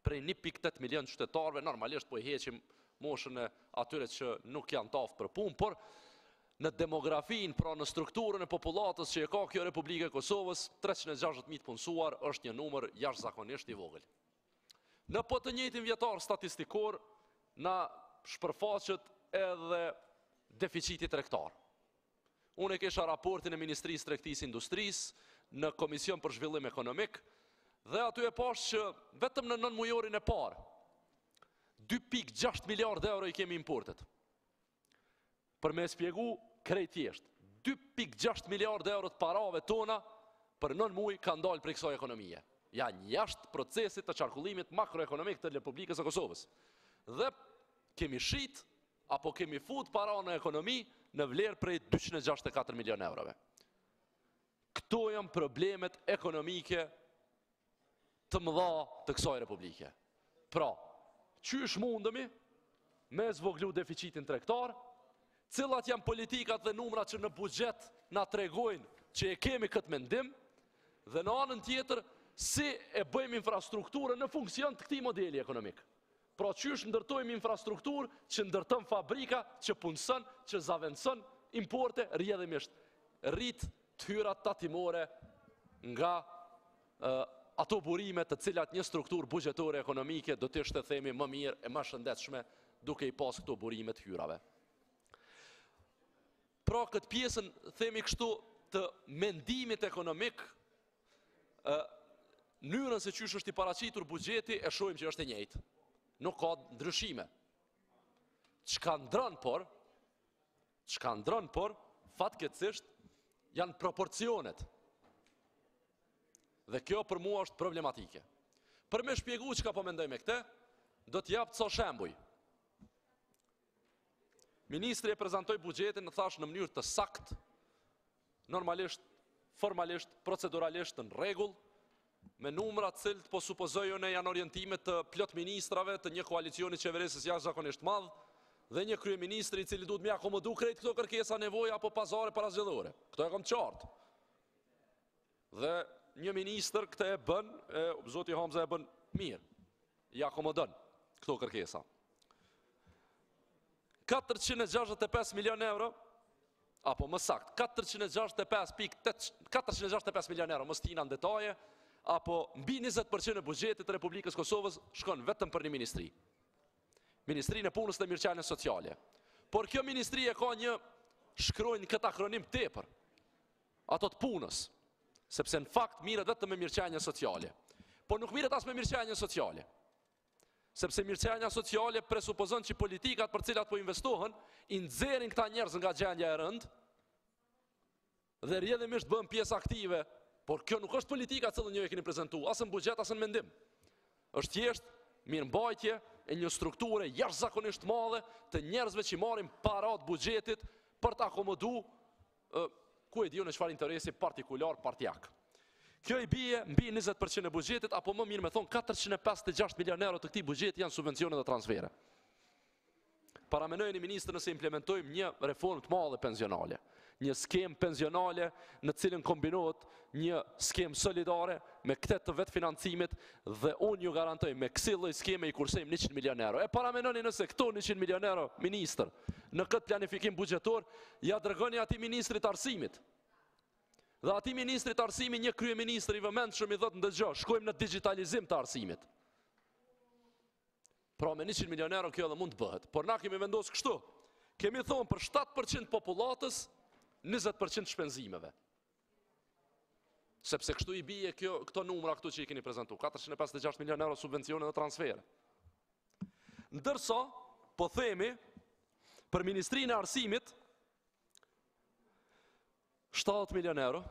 Prej 1.8 milion qytetarëve, normalisht po i heqim moshën e atyre që nuk janë të aftë për punë, por në demografinë, pra në strukturën e popullatës që e ka kjo Republikë e Kosovës, 360.000 të punësuar është një numër jashtëzakonisht i vogël. Në po të njëjtin vjetar statistikor, na shpërfaqet edhe deficiti tregtar. Unë e kisha raportin e Ministrisë Tregtisë Industrisë në Komision për Zhvillim Ekonomik, dhe aty e pash që vetëm në 9 mujorin e parë, 2.6 miliard euro i kemi importet. Për me spjegu krejt thjesht, 2.6 miliard euro të parave tona për 9 muj kanë dalë për kësaj ekonomie. Janë jashtë procesit të qarkullimit makroekonomik të Republikës së Kosovës. Dhe kemi shit, apo kemi fut para në ekonomi në vlerë prej 264 milion eurove. Këto janë problemet ekonomike të mëdha të kësaj Republike. Pra, qysh mundemi me zvoglu deficitin tregtar, cilat janë politikat dhe numrat që në buxhet na tregojnë që e kemi këtë mendim, dhe në anën tjetër si e bëjmë infrastrukturën në funksion të këtij modeli ekonomik. Pra qysh ndërtojmë infrastrukturë që ndërton fabrika, që punëson, që zaventson importe rrjedhimisht. Rrit tyrat tatimore nga ato burime të cilat një strukturë buxhetore ekonomike do të ishte themi më mirë e më shëndetshme duke i pas këto burime të hyrave. Pra këtë pjesën themi kështu të mendimit ekonomik, mënyrën se qysh është i paraqitur buxheti e shohim që është e njëjtë. Nuk ka ndryshime. Çka ndron por fatkeqësisht janë proporcionet. Dhe kjo për mua është problematike. Për me shpjegu çka po mendoj me këtë, do t'jap ca shembuj. Ministri e prezantoi buxhetin, thash në mënyrë të saktë, normalisht formalisht, proceduralisht në rregull, me numra të cilët po supozojnë janë orientime të plot ministrave të një koalicioni qeverisës jashtëzakonisht madh dhe një kryeministri i cili duhet me akomodu krejt këto kërkesa nevoja apo pazare parazgjedhore. Këto e kam qartë. Dhe një ministër këtë e bën, Zoti Hamza e bën mirë. I akomodon këto kërkesa. 465 milion euro, apo më sakt, 465 milion euro, mos tina në detaje, apo mbi 20% e buxhetit të Republikës Kosovës shkon vetëm për një ministri. Ministrinë e punës dhe mirëqenies sociale. Por kjo ministri e ka një, shkrojnë këtë akronim tepër, ato të punës, sepse në fakt mirët vetëm me mirëqenie sociale. Por nuk mirët as me mirëqenie sociale. Sepse mirëqenia sociale presupozon që politikat për cilat po investohen, i nxjerrin këta njerëz nga gjendja e rëndë dhe rrjedhimisht bën pjesë aktive, por kjo nuk është politika që ju e keni prezantuar, as në buxhet as në mendim. Është thjesht mirëmbajtje e një strukture jashtëzakonisht madhe të njerëzve që marrin para të buxhetit për të akomodu ku e diu në çfarë interesi partikular partijak. Kjo i bie mbi 20% e buxhetit, apo më mirë me thonë 456 milion euro të këtij buxheti janë subvencione dhe transfere. Paramenojeni ministër nëse implementojmë një reformë të madhe pensionale, një skemë pensionale në cilën kombinohet një skemë solidare me këtë të vetë financimit dhe unë ju garantoj me kësaj lloj skeme i kursejmë 100 milion euro. E paramenoni nëse këto 100 milion euro, ministër, në këtë planifikim buxhetor, ja dërgoni atij ministrit arsimit. Dhe ati ministrit arsimi një kryeministër i vëmendshëm i thotë ndëgjoj, shkojmë në digitalizim të arsimit. Pra me 100 milion euro kjo edhe mund të bëhet, por na kemi vendosur kështu. Kemi thonë për 7% popullatës, 20% shpenzimeve. Sepse kështu i bie këto numra këtu që i keni prezantuar, 456 milion euro subvencione dhe transfere. Ndërsa, po themi, për Ministrinë e Arsimit, 70 milion euro,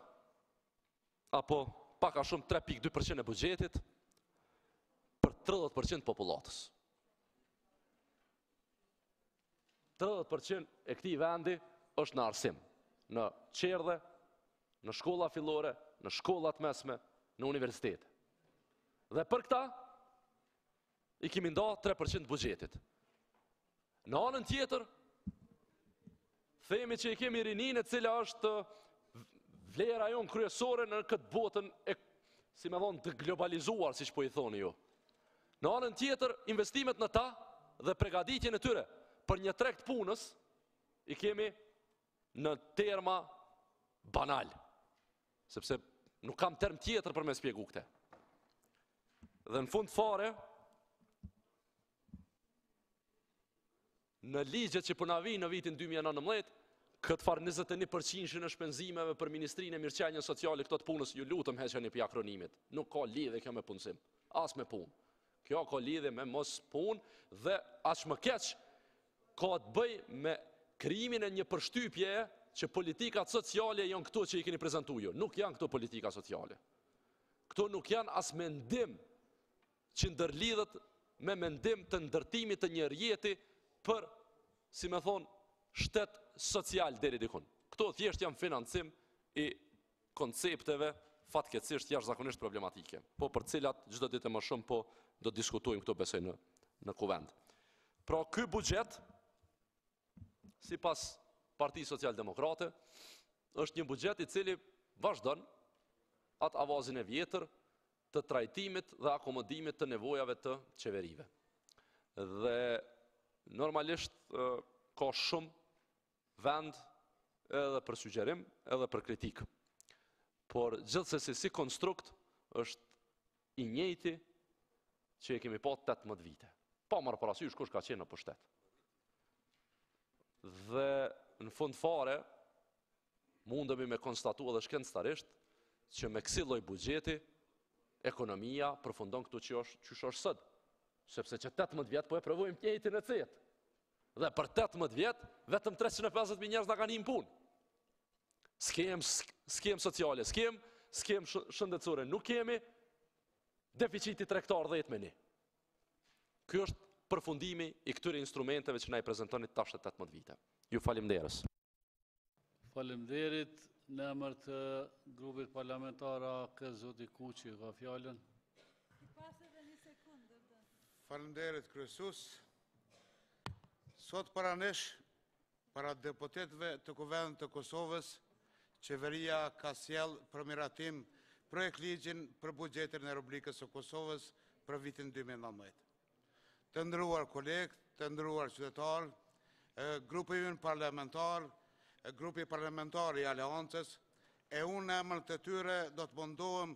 apo pak a shumë 3,2% e buxhetit, për 30% popullatës. 30% e këtij vendi është në arsim, në qerdhe, në shkolla fillore, në shkollat mesme, në universitete. Dhe për këta, i kemi nda 3% buxhetit. Në anën tjetër, themi që i kemi rininë e cila është vlera jonë kryesore në këtë botën e, si me thonë, të globalizuar, si që po i thoni ju. Në anën tjetër, investimet në ta dhe pregaditjen e tyre për një tregt punës, i kemi në terma banal. Sepse nuk kam term tjetër për me spjegu këte. Dhe në fund fare, në ligjet që përna vi në vitin 2019, këtë farë 21% në shpenzimeve për Ministrinë e Mirëqenies Sociale këto të punës, ju lutëm heqeni për akronimit. Nuk ka lidhje kjo me punësim, as me punë. Kjo ka lidhje me mos punë dhe as më keq ka të bëj me krijimin e një përshtypje që politikat sociale janë këto që i keni prezantuar ju. Nuk janë këto politika sociale. Këto nuk janë as mendim që ndërlidhet me mendim të ndërtimit të një rjeti për, si me thonë, shtet social deri dikun. Këto thjesht janë financim i koncepteve fatkeqësisht jashtëzakonisht problematike, po për cilat çdo ditë më shumë po do diskutojmë këto besoj në kuvend. Pra ky buxhet, sipas Partisë Socialdemokrate, është një buxhet i cili vazhdon atë avazin e vjetër të trajtimit dhe akomodimit të nevojave të qeverive. Dhe normalisht ka shumë vend edhe për sugjerim, edhe për kritik. Por gjithsesi si konstrukt është i njëjti që e kemi pa 18 vite. Pa marrë parasysh kush ka qenë në pushtet. Dhe në fund fare, mundemi me konstatu edhe shkencëtarisht që me kësi lloj buxheti, ekonomia përfundon këtu që është sot. Sepse që 18 vjet po e provojmë të njëjtin recetë. Dhe për 18 vjet, vetëm 350.000 njerëz na kanë në punë. Skem sociale, skem shëndetësore, nuk kemi deficiti tregtar 10 Ky është përfundimi i këtyre instrumenteve që na i prezantoni tash 18 vite. Ju faleminderit. Faleminderit. Në emër të grupit parlamentar AK zoti Kuqi ka fjalën. Faleminderit kryesues. Sot para nesh, para deputetëve të Kuvendit të Kosovës, qeveria ka sjell për miratim projekt ligjin për buxhetin e Republikës së Kosovës për vitin 2019. Të nderuar kolegë, të nderuar qytetarë, grupi ynë parlamentar, grupi parlamentar i Aleancës, e unë në emër të tyre do të mundohem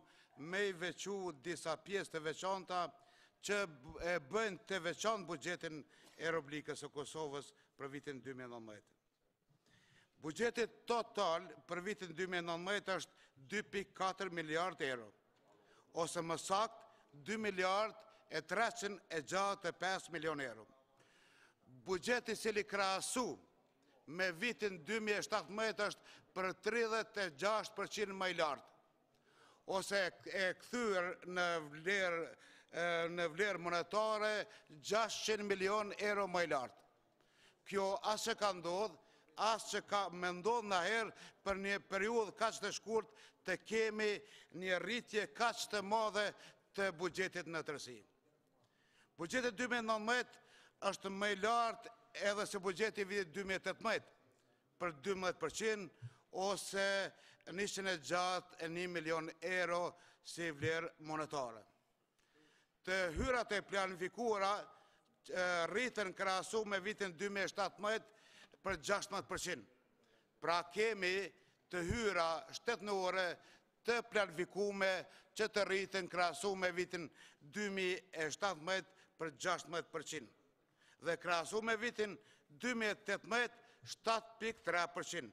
me i veçu disa pjesë të veçanta që e bëjnë të veçantë buxhetin e Republikës së Kosovës për vitin 2019. Buxheti total për vitin 2019 është 2.4 miliard euro, ose më saktë 2 miliard e 365 milion euro. Buxheti i cili krahasu me vitin 2017 është për 36% më i lartë, ose e kthyer në vlerë monetare 600 milion euro më i lartë. Kjo as që ka ndodhur, as që ka me ndodhur ndonjëherë për një periudhë kaq të shkurt të kemi një rritje kaq të madhe të buxhetit në tërësi. Buxheti 2019 është më i lartë edhe se buxheti i vitit 2018 për 12%, ose 161 milion euro si vlerë monetare. Të hyrat e planifikuara rritën krahasu me vitin 2017 për 16%. Pra kemi të hyra shtetënore të planifikume që të rritën krahasu me vitin 2017 për 16%. Dhe krahasu me vitin 2018 7.3%.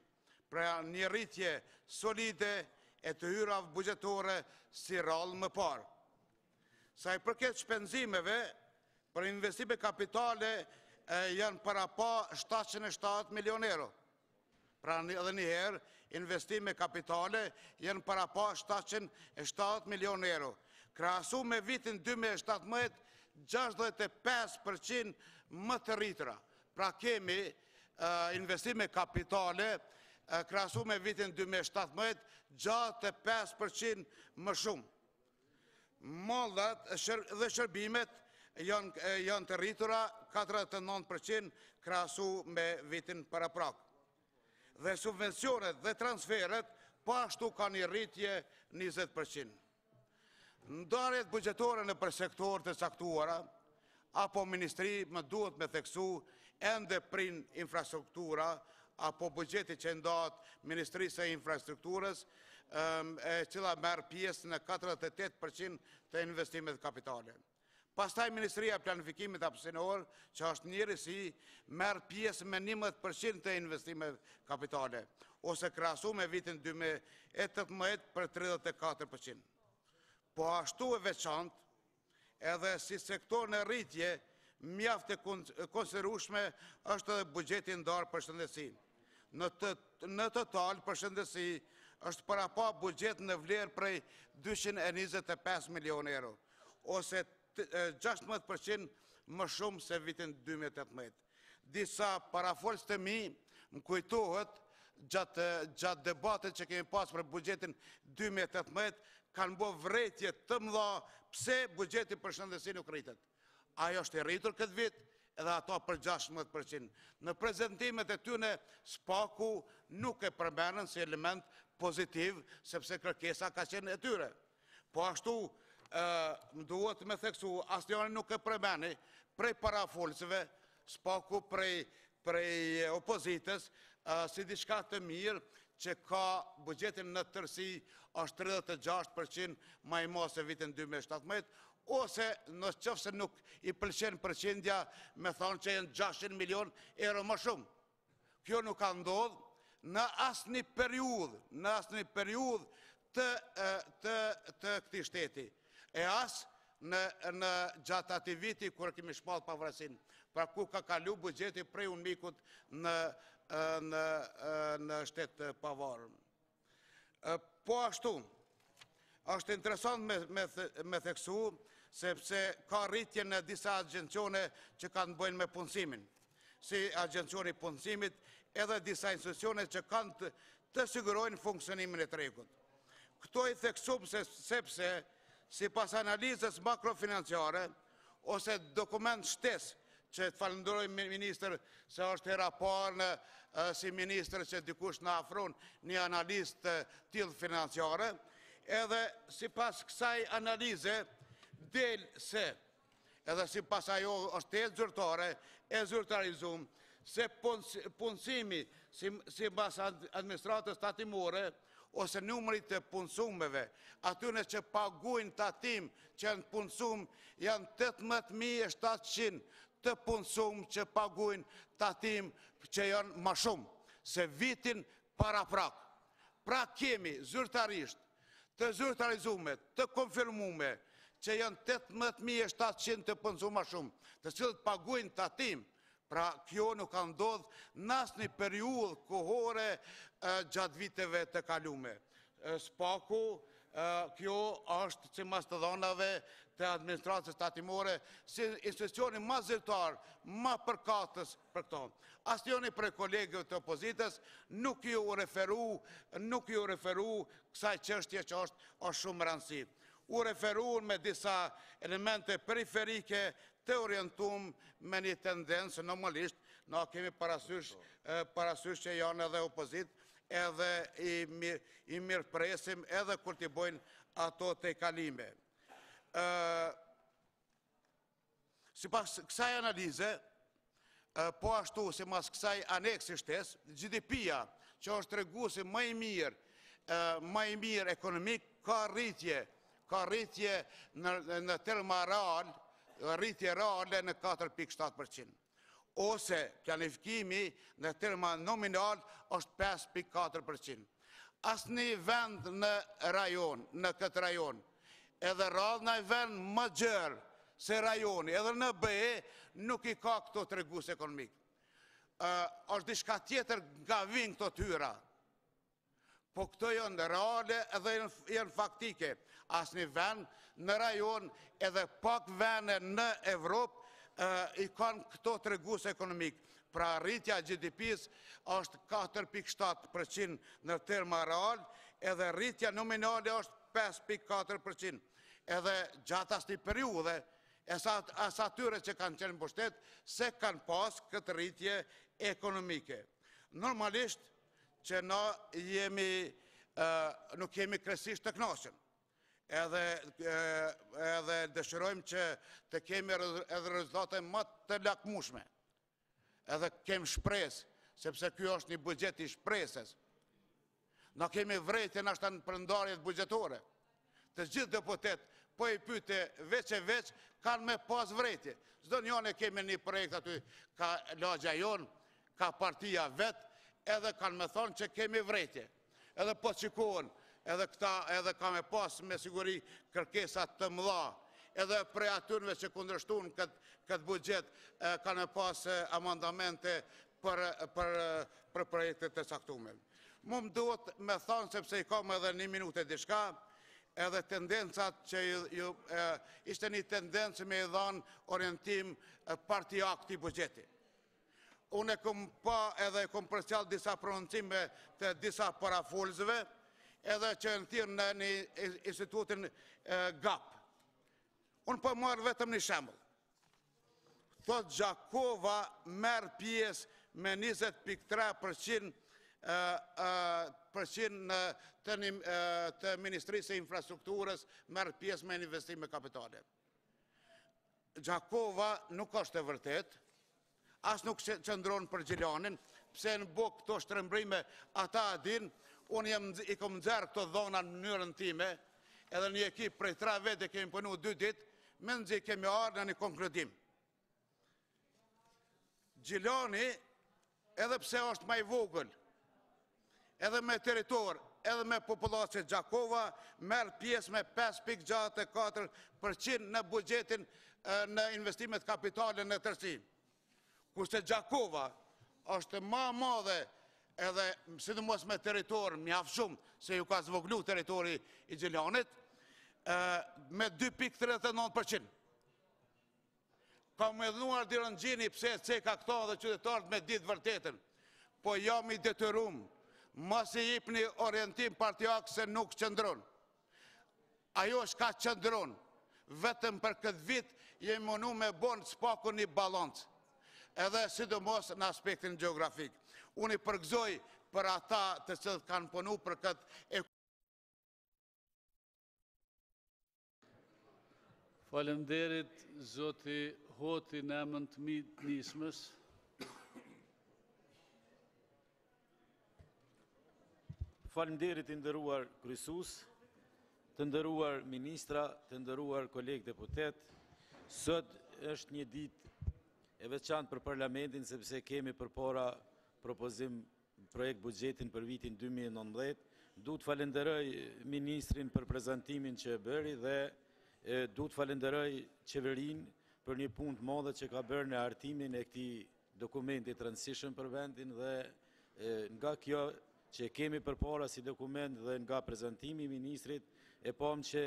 Pra një rritje solide e të hyrave buxhetore si rallë më parë. Sa i përket shpenzimeve, për investime kapitale janë para pa 707 milion euro. Pra edhe njëherë, investime kapitale janë para pa 707 milion euro. Krahasu me vitin 2017, 65% më të rritëra. Pra kemi investime kapitale, krahasu me vitin 2017, 65% më shumë. Mallat dhe shërbimet janë të rritura 49% krahasu me vitin paraprak. Dhe subvencionet dhe transferet pashtu ka një rritje 20%. Ndarjet buxhetore në për sektorët e caktuara, apo ministri më duhet me theksu ende prin infrastruktura, apo buxheti që ndahet Ministrisë e Infrastrukturës, e cila merr pjesë në 48% të investimet kapitale. Pastaj Ministria e Planifikimit Hapësinor, që është njërisi, merr pjesë me 11% të investimet kapitale, ose krahasu me vitin 2018 për 34%. Po ashtu e veçantë, edhe si sektor në rritje, mjaft e konsiderueshme është edhe buxheti ndarë për shëndetësi. Në total për shëndetësi është para pa buxhet në vlerë prej 225 milion euro, ose 16% më shumë se vitin 2018. Disa parafolës të mi më kujtohet gjatë debatet që kemi pas për buxhetin 2018, kanë bo vretje të mëdha pse buxheti për shëndetësi nuk rritet. Ajo është e rritur këtë vit, edhe ato për 16%. Në prezentimet e tyne, spaku nuk e përmenën si element pozitiv, sepse kërkesa ka qenë e tyre. Po ashtu, më duhet me theksu, asnjëri nuk e përmeni prej parafolësve, spaku prej opozitës, si diçka të mirë që ka buxhetin në tërësi është 36% më i madh se vitin 2017, ose në qoftë se nuk i pëlqen përqindja me thonë që janë 600 milion euro më shumë. Kjo nuk ka ndodhur në asnjë periudhë të këtij shteti. E as në gjatë atij viti kur kemi shpallë pavarësinë, pra ku ka kalu buxheti prej unmikut në shtet pavarur. Po ashtu, është interesant me theksu, sepse ka rritje në disa agencione që kanë bëjnë me punësimin, si agencioni punësimit, edhe disa institucione që kanë të sigurojnë funksionimin e tregut. Këto i theksum sepse, si pas analizës makrofinanciare, ose dokument shtes, që të falenderoj minister se është hera parë si minister që dikush në afron një analizë të tillë financiare, edhe si pas kësaj analize, del se, edhe si pas ajo është e zyrtare, e zyrtarizum, se punësimi si pas administratës tatimore, ose numërit të punësumeve, atyne që paguajnë tatim që janë punësum, janë 18.700 të punësum që paguajnë tatim që janë ma shumë, se vitin para prak. Pra kemi zyrtarisht të zyrtarizume, të konfirmume, që janë 18.700 të punësum ma shumë, të cilët paguajnë tatim. Pra, kjo nuk ka ndodhë në asnjë periudhë kohore gjatë viteve të kalume. Spaku, kjo është që mas të dhonave të administratës tatimore, si institucioni ma zyrtar, ma përkatës për këto. Asnjëri prej kolegëve të opozitës nuk ju referu kësaj çështje që është shumë rëndësi. U referu me disa elemente periferike të orientum me një tendencë, normalisht, na kemi parasysh që janë edhe opozit, edhe i mirë presim, edhe kur t'i bojnë ato të kalime. Si pas kësaj analize, po ashtu si mas kësaj aneksishtes, GDP-ja, që është treguesi më i mirë ekonomik, ka rritje në terma real, rritje reale në 4.7%. Ose planifikimi në terma nominal është 5.4%. Asnjë vend në rajon, në këtë rajon, edhe radhë në vend më gjerë se rajoni, edhe në BE, nuk i ka këto tregues ekonomik. Është diçka tjetër nga vinë këto tyra. Po këto janë reale edhe janë faktike. Asnjë vend në rajon edhe pak vende në Evropë i kanë këto tregues ekonomik. Pra rritja GDP-s është 4.7% në terma real, edhe rritja nominale është 5.4%. Edhe gjatë asnjë periudhe, as atyre që kanë qenë mbështet, se kanë pas këtë rritje ekonomike. Normalisht që na nuk jemi krejtësisht të kënaqur. Edhe dëshirojmë që të kemi edhe rezultate më të lakmueshme. Edhe kemi shpresë, sepse ky është një buxhet i shpresës. Na kemi vrejtje ashtu në përndarjet buxhetore. Të gjithë deputet, po i pyete veç kanë me pas vrejtje. Çdo njëri kemi një projekt aty, ka lagja jon, ka partia vet, edhe kanë me thonë që kemi vrejtje. Edhe po shikohen, edhe ka me pas me siguri kërkesat të mëdha, edhe prej atyrëve që kundërshtuan këtë buxhet kanë me pas amandamente për projektet të caktuara. Mu më duhet me thonë, sepse i kam edhe 1 minutë diçka, edhe tendencat që ishte një tendencë me i dhanë orientim partijak këtij buxheti. Unë kom pa edhe kom përcjell disa prononcime të disa parafolësve, edhe që në thirrë në një institutin GAP. Unë po marrë vetëm një shembull. Thot Gjakova merr pjesë me 20.3% të Ministrisë e Infrastrukturës, merr pjesë me investime kapitale. Gjakova nuk është e vërtet, as nuk qëndron për Gjilanin, pse në bok këto shtrembrime ata din, unë i kom nxjerr këto dhona në mënyrën time, edhe një ekip prej 3 vete kemi punu 2 ditë, me nëzhi kemi ardhur në një konkludim. Gjilani, edhe pse është më i vogël, edhe me territor, edhe me populacion Gjakova, merr pjesë me 5.64% në buxhetin në investimet kapitale në tërësi. Kurse Gjakova është më e madhe, edhe sidomos me territor mjaft shumë, se ju ka zvoglu territori i Gjilanit, me 2.39%. Ka me dhuar Dirëngjini pse ceka këto dhe qytetarët me ditë vërtetën, po jam i detyruar mos i jepni orientim partijak se nuk qëndron. Ajo shka qëndron, vetëm për këtë vit jemi mundu me bon s'paku një balancë, edhe sidomos në aspektin geografik. Unë i përgëzoj për ata të cilët kanë punu për këtë. Faleminderit, zoti Hoti në emën të nismës. Faleminderit i nderuar kryesues, të nderuar ministra, të nderuar kolegë deputet. Sot është një ditë e veçantë për Parlamentin sepse kemi përpara propozim projekt buxhetin për vitin 2019. Du të falenderoj ministrin për prezantimin që e bëri dhe du të falenderoj qeverinë për një punë të madhe që ka bërë në hartimin e këtij dokumenti të rëndësishëm për vendin dhe nga kjo që kemi përpara si dokument dhe nga prezantimi i ministrit e pam që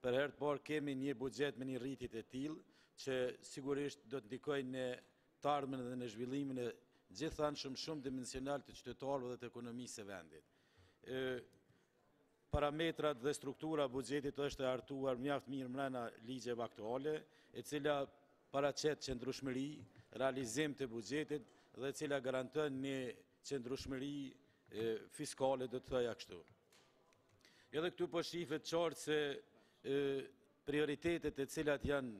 për herë të parë kemi një buxhet me një rritje të tillë që sigurisht do të ndikojnë në të ardhmen dhe në zhvillimin e gjithanshëm shumë dimensional të qytetarëve dhe të ekonomisë së vendit. Parametrat dhe struktura e buxhetit është e hartuar mjaft mirë mbrana ligjeve aktuale, e cila paraqet qëndrueshmëri, realizim të buxhetit dhe e cila garanton një qëndrueshmëri fiskale, do të thoja kështu. Edhe këtu po shihet qartë se prioritetet e cilat janë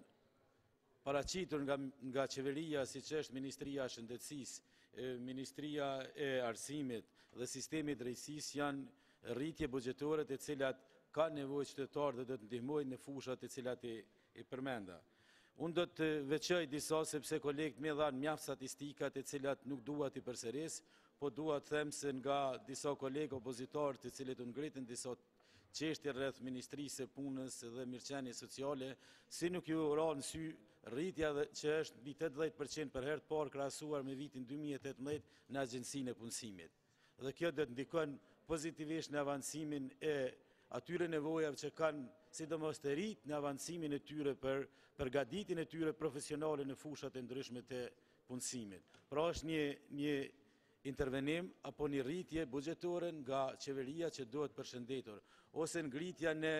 paraqitur nga qeveria, siç është Ministria e Shëndetësisë, Ministria e Arsimit dhe sistemi i drejtësisë janë rritje buxhetore të cilat ka nevojë qytetarë dhe do të ndihmojnë në fushat të cilat i përmenda. Unë do të veçoj disa sepse kolegët më dhanë mjaft statistika të cilat nuk dua t'i përsëris, po dua të them se nga disa kolegë opozitarë të cilët u ngritën disa çështje rreth Ministrisë së Punës dhe Mirëqenies Sociale, si nuk ju ra në sy rritja që është mbi 80% për herë të parë krahasuar me vitin 2018 në Agjencinë e Punësimit. Dhe kjo do të ndikon pozitivisht në avancimin e atyre nevojave që kanë, sidomos të rinjtë, në avancimin e tyre për përgatitjen e tyre profesionale në fushat e ndryshme të punësimit. Pra është një intervenim apo një rritje buxhetore nga qeveria që duhet përshëndetur, ose ngritja në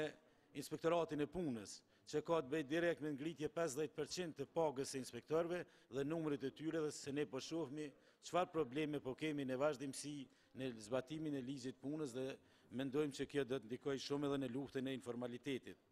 Inspektoratin e Punës, që ka të bëjë direkt me ngritje 50% të pagës së inspektorëve dhe numrit të tyre, dhe se ne po shohmi çfarë probleme po kemi në vazhdimsi në zbatimin e ligjit punës dhe mendojmë që kjo do të ndikojë shumë edhe në luftën e informalitetit.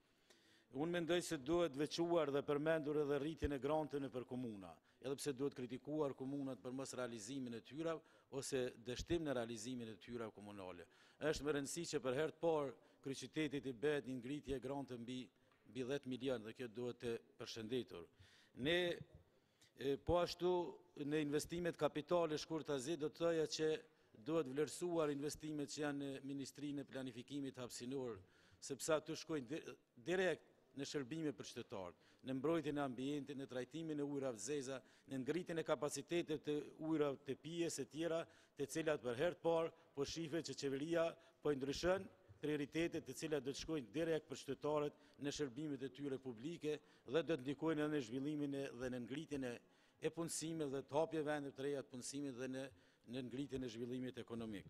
Unë mendoj se duhet veçuar dhe përmendur edhe rritjen e granteve për komuna, edhe pse duhet kritikuar komunat për mos realizimin e tyre ose dështim në realizimin e tyre komunale. Është me rëndësi që për herë të parë kryeqytetit i bëhet një ngritje e granteve mbi 10 milion dhe kjo duhet të përshëndetur. Ne po ashtu në investimet kapitale shkurtazi do të thoja që duhet vlerësuar investimet që janë në Ministrinë e Planifikimit Hapësinor, sepse aty shkojnë direkt në shërbime për qytetarët, në mbrojtjen e ambientit, në trajtimin e ujrave të zeza, në ngritjen e kapacitetit të ujrave të pijes e tjera, të cilat për herë të parë po shihet që qeveria po ndryshon prioritetet të cilat do të shkojnë direkt për qytetarët në shërbimet e tyre publike dhe do të ndikojnë edhe në zhvillimin dhe në ngritjen e punësimit dhe të hapje vendeve të reja të punësimit dhe në ngritjen e zhvillimit ekonomik.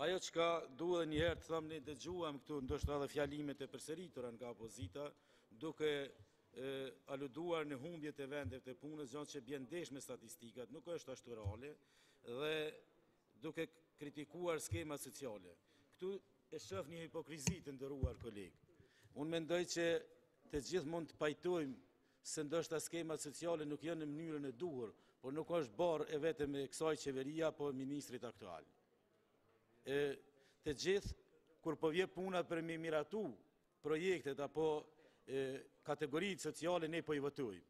Ajo çka duhet njëherë të them, ne dëgjuam këtu ndoshta edhe fjalimet e përsëritura nga opozita, duke aluduar në humbjet e vendeve të punës, gjë që bën ndesh me statistikat, nuk është ashtu reale, dhe duke kritikuar skemat sociale. Këtu e shoh një hipokrizi të nderuar kolegë. Unë mendoj që të gjithë mund të pajtojmë se ndoshta skemat sociale nuk janë në mënyrën e duhur, por nuk është barë e vetëm e kësaj qeveria apo ministrit aktual. Të gjithë, kur po vje puna për me miratu projektet apo kategoritë sociale, ne po i votojmë.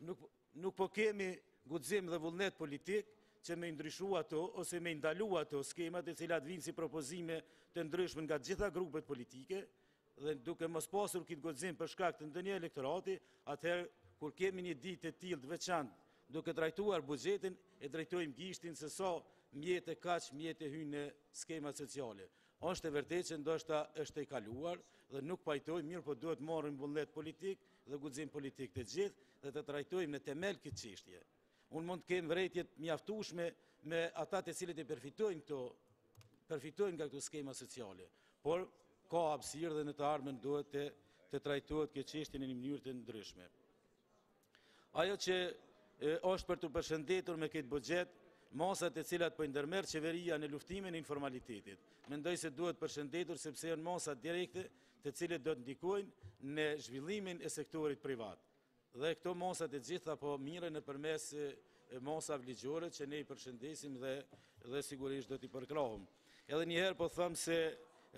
Nuk po kemi guxim dhe vullnet politik që me ndryshu ato ose me ndalu ato skemat e cilat vinë si propozime të ndryshme nga gjitha grupet politike dhe duke mos pasur këtë guxim për shkak të ndonjë elektorati, atëherë kur kemi një ditë të tillë të veçantë duke trajtuar buxhetin, e drejtojmë gishtin se sa mjetë e kaq mjetë hyjnë në skemat sociale. Është e vërtetë që ndoshta është e kaluar dhe nuk pajtojmë mirë, po duhet marrim vullnet politik dhe guxim politik të gjithë dhe të trajtojmë në temel këtë çështje. Unë mund të kem vërejtje të mjaftueshme me ata të cilët e përfitojnë këto përfitojnë nga këto skema sociale, por ka hapësirë dhe në të ardhmen duhet të trajtohet kjo çështje në një mënyrë të ndryshme. Ajo që është për të përshëndetur me këtë buxhet, masat e cilat po i ndërmerr qeveria në luftimin e informalitetit. Mendoj se duhet përshëndetur sepse janë masa direkte të cilët do të ndikojnë në zhvillimin e sektorit privat. Dhe këto masat e gjitha po mirën nëpërmes masave ligjore që ne i përshëndesim dhe sigurisht do t'i përkrahum. Edhe një herë po them se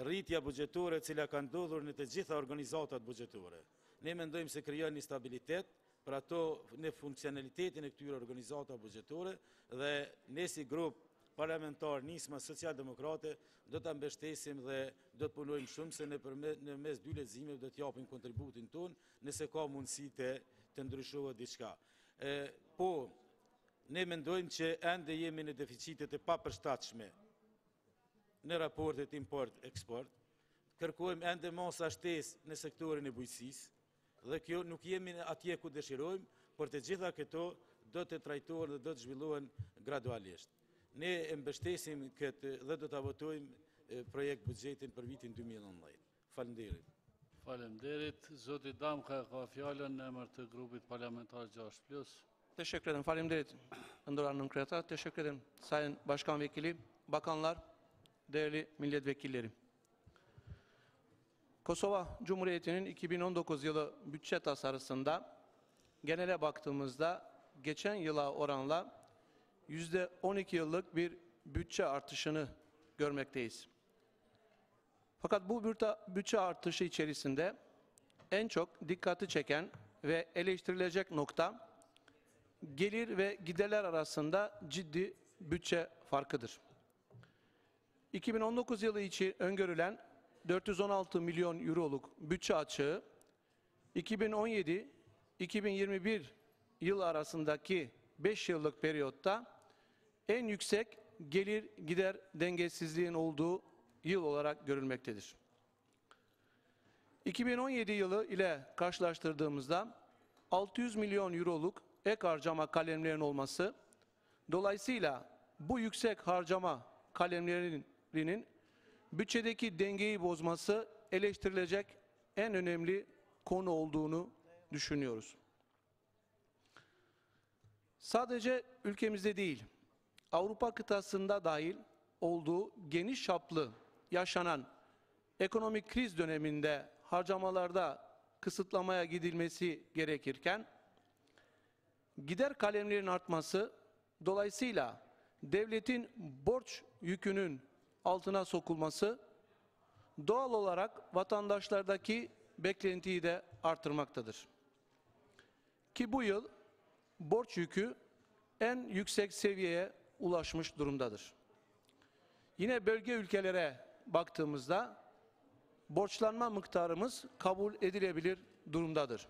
rritja buxhetore e cila ka ndodhur në të gjitha organizatat buxhetore. Ne mendojmë se krijon një stabilitet për ato në funksionalitetin e këtyre organizatave buxhetore dhe ne si grup parlamentar nisma socialdemokrate do ta mbështesim dhe do të punojmë shumë se në mes dy leximeve do të japim kontributin ton nëse ka mundësi të ndryshohet diçka. Po, ne mendojmë që ende jemi në deficitet e papërshtatshme në raportet import-eksport, kërkojmë ende masa shtesë në sektorin e bujqësisë, dhe kjo nuk jemi atje ku dëshirojmë, por të gjitha këto do të trajtohen dhe do të zhvillohen gradualisht. Ne e mbështesim këtë dhe do të votojmë projekt buxhetin për vitin 2019. Faleminderit. Faleminderit. Zoti Damka ka fjalën në emër të grupit parlamentar 6+. Teşekkür ederim. Faleminderit. Ndoran Kreta. Teşekkür ederim. Sayın Başkan Vekili, bakanlar, değerli milletvekilleri. Kosova Cumhuriyeti'nin 2019 yılı bütçe tasarısında genele baktığımızda geçen yıla oranla %12 yıllık bir bütçe artışını görmekteyiz. Fakat bu bütçe artışı içerisinde en çok dikkati çeken ve eleştirilecek nokta gelir ve giderler arasında ciddi bütçe farkıdır. 2019 yılı için öngörülen 416 milyon euroluk bütçe açığı 2017-2021 yıl arasındaki 5 yıllık periyotta en yüksek gelir gider dengesizliğin olduğu yıl olarak görülmektedir. 2017 yılı ile karşılaştırdığımızda 600 milyon euroluk ek harcama kalemlerinin olması, dolayısıyla bu yüksek harcama kalemlerinin bütçedeki dengeyi bozması eleştirilecek en önemli konu olduğunu düşünüyoruz. Sadece ülkemizde değil, Avrupa kıtasında dahil olduğu geniş çaplı yaşanan ekonomik kriz döneminde harcamalarda kısıtlamaya gidilmesi gerekirken, gider kalemlerin artması, dolayısıyla devletin borç yükünün altına sokulması doğal olarak vatandaşlardaki beklentiyi de artırmaktadır. Ki bu yıl borç yükü en yüksek seviyeye ulaşmış durumdadır. Yine bölge ülkelere baktığımızda borçlanma miktarımız kabul edilebilir durumdadır.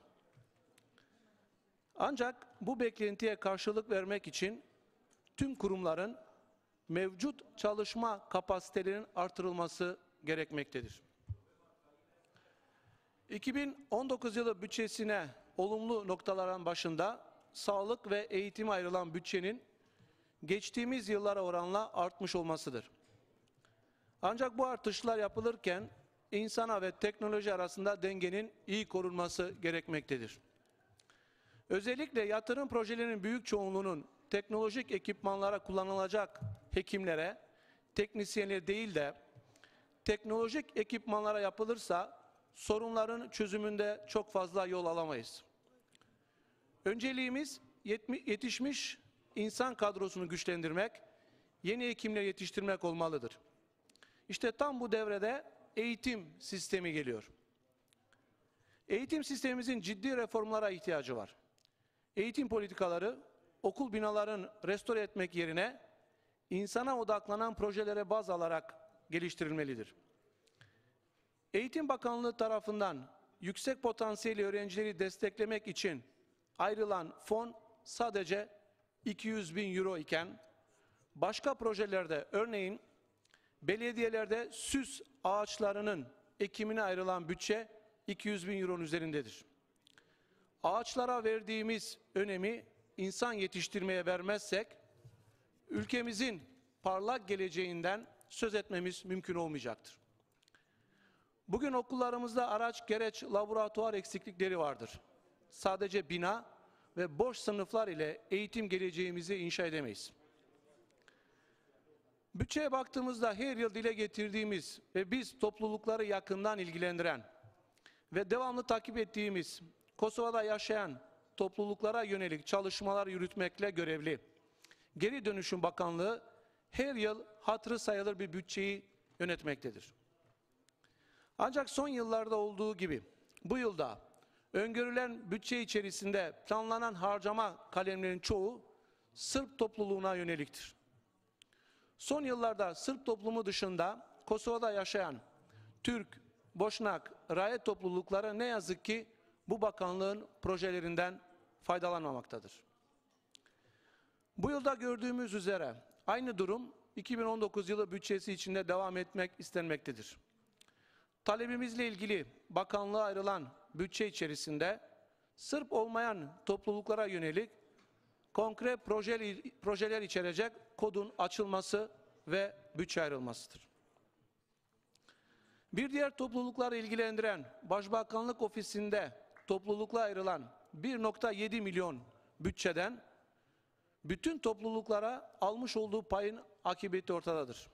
Ancak bu beklentiye karşılık vermek için tüm kurumların mevcut çalışma kapasitelerinin artırılması gerekmektedir. 2019 yılı bütçesine olumlu noktaların başında sağlık ve eğitime ayrılan bütçenin geçtiğimiz yıllara oranla artmış olmasıdır. Ancak bu artışlar yapılırken insana ve teknoloji arasında dengenin iyi korunması gerekmektedir. Özellikle yatırım projelerinin büyük çoğunluğunun teknolojik ekipmanlara kullanılacak hekimlere, teknisyenlere değil de teknolojik ekipmanlara yapılırsa sorunların çözümünde çok fazla yol alamayız. Önceliğimiz yetişmiş insan kadrosunu güçlendirmek, yeni hekimler yetiştirmek olmalıdır. İşte tam bu devrede eğitim sistemi geliyor. Eğitim sistemimizin ciddi reformlara ihtiyacı var. Eğitim politikaları okul binalarını restore etmek yerine insana odaklanan projelere baz alarak geliştirilmelidir. Eğitim Bakanlığı tarafından yüksek potansiyelli öğrencileri desteklemek için ayrılan fon sadece 200 bin euro iken başka projelerde örneğin belediyelerde süs ağaçlarının ekimine ayrılan bütçe 200 bin euronun üzerindedir. Ağaçlara verdiğimiz önemi insan yetiştirmeye vermezsek ülkemizin parlak geleceğinden söz etmemiz mümkün olmayacaktır. Bugün okullarımızda araç, gereç, laboratuvar eksiklikleri vardır. Sadece bina ve boş sınıflar ile eğitim geleceğimizi inşa edemeyiz. Bütçeye baktığımızda her yıl dile getirdiğimiz ve biz toplulukları yakından ilgilendiren ve devamlı takip ettiğimiz Kosova'da yaşayan topluluklara yönelik çalışmalar yürütmekle görevli Geri Dönüşüm Bakanlığı her yıl hatırı sayılır bir bütçeyi yönetmektedir. Ancak son yıllarda olduğu gibi bu yılda öngörülen bütçe içerisinde planlanan harcama kalemlerinin çoğu Sırp topluluğuna yöneliktir. Son yıllarda Sırp toplumu dışında Kosova'da yaşayan Türk, Boşnak, Rayet toplulukları ne yazık ki bu bakanlığın projelerinden faydalanmamaktadır. Bu yılda gördüğümüz üzere aynı durum 2019 yılı bütçesi içinde devam etmek istenmektedir. Talebimizle ilgili bakanlığa ayrılan bütçe içerisinde Sırp olmayan topluluklara yönelik konkret projeler içerecek kodun açılması ve bütçe ayrılmasıdır. Bir diğer toplulukları ilgilendiren Başbakanlık Ofisi'nde toplulukla ayrılan 1,7 milyon bütçeden bütün topluluklara almış olduğu payın akıbeti ortadadır.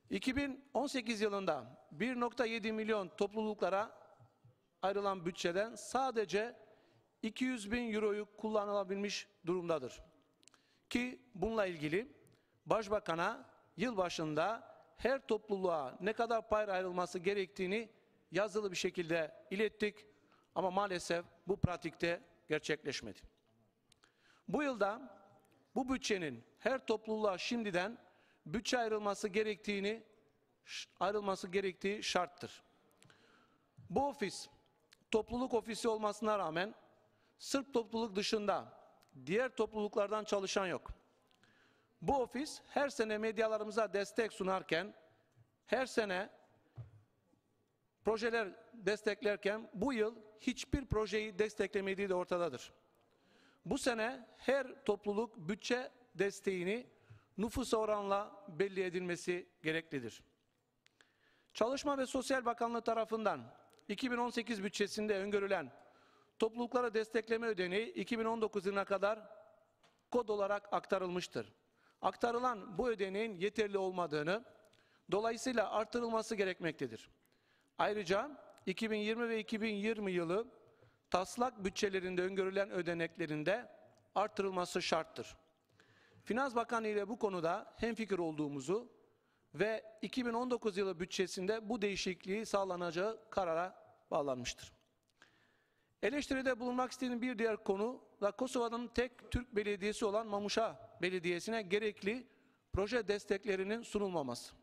2018 yılında 1,7 milyon topluluklara ayrılan bütçeden sadece 200 bin euroyu kullanılabilmiş durumdadır. Ki bununla ilgili Başbakan'a yılbaşında her topluluğa ne kadar pay ayrılması gerektiğini yazılı bir şekilde ilettik ama maalesef bu pratikte gerçekleşmedi. Bu yılda bu bütçenin her topluluğa şimdiden bütçe ayrılması gerektiği şarttır. Bu ofis topluluk ofisi olmasına rağmen Sırp topluluk dışında diğer topluluklardan çalışan yok. Bu ofis her sene medyalarımıza destek sunarken, her sene projeler desteklerken bu yıl hiçbir projeyi desteklemediği de ortadadır. Bu sene her topluluk bütçe desteğini nüfusa oranla belli edilmesi gereklidir. Çalışma ve Sosyal Bakanlığı tarafından 2018 bütçesinde öngörülen topluluklara destekleme ödeneği 2019 yılına kadar kod olarak aktarılmıştır. Aktarılan bu ödeneğin yeterli olmadığını, dolayısıyla artırılması gerekmektedir. Ayrıca 2020 ve 2020 yılı taslak bütçelerinde öngörülen ödeneklerinde artırılması şarttır. Finans Bakanı ile bu konuda hemfikir olduğumuzu ve 2019 yılı bütçesinde bu değişikliği sağlanacağı karara bağlanmıştır. Eleştiride bulunmak istediğim bir diğer konu da Kosova'nın tek Türk belediyesi olan Mamuşa Belediyesi'ne gerekli proje desteklerinin sunulmaması.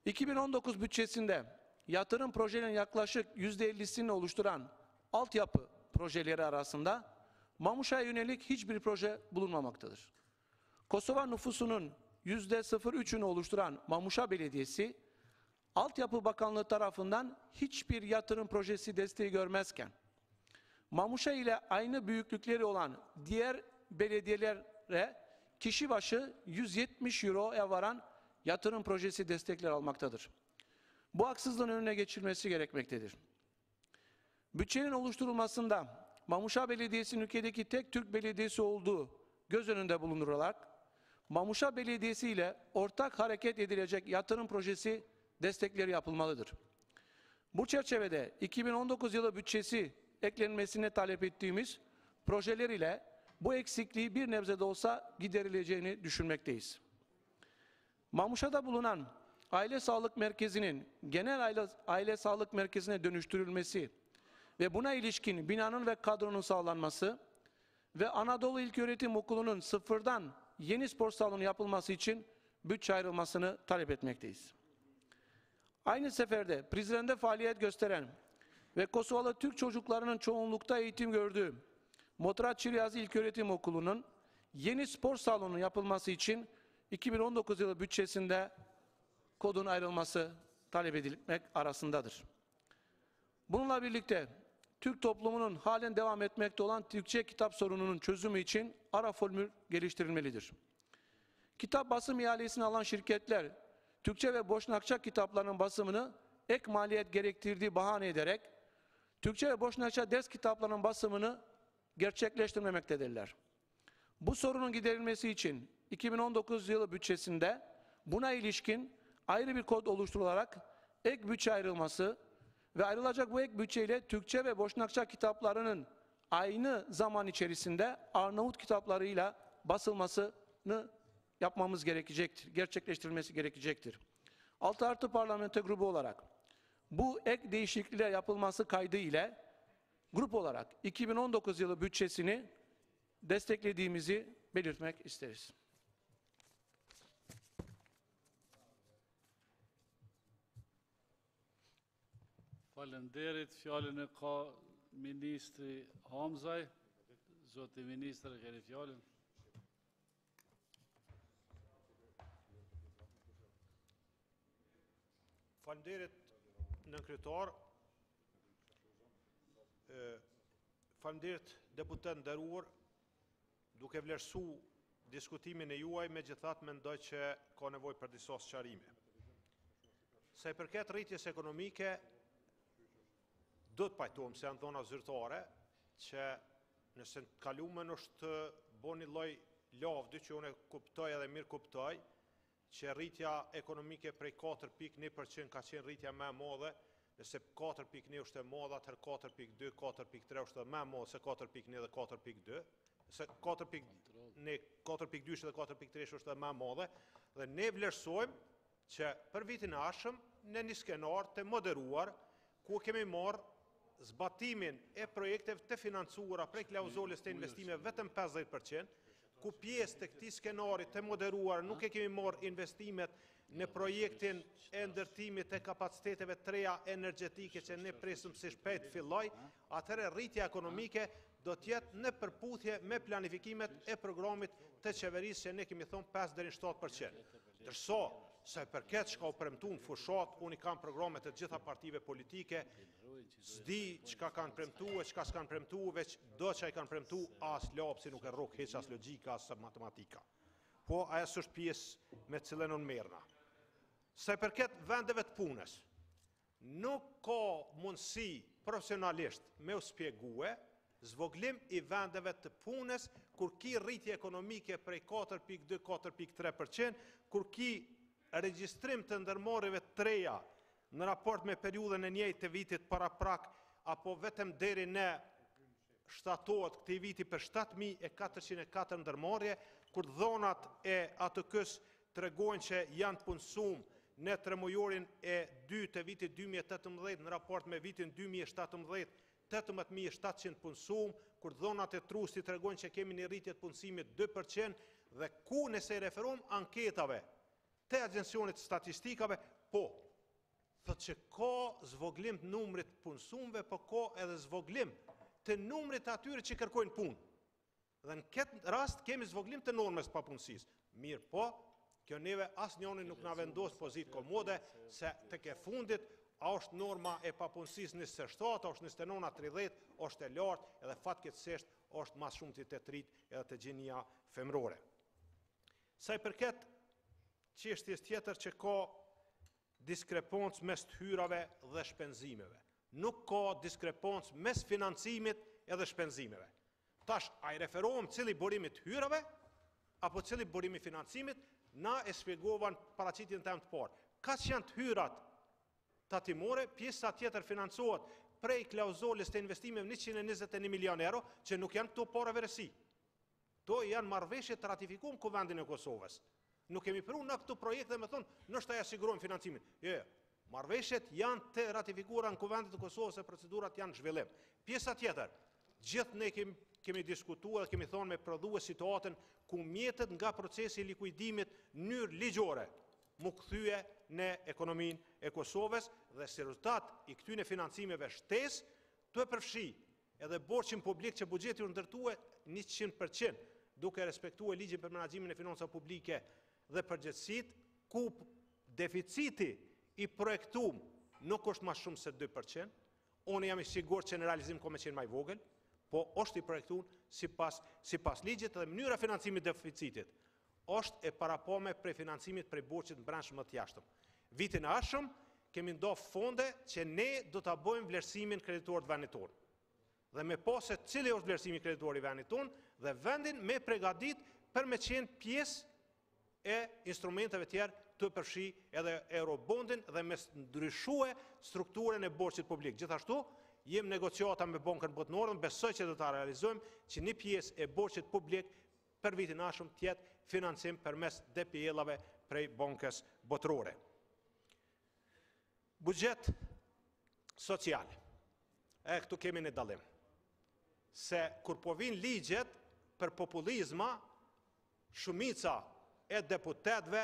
2019 bütçesinde yatırım projelerinin yaklaşık %50'sini oluşturan altyapı projeleri arasında Mamuşa'ya yönelik hiçbir proje bulunmamaktadır. Kosova nüfusunun %0,3'ünü oluşturan Mamuşa Belediyesi, Altyapı Bakanlığı tarafından hiçbir yatırım projesi desteği görmezken, Mamuşa ile aynı büyüklükleri olan diğer belediyelere kişi başı 170 euroya varan yatırım projesi destekler almaktadır. Bu haksızlığın önüne geçilmesi gerekmektedir. Bütçenin oluşturulmasında Mamuşa Belediyesi'nin ülkedeki tek Türk belediyesi olduğu göz önünde bulundurularak, Mamuşa Belediyesi ile ortak hareket edilecek yatırım projesi destekleri yapılmalıdır. Bu çerçevede 2019 yılı bütçesi eklenmesini talep ettiğimiz projeler ile bu eksikliği bir nebze de olsa giderileceğini düşünmekteyiz. Mamuşa'da bulunan Aile Sağlık Merkezi'nin genel aile sağlık merkezine dönüştürülmesi ve buna ilişkin binanın ve kadronun sağlanması ve Anadolu İlköğretim Okulu'nun sıfırdan yeni spor salonu yapılması için bütçe ayrılmasını talep etmekteyiz. Aynı seferde Prizren'de faaliyet gösteren ve Kosovalı Türk çocuklarının çoğunlukta eğitim gördüğü Motraç Çiryazi İlköğretim Okulu'nun yeni spor salonu yapılması için 2019 yılı bütçesinde kodun ayrılması talep edilmek arasındadır. Bununla birlikte Türk toplumunun halen devam etmekte olan Türkçe kitap sorununun çözümü için ara formül geliştirilmelidir. Kitap basım ihalesini alan şirketler, Türkçe ve Boşnakça kitaplarının basımını ek maliyet gerektirdiği bahane ederek, Türkçe ve Boşnakça ders kitaplarının basımını gerçekleştirmemektedirler. Bu sorunun giderilmesi için 2019 yılı bütçesinde buna ilişkin ayrı bir kod oluşturularak ek bütçe ayrılması ve ayrılacak bu ek bütçeyle Türkçe ve Boşnakça kitaplarının aynı zaman içerisinde Arnavut kitaplarıyla basılmasını yapmamız gerekecektir, gerçekleştirilmesi gerekecektir. 6+ parlamento grubu olarak bu ek değişiklikler yapılması kaydı ile grup olarak 2019 yılı bütçesini desteklediğimizi belirtmek isteriz. Faleminderit, fjalën e ka Ministri Hamzaj. Zoti Ministër, keni fjalën. Faleminderit në kryetar. Faleminderit deputet nderuar, duke vlerësu diskutimin e juaj, megjithatë mendoj që ka nevojë për disa sqarime. Sa i përket rritjes ekonomike, do të pajtohem se janë dhona zyrtare që nëse në kalumen është bo një lloj lavdi që unë kuptoj edhe mirë kuptoj, që rritja ekonomike prej 4.1% ka qenë rritja më e madhe, nëse 4.1 është e madhe, atëherë 4.2, 4.3 është më e madhe se 4.1 dhe 4.2, se 4.2 dhe 4.3 është më e madhe, dhe ne vlerësojmë që për vitin e ardhshëm në një skenar të moderuar, ku kemi marrë zbatimin e projekteve të financuara prej klauzulës të investimeve vetëm 50%, ku pjesë të këtij skenari të moderuar nuk e kemi marrë investimet në projektin e ndërtimit të kapaciteteve të reja energjetike që ne presim si shpejt filloj, atëherë rritja ekonomike do të jetë në përputhje me planifikimet e programit të qeverisë që ne kemi thonë 5 deri në 7%. Ndërsa sa i përket çka u premtuan në fushat, unë kam programet të gjitha partive politike, s'di çka kanë premtuar, çka s'kanë premtuar, veç do që i kanë premtuar, as lapsi nuk e rrok hiç as logjika, as matematika. Po ajo është pjesë me cilën unë merrna. Sa i përket vendeve të punës, nuk ka mundësi profesionalisht me u shpjegue zvoglim i vendeve të punës kur ki rritje ekonomike prej 4.2, 4.3%, kur ki regjistrim të ndërmarrjeve të reja në raport me periudhën e njëjtë të vitit para prak, apo vetëm deri në shtatohet këtij viti për 7.404 ndërmarrje, kur dhonat e ATK-s tregojnë që janë të punësuar në tremujorin e 2 të vitit 2018 në raport me vitin 2017, 18.700 punësuar, kur dhonat e Trusit tregojnë që kemi një rritje të punësimit 2%, dhe ku nëse i referojmë anketave të agjencionit statistikave, po, thot që ka zvoglim të numrit të punësumve, po ka edhe zvoglim të numrit të atyre që kërkojnë punë. Dhe në këtë rast kemi zvoglim të normës papunësisë. Mirë po, kjo neve as njoni nuk na vendos pozitë komode, se të ke fundit, a është norma e papunësisë 27, a është 29, 30, është e lartë, edhe fatkeqësisht është mas shumë të 8 edhe të gjinia femrore. Sa i përket çështjes tjetër që ka diskrepancë mes të hyrave dhe shpenzimeve. Nuk ka diskrepancë mes financimit edhe shpenzimeve. Tash, a i referohem cili burimi të hyrave, apo cili burimi financimit, na e shpjegovan paraqitjen tëmë të parë. Ka që janë të hyrat tatimore, pjesa tjetër financohet prej klauzulës të investimeve 121 milion euro, që nuk janë këto para verësi. To janë marrëveshje të ratifikuar në Kuvendin e Kosovës. Nuk kemi pru në këto projekte dhe me thonë, nështë ta ja sigurojmë financimin. Jo, marrëveshjet janë të ratifikuara në Kuvendit të Kosovës e procedurat janë zhvillim. Pjesa tjetër, gjithë ne kemi diskutuar dhe kemi thonë me prodhue situatën ku mjetet nga procesi i likuidimit në mënyrë ligjore mu kthye në ekonominë e Kosovës dhe si rezultat i këtyne financimeve shtesë të e përfshi edhe borxhin publik që buxheti u ndërtue 100%, duke respektuar ligjin për menaxhimin e financave publike dhe përgjegjësitë, ku deficiti i projektuar nuk është më shumë se 2%, unë jam i sigurt që në realizim ka më qenë më i vogël, po është i projektuar sipas ligjit dhe mënyra financimit deficitit është e parapome prej financimit prej borxhit brendshëm të jashtëm. Vitin e ardhshëm kemi ndo fonde që ne do ta bëjmë vlerësimin kreditor të vendit tonë. Dhe me pa se cili është vlerësimi kreditor i vendit tonë dhe vendin me përgatit për me qenë pjesë e instrumenteve tjerë të përfshi edhe eurobondin dhe me ndryshue strukturën e borxhit publik. Gjithashtu, jem negociata me Bankën Botërore dhe besoj që do ta realizojmë që një pjesë e borxhit publik për vitin e ardhshëm të jetë financim përmes DPL-ave prej Bankës Botërore. Buxhet social. Këtu kemi një dallim. Se kur po vin ligjet për populizma, shumica e deputetëve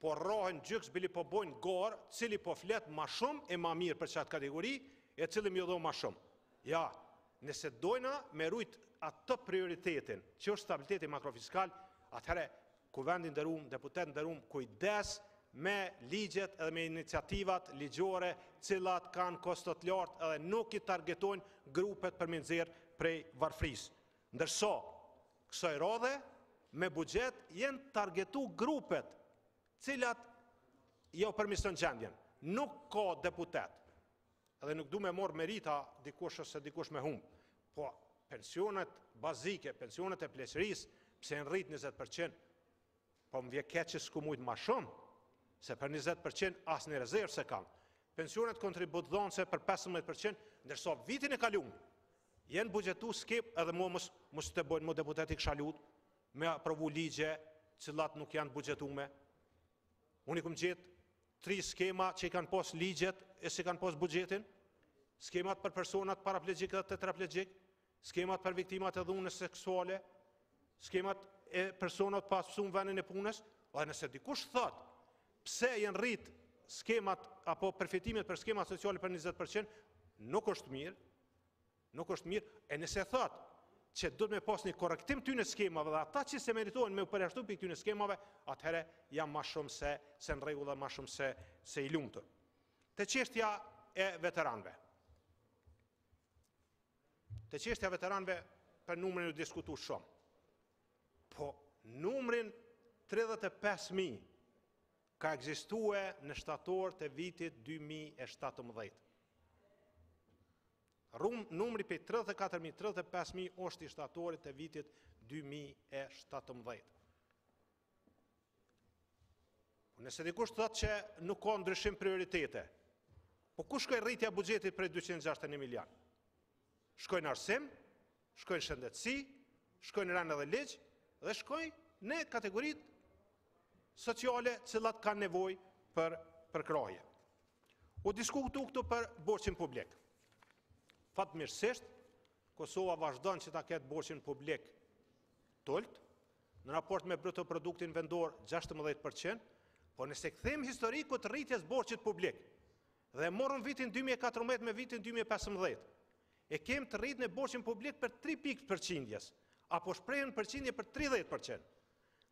po rrohen gjyks bili po bojnë gorë, cili po flet ma shumë e ma mirë për qatë kategori, e cili më jodho ma shumë. Ja, nëse dojna me rujt atë prioritetin, që është stabiliteti makrofiskal, atëhere kuvendin ndërum, deputet ndërum, kujdes me ligjet edhe me iniciativat ligjore, cilat kanë kostot lartë edhe nuk i targetojnë grupet për minëzirë prej varfris. Ndërso, kësaj radhe, me buxhet jenë targetu grupet cilat jo përmison gjendjen. Nuk ka deputet. Edhe nuk du me morë merita dikush ose dikush me humbë. Po, pensionet bazike, pensionet e pleqërisë, pse në rrit 20%, po më vje keq që s'ku mujtë ma shumë, se për 20% as në rezervë se kam. Pensionet kontributdhonëse për 15%, ndërsa vitin e kalum, jenë buxhetu skip edhe mu mos të bojnë mu deputeti kshalut, me aprovu ligje cilat nuk janë buxhetume. Unë i këmë gjithë 3 skema që i kanë pos ligjet e si kanë pos buxhetin, skemat për personat paraplegjik dhe tetraplegjik, skemat për viktimat e dhunës seksuale, skemat e personat pas pësum vendin e punës, dhe nëse dikush thot, pse jenë rrit skemat apo përfitimet për skemat sociale për 20%, nuk është mirë, e nëse thot, që do të me pas një korektim ty në skemave dhe ata që se meritojnë me përjashtu për ty në skemave, atëhere jam ma shumë se në rregull dhe ma shumë se i lumëtur. Te çështja e veteranëve. Te çështja e veteranëve për numrin u diskutu shumë. Po, numrin 35.000 ka ekzistue në shtator të vitit 2017. Numri për 34.000, 35.000 është i shtatorit të vitit 2017. Nëse dikush thot që nuk ka ndryshim prioritete, po ku shkoj rritja buxhetit për 261 milion? Shkoj në arsim, shkoj në shëndetësi, shkoj në rënë dhe ligj, dhe shkoj në kategorit sociale cilat kanë nevoj për kraje. U diskutu këtu për borxhin publik. Fatmirësisht, Kosova vazhdon që ta ketë borxhin publik tolt, në raport me bruto produktin vendor 16%, po nëse kthejmë historikut rritjes borxhit publik, dhe morëm vitin 2014 me vitin 2015, e kem të rritë në borxhin publik për 3 pikë përqindjes, apo shprehën përqindje për 30%.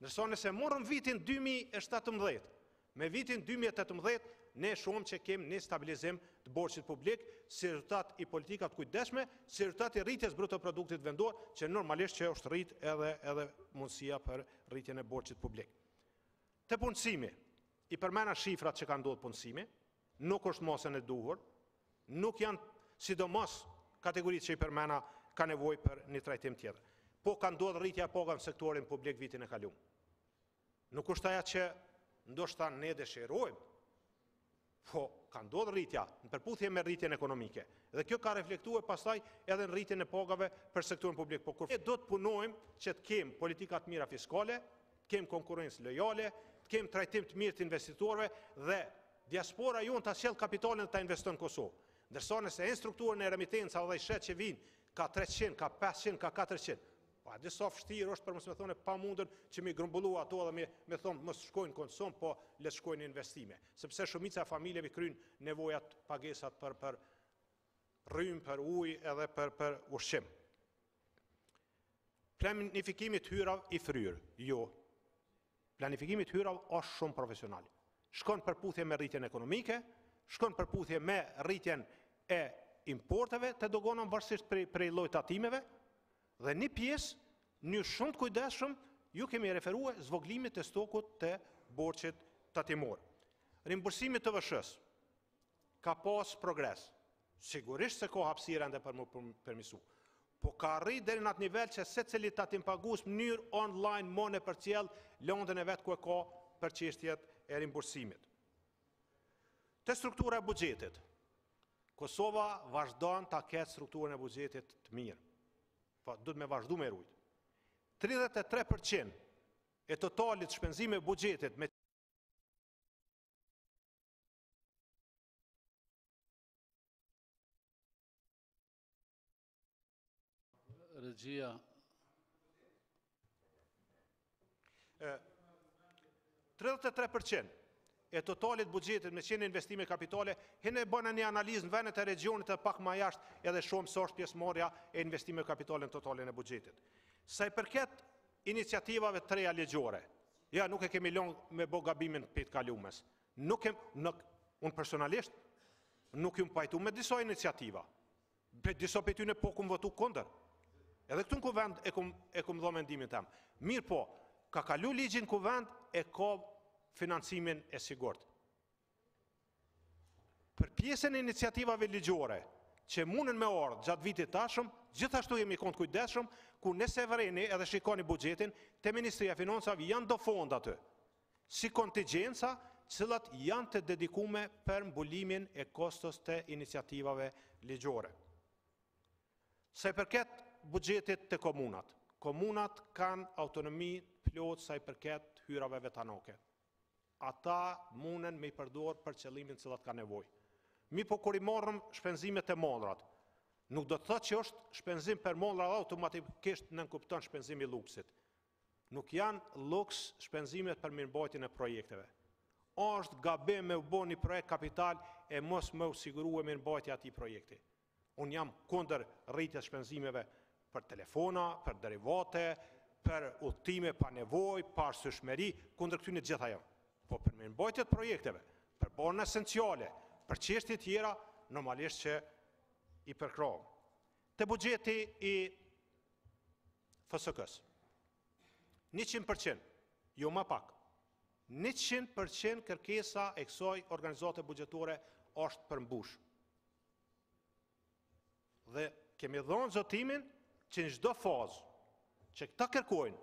Ndërsa nëse morëm vitin 2017 me vitin 2018, ne shumë që kem një stabilizim të borxhit publik, si rezultat i politikat kujdesshme, si rezultat i rritjes bruto produktit vendor, që normalisht që është rrit edhe mundësia për rritjen e borxhit publik. Te punësimi, i përmena shifrat që ka ndodhur punësimi, nuk është mosën e duhur, nuk janë sidomos kategoritë që i përmena ka nevojë për një trajtim tjetër. Po ka ndodhur rritja e pagave në sektorin publik vitin e kaluar. Nuk është ajo që ndoshta ne dëshirojmë, po ka ndodhur rritja në përputhje me rritjen ekonomike. Dhe kjo ka reflektuar pastaj edhe në rritjen e pagave për sektorin publik. Po kur ne do të punojmë që të kem politika të mira fiskale, të kem konkurrencë lojale, të kem trajtim të mirë të investitorëve dhe diaspora jonë ta sjell kapitalin ta investon në Kosovë. Ndërsa nëse e strukturën e remitencave dhe shet që vinë ka 300, ka 500, ka 400. Pa disa vështirë është për mos me thonë pa mundën që mi grumbullu ato dhe me thonë mos shkojnë konsum, po le shkojnë investime. Sepse shumica e familjeve kryjnë nevojat pagesat për rrymë, për ujë edhe për ushqim. Planifikimi të hyrav i fryrë, jo. Planifikimi të hyrav është shumë profesional. Shkon përputhje me rritjen ekonomike, shkon përputhje me rritjen e importeve të dogonën varësisht prej llojit tatimeve, dhe një pjesë, një shumë të kujdesshëm, ju kemi referuar zvoglimit të stokut të borxhit tatimor. Rimbursimi të TVSH-s ka pas progres. Sigurisht se ka hapësirë ende për më permisu. Po ka rrit deri në atë nivel që secili tatim-pagues në mënyrë online mon e përcjell lëndën e vet ku e ka për çështjet e rimbursimit. Te struktura e buxhetit. Kosova vazhdon ta ketë strukturën e buxhetit të mirë. Po duhet me vazhdu me rujt. 33% e totalit shpenzime buxhetit me Regjia. 33% e totalit buxhetit me qenë investime kapitale, hene bëna një analizë në vendet e regionit e pak ma jashtë edhe shumë sa është pjesëmarrja e investime kapitale në totalin e buxhetit. Sa i përket iniciativave të reja ligjore, ja nuk e kemi lënë me bë gabimin pit kalumes. Unë personalisht nuk jam pajtu me disa iniciativa. Disa për tyne po kum votu kundër. Edhe këtu në kuvend e kum dho mendimin tem. Mirë po, ka kalu ligjin kuvend e ka financimin e sigurt. Për pjesën e iniciativave ligjore, që mundën me ardhë gjatë vitit tashëm, gjithashtu jemi kont kujdesshëm, ku nëse vëreni edhe shikoni buxhetin, te Ministria e Financave janë do fonda aty, si kontingjenca, cilat janë të dedikume për mbulimin e kostos të iniciativave ligjore. Sa i përket buxhetit të komunat. Komunat kanë autonomi plot sa i përket hyrave vetanake. Ata munden me i përdor për qëllimin cilat ka nevojë. Mi po kur i marrëm shpenzimet e mollrat, nuk do të thotë që është shpenzim për mollra automatikisht nënkupton shpenzimi luksit. Nuk janë luks shpenzimet për mirëmbajtjen e projekteve. Është gabim me u bë një projekt kapital e mos më u sigurue mirëmbajtja e atij projekti. Unë jam kundër rritjes shpenzimeve për telefona, për derivate, për udhtime pa nevojë, pa arsyeshmëri, kundër këtyre gjitha jam. Po për mirëmbajtjet projekteve, për borën esenciale, për çështje tjera, normalisht që i përkrahom. Te buxheti i FSK-s. 100%, jo më pak. 100% kërkesa e kësaj organizate buxhetore është përmbush. Dhe kemi dhënë zotimin që në çdo fazë që këta kërkojnë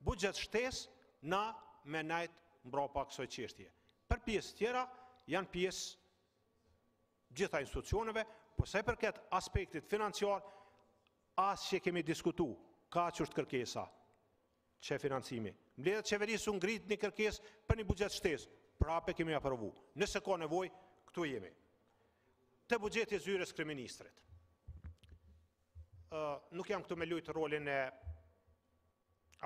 buxhet shtesë na me najt mbrapa kësaj çështje. Për pjesë tjera janë pjesë gjitha institucioneve, po sa i përket aspektit financiar, as që kemi diskutu, ka që është kërkesa që financimi. Mbledhet qeverisë u ngrit një kërkesë për një buxhet shtesë, prape kemi aprovu. Nëse ka nevojë, këtu jemi. Te buxheti i zyrës kryeministrit. Nuk jam këtu me luajt rolin e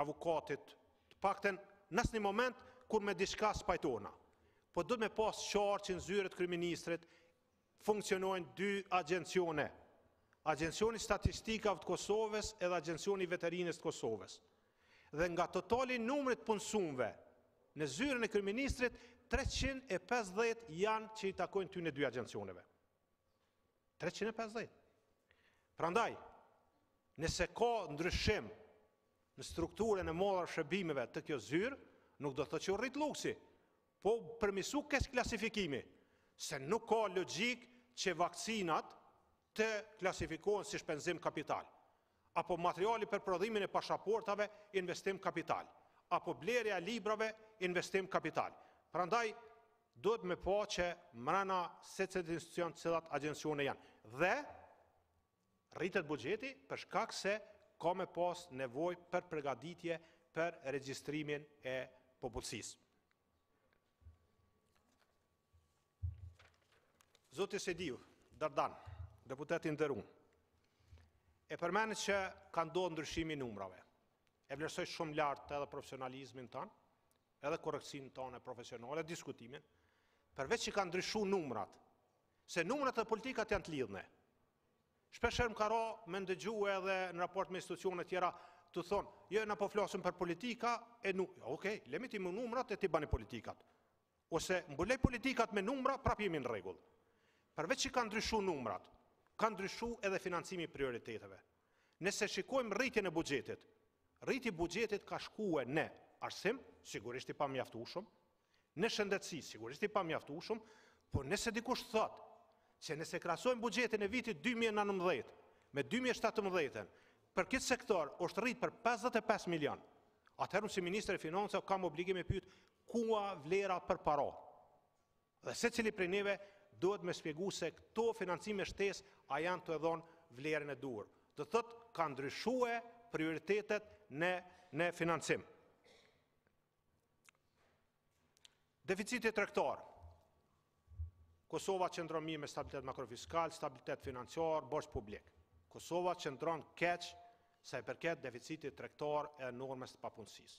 avokatit, të paktën në asnjë moment kur me diçka spajtona. Po do të me pas qartë që në zyrët kryeministrit funksionojnë dy agjencione. Agjencioni Statistikave të Kosovës edhe Agjencioni Veterinës të Kosovës. Dhe nga totali numrit punësumve në zyrën e kryeministrit, 350 janë që i takojnë ty në dy agjencioneve. 350. Prandaj, nëse ka ndryshim në strukturën e mollra shërbimeve të kjo zyrë, nuk do të thotë që u rrit luksi, po përmisu keq klasifikimi, se nuk ka logjik që vakcinat të klasifikohen si shpenzim kapital, apo materiali për prodhimin e pasaportave investim kapital, apo blerja e librave investim kapital. Prandaj, duhet me pa që mrena secili institucion cilat agjencione janë. Dhe rritet buxheti për shkak se ka me pas nevojë për përgatitje për regjistrimin e popullsisë. Zoti Sediu, Dardan, deputeti nderuar, e përmenë që ka ndodhur ndryshimi i numrave. E vlerësoj shumë lartë edhe profesionalizmin tonë, edhe korrektësinë tonë profesionale, diskutimin, përveç që ka ndryshuar numrat, se numrat e politikat janë të lidhme. Shpeshherë më ka ra me ndëgju edhe në raport me institucione tjera të thonë, jo na po flasim për politika, okej, lemi ti me numrat e ti bani politikat. Ose mbulej politikat me numra, prap jemi në rregull. Përveç që ka ndryshuar numrat, ka ndryshuar edhe financimi i prioriteteve. Nëse shikojmë rritjen e buxhetit, rriti buxhetit ka shkuar në arsim, sigurisht i pamjaftueshëm, në shëndetësi, sigurisht i pamjaftueshëm, por nëse dikush thot që nëse krahasojmë buxhetin e vitit 2019 me 2017, për këtë sektor është rrit për 55 milion, atëherë si Ministri i Financave kam obligim e pyet kua vlera për para. Dhe secili prej neve duhet me shpjegu se këto financime shtesë a janë të dhonë vlerën e duhur. Do thotë ka ndryshue prioritetet në financim. Deficiti tregtar. Kosova qëndron mirë me stabilitet makrofiskal, stabilitet financiar, borx publik. Kosova qëndron keq sa i përket deficitit tregtar e normës të papunësisë.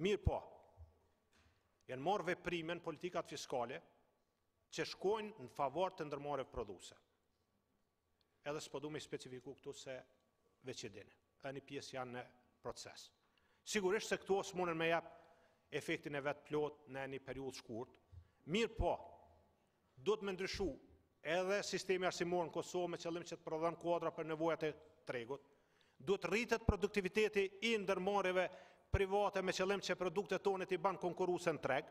Mirë po, janë marrë veprime në politikat fiskale që shkojnë në favor të ndërmarrjeve prodhuese. Edhe s'po du me specifiku këtu se veç e dini, e një pjesë janë në proces. Sigurisht se këto s'munën me jap efektin e vetë plot në një periudhë shkurt, mirë po, do të me ndryshu edhe sistemi arsimor në Kosovë me qëllim që të prodhon kuadra për nevojat e tregut, do të rritet produktiviteti i ndërmarrjeve private me qëllim që produktet tonet i banë konkurruese në treg,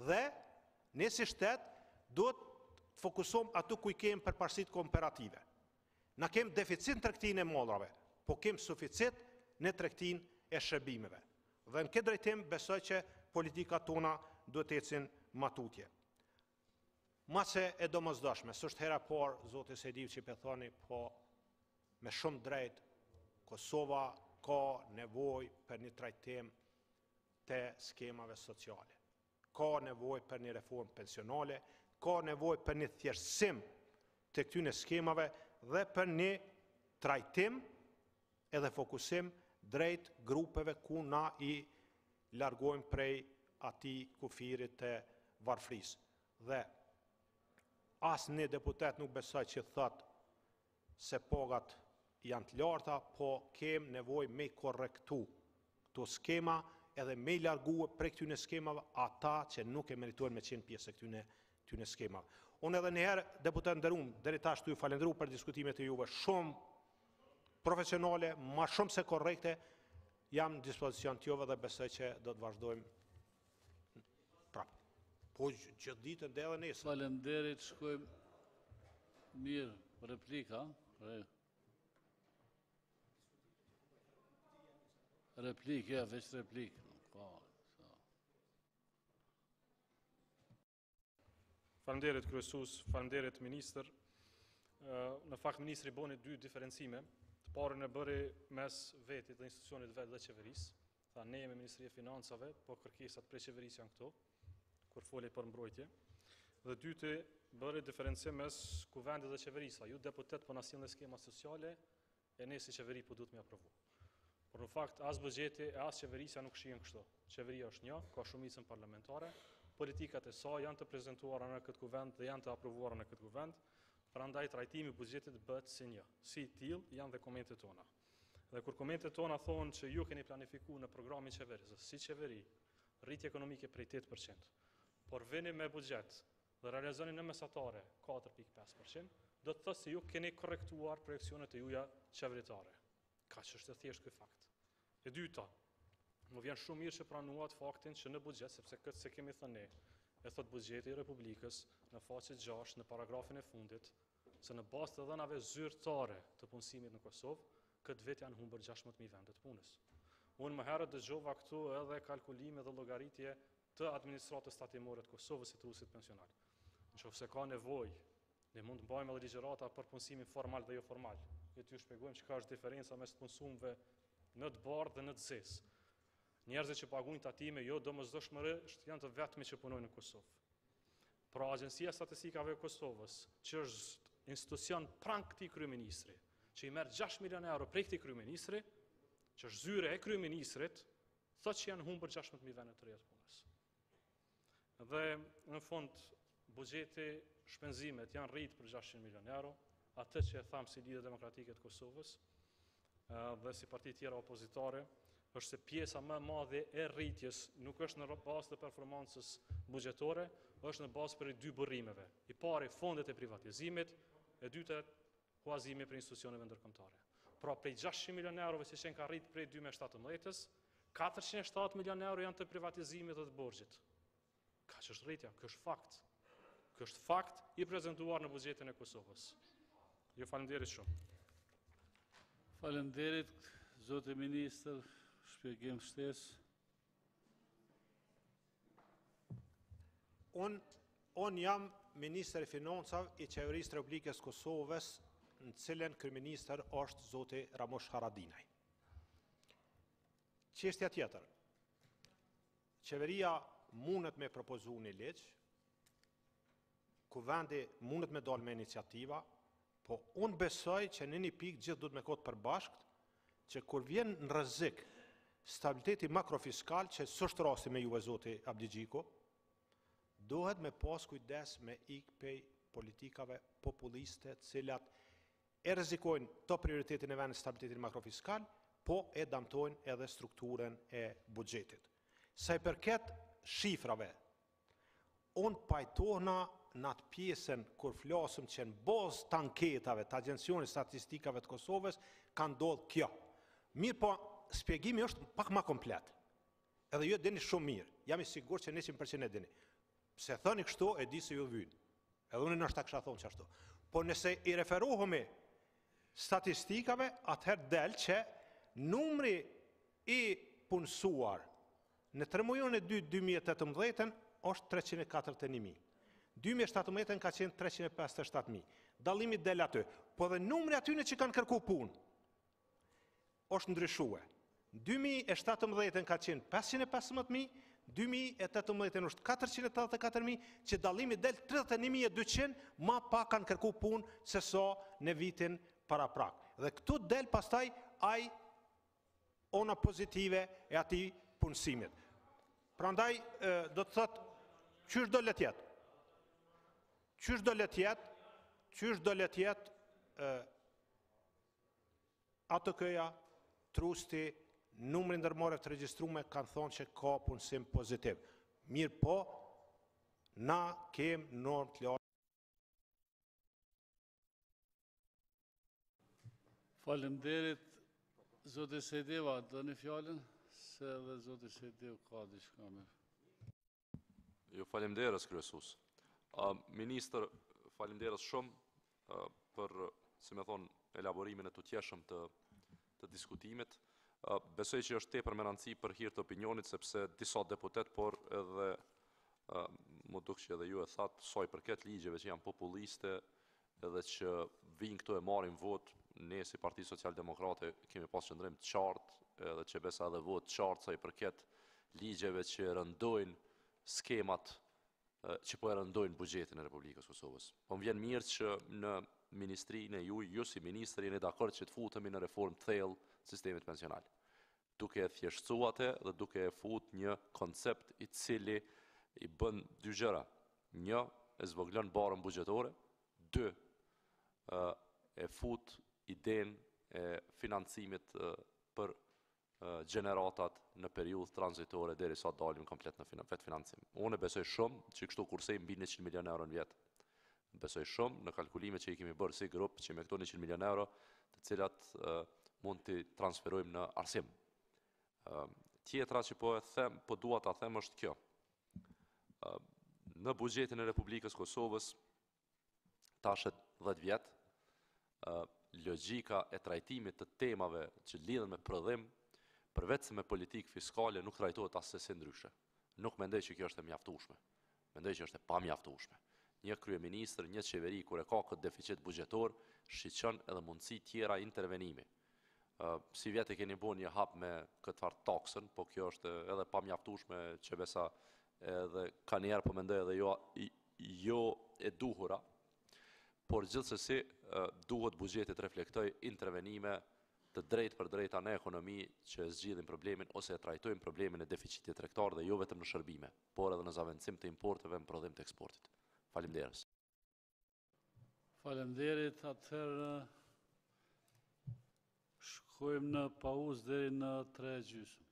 dhe ne si shtet do të fokusom atu ku i kemë përparësitë komparative. Na kemë deficit në tregtinë e mollrave, po kemë suficit në tregtinë e shërbimeve. Dhe në këtë drejtim besoj që politikat tona duhet të ecin matutje. Mase e domosdoshme, s'është hera parë, zoti Sejdiu që i thoni, po me shumë drejt, Kosova ka nevojë për një trajtim të skemave sociale. Ka nevojë për një reformë pensionale, ka nevojë për një thjeshtësim të këtyre skemave dhe për një trajtim edhe fokusim drejt grupeve ku na i largojmë prej atij kufirit të varfrisë. Dhe asnjë deputet nuk besoj që thot se pagat janë të larta, po kem nevojë me korrektu këto skema edhe me largue prej këtyre skemave ata që nuk e meritojnë me qenë pjesë e këtyre skemave. Unë edhe njëherë, deputet nderuar, deri tash ju falenderoj për diskutimet e juve shumë profesionale, ma shumë se korrekte, jam në dispozicion t'juve dhe besoj që do të vazhdojmë prapë. Po gjithë ditën dhe edhe nesër. Faleminderit, shkojmë mirë, replika. Replikë, veç replikë. Faleminderit kryesues, faleminderit ministër. Në fakt ministri boni dy diferencime. Të parën e bëri mes vetit dhe institucionit vet dhe qeverisë. Tha ne jemi Ministria e Financave, po kërkesat prej qeverisë janë këto, kur foli për mbrojtje. Dhe dyti bëri diferencim mes kuvendit dhe qeverisë. Ju deputet po na sjellni skema sociale e ne si qeveri po duhet me aprovu. Por në fakt as buxheti e as qeverisja nuk shihen kështu. Qeveria është një, ka shumicën parlamentare, politikat e saj janë të prezantuara në këtë kuvend dhe janë të aprovuara në këtë kuvend, prandaj trajtimi i buxhetit bëhet si një. Si till janë dhe komentet tona. Dhe kur komentet tona thonë që ju keni planifikuar në programin qeverisë, si qeveri, rritje ekonomike prej 8%, por vini me buxhet dhe realizoni në mesatare 4.5%, do të thotë se ju keni korrektuar projekcionet e juaja qeveritare. Ka që është thjesht ky fakt. E dyta, më vjen shumë mirë që pranuat faktin që në buxhet, sepse këtë se kemi thënë ne, e thot buxheti i Republikës në faqe 6 në paragrafin e fundit, se në bazë të dhënave zyrtare të punësimit në Kosovë, këtë vit janë humbur 16.000 vende të punës. Unë më herët dëgjova këtu edhe kalkulime dhe llogaritje të administratës tatimore të Kosovës si të usit pensional. Nëse ka nevojë, ne mund të mbajmë edhe ligjërata për punësimin formal dhe jo formal. Ne t'ju shpjegojmë çka është diferenca mes punësumëve në të bardhë dhe në të zezë. Njerëzit që paguajnë tatime jo domosdoshmërisht janë të vetmi që punojnë në Kosovë. Pra Agjencia e Statistikave e Kosovës, që është institucion pranë këtij kryeministri, që i merr 6 milion euro prej këtij kryeministri, që është zyre e kryeministrit, thotë që janë humbur 16.000 vende të reja të punës. Dhe në fund buxheti shpenzimet janë rrit për 600 milion euro, atë që e tham si Lidhja Demokratike të Kosovës dhe si parti tjera opozitare, është se pjesa më e madhe e rritjes nuk është në bazë të performancës buxhetore, është në bazë për dy burrimeve. I pari fondet e privatizimit, e dyta huazimi për institucioneve ndërkombëtare. Pra prej 600 milion eurove që ka rritë prej 2017-ës, 407 milion euro janë të privatizimit dhe të borxhit. Ka që është rritja, kjo është fakt. Kjo është fakt i prezentuar në buxhetin e Kosovës. Ju falenderit shumë. Falenderit, Zotë Ministër, shpjegim shtesë. Unë jam Ministër i Financave i Qeverisë Republikës Kosovës, në cilën kryeministër është Zoti Ramush Haradinaj. Çështja tjetër. Qeveria mundet me propozu një ligj, ku vendi mundet me dalë me iniciativa, po unë besoj që në një pikë gjithë duhet me kohë përbashkët, që kur vjen në rrezik stabiliteti makrofiskal, që s'është rasti me juve Zoti Abdigjiko, dohet me pas kujdes me ikpej politikave populiste, cilat e rrezikojnë të prioritetin e vendit stabilitetin makrofiskal, po e damtojnë edhe strukturën e buxhetit. Sa i përket shifrave, unë pajtohna në atë pjesën kur flasëm që në bazë të anketave të Agjencionit Statistikave të Kosovës ka ndodhur kjo. Mirë, po shpjegimi është pak më komplet. Edhe ju e dini shumë mirë. Jam i sigurt që 100% e dini. Pse thoni kështu, e di se ju vynë. Edhe unë nështë ta kisha thonë qashtu. Po nëse i referohemi statistikave, atëherë del që numri i punësuar në 3 muajin e 2018 është 341.000. 2017 ka qenë 357.000. Dallimi del aty. Po dhe numri atyne që kanë kërku punë është ndryshue. 2017 ka qenë 515.000, 2018 është 484.000, që dallimi del 31.200, ma pak kanë kërku punë se so në vitin para prak. Dhe këtu del pastaj ai ona pozitive e ati punësimit. Prandaj do të thotë, qysh do let jetë? Qysh do let jetë ATK-ja, trusti, numri ndërmarrjeve të regjistrume kanë thonë që ka punësim pozitiv. Mirë po, na kem normë të lartë. Faleminderit, Zoti Sejdeva, doni fjalën, se edhe Zoti Sejdev ka diçka më. Ju faleminderit, kryesues. Ministër, faleminderit shumë për, si me thonë, elaborimin e të tjeshëm të diskutimit. Besoj që është tepër me rëndësi për hir të opinionit, sepse disa deputet, por edhe më duk që edhe ju e thatë, soi përket ligjeve që janë populiste, edhe që vinë këtu e marrin votë, ne si Parti Social-Demokrate kemi pas qëndrim të qartë, edhe që besa edhe votë qartë, soi përket ligjeve që rëndojnë skemat që po e rëndojnë buxhetin e Republikës Kosovës. Po më vjen mirë që në ministrinë e ju si ministri jeni dakord që të futemi në reformë të thellë të sistemit pensional. Duke e thjeshtësuate dhe duke e fut një koncept i cili i bën dy gjëra. Një, e zvoglon barën buxhetore, 2, e fut idenë e financimit për gjeneratat në periudhë tranzitore derisa dalim komplet në vetë financim. Unë besoj shumë që kështu kurse mbi 100 milion euro në vjetë. Besoj shumë në kalkulime që i kemi bërë si grup që me këto 100 milion euro të cilat mund të transferojmë në arsim. Tjetra që po dua ta them është kjo. Në buxhetin e Republikës Kosovës tashet 10 vjet, logjika e trajtimit të temave që lidhen me prodhim përveç se me politikë fiskale nuk trajtohet asesi ndryshe. Nuk mendoj që kjo është e mjaftueshme. Mendoj që është e pamjaftueshme. Një kryeministër, një qeveri kur e ka këtë deficit buxhetor, shiqon edhe mundësi tjera intervenimi. Si vjetë keni bo një hap me këtë farë taksën, po kjo është edhe pamjaftueshme që besa edhe ka njerë po mendoj edhe jo e duhura, por gjithsesi duhet buxheti të reflektoj intervenime të drejtë për drejta në ekonomi që zgjidhin problemin ose e trajtojnë problemin e deficitit tregtar dhe jo vetëm në shërbime, por edhe në zavendësim të importeve në prodhim të eksportit. Faleminderit. Faleminderit, atëherë shkojmë në pauzë deri në 3:30.